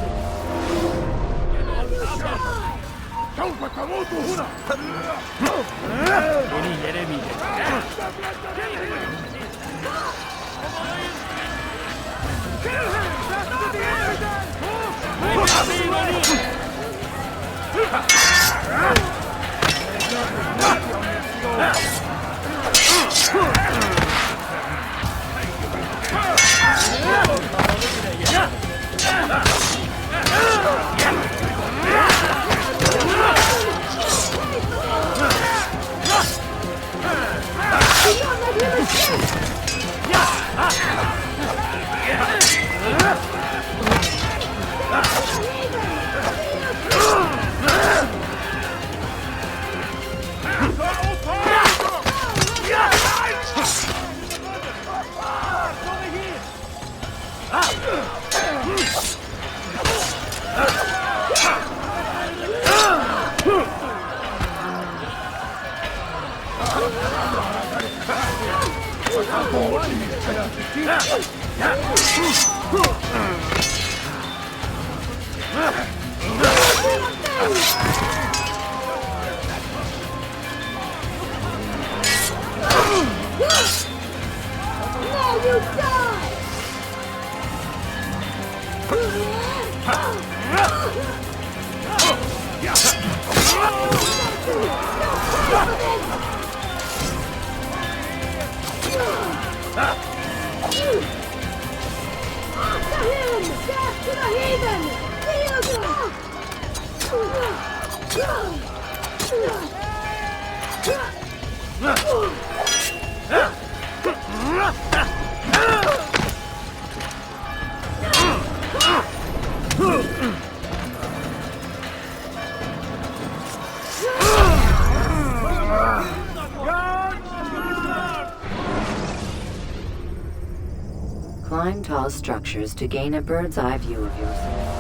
Climb tall structures to gain a bird's eye view of yourself.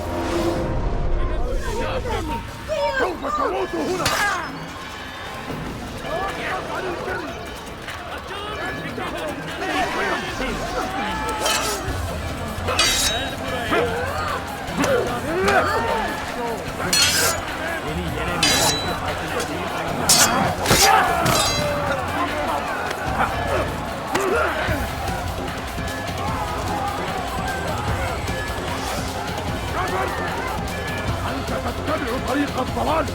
تتبع طريق الضلال.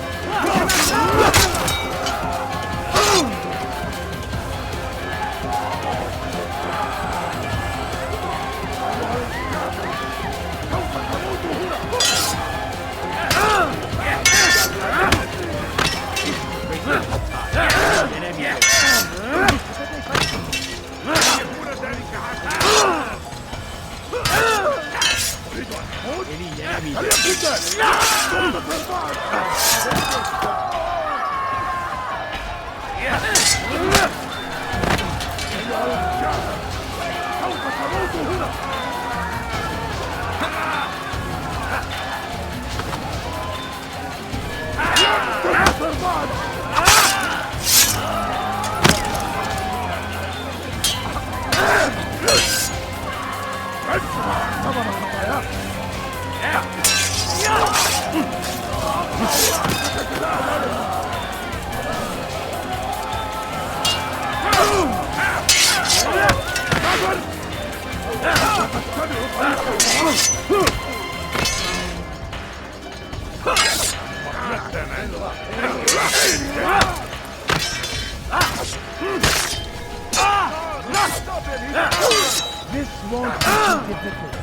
This won't be difficult.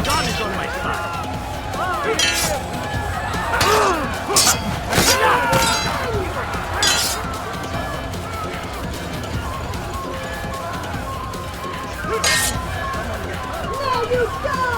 God is on my side. Now you die!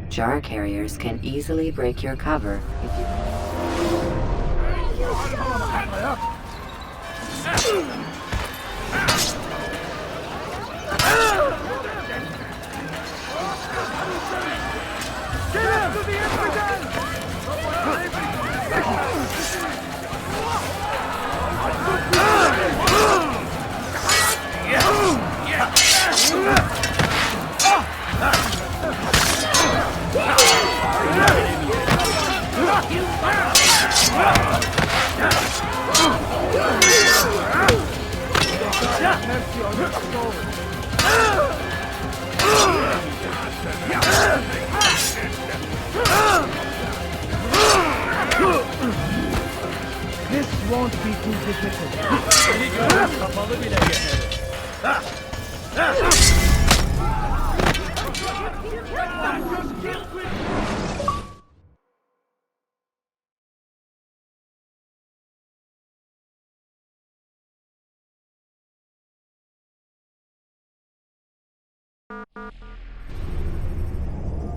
Jar carriers can easily break your cover if you... This won't be too difficult.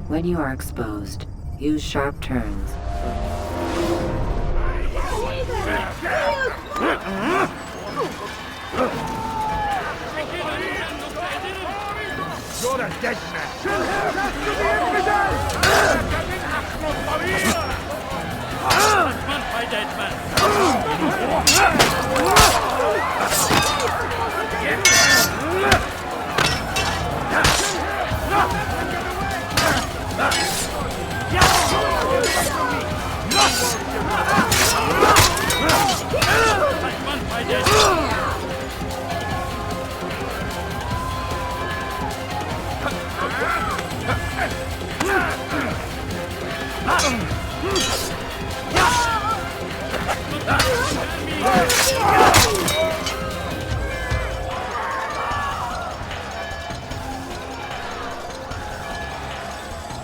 When you are exposed, use sharp turns. You're a dead man.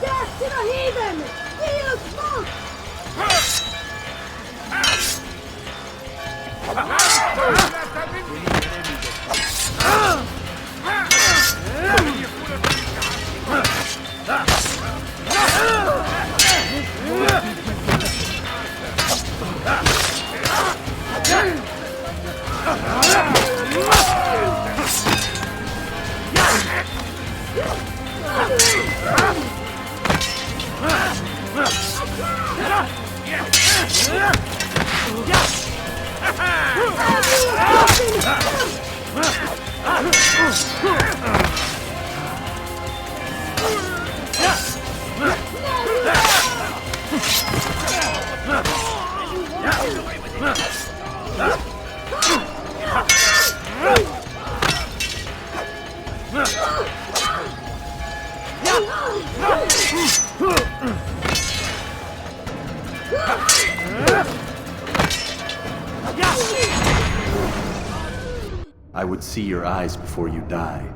Death to the heathen! Heal smoke! I would see your eyes before you die.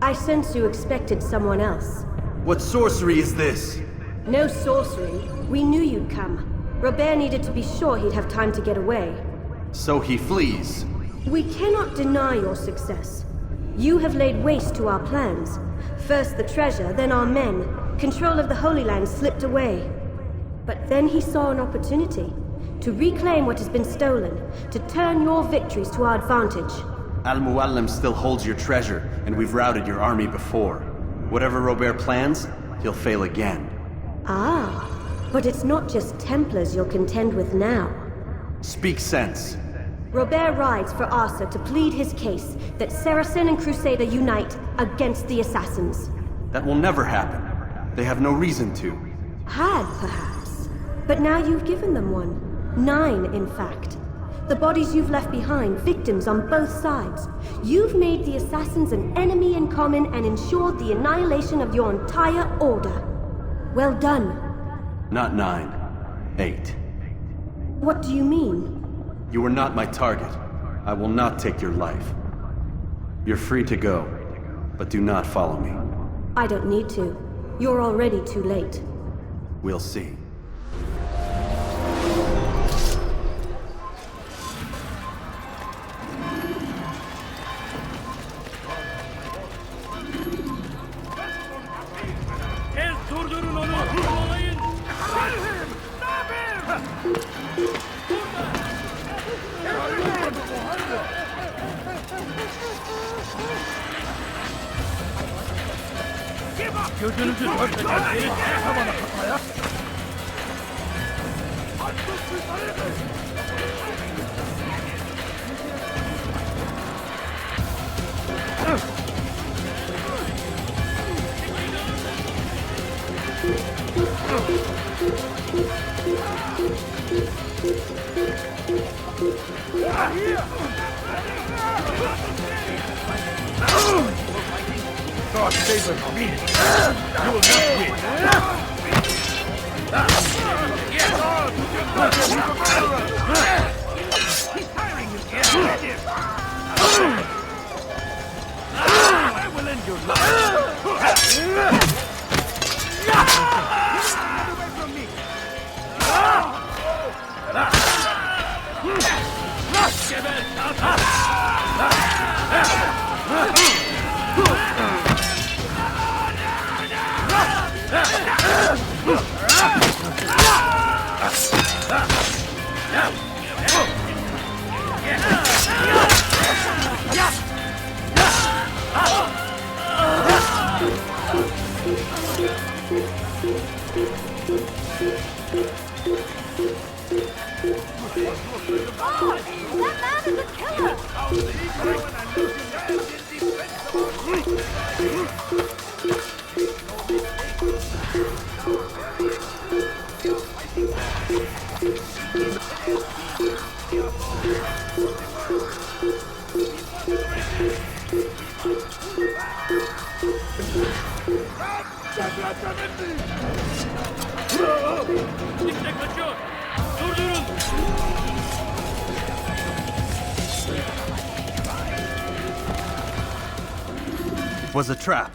I sense you expected someone else. What sorcery is this? No sorcery. We knew you'd come. Robert needed to be sure he'd have time to get away. So he flees. We cannot deny your success. You have laid waste to our plans. First the treasure, then our men. Control of the Holy Land slipped away. But then he saw an opportunity. To reclaim what has been stolen. To turn your victories to our advantage. Al-Mualim still holds your treasure, and we've routed your army before. Whatever Robert plans, he'll fail again. Ah, but it's not just Templars you'll contend with now. Speak sense. Robert rides for Arsa to plead his case that Saracen and Crusader unite against the Assassins. That will never happen. They have no reason to. Had, perhaps. But now you've given them one. 9, in fact. The bodies you've left behind, victims on both sides. You've made the assassins an enemy in common and ensured the annihilation of your entire order. Well done. Not 9. 8. What do you mean? You were not my target. I will not take your life. You're free to go, but do not follow me. I don't need to. You're already too late. We'll see. Durdurun onu! Vurmayın! Stop him! Stop him! Gözünüzü dört eden herif ne zamana kafaya? God save us from me! You will not win! He's tiring you! Get him! I will end your life! Get away from me! That man is a killer! İşte kaçıyor! Durdurun! It was a trap.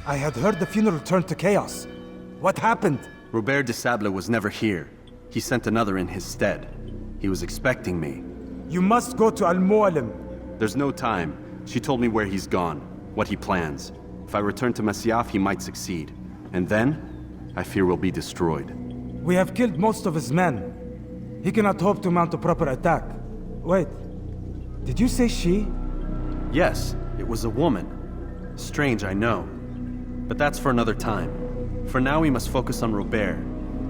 I had heard the funeral turned to chaos. What happened? Robert de Sable was never here. He sent another in his stead. He was expecting me. You must go to Al-Mualim. There's no time. She told me where he's gone, what he plans. If I return to Masyaf, he might succeed. And then, I fear we'll be destroyed. We have killed most of his men. He cannot hope to mount a proper attack. Wait, did you say she? Yes, it was a woman. Strange, I know. But that's for another time. For now, we must focus on Robert.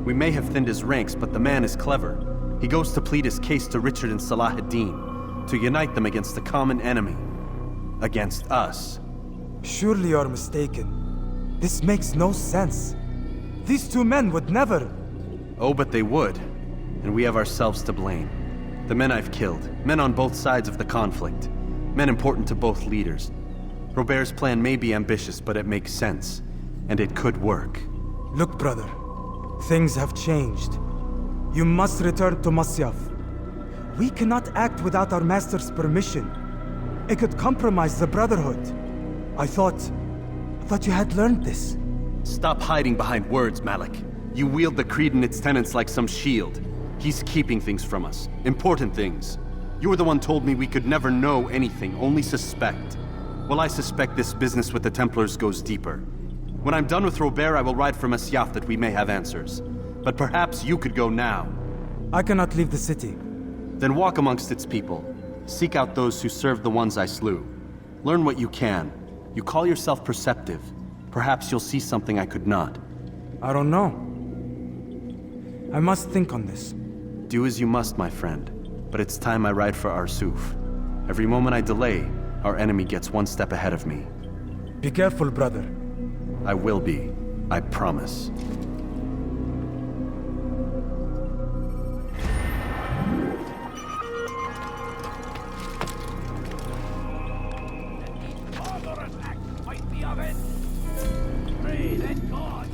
We may have thinned his ranks, but the man is clever. He goes to plead his case to Richard and Salah ad-Din, to unite them against the common enemy. Against us. Surely you're mistaken. This makes no sense. These two men would never... Oh, but they would. And we have ourselves to blame. The men I've killed, men on both sides of the conflict. Men important to both leaders. Robert's plan may be ambitious, but it makes sense. And it could work. Look, brother. Things have changed. You must return to Masyaf. We cannot act without our master's permission. It could compromise the Brotherhood. I thought you had learned this. Stop hiding behind words, Malik. You wield the Creed and its tenets like some shield. He's keeping things from us. Important things. You were the one told me we could never know anything, only suspect. Well, I suspect this business with the Templars goes deeper. When I'm done with Robert, I will ride for Masyaf that we may have answers. But perhaps you could go now. I cannot leave the city. Then walk amongst its people. Seek out those who served the ones I slew. Learn what you can. You call yourself perceptive. Perhaps you'll see something I could not. I don't know. I must think on this. Do as you must, my friend. But it's time I ride for Arsuf. Every moment I delay, our enemy gets one step ahead of me. Be careful, brother. I will be. I promise. Pray that God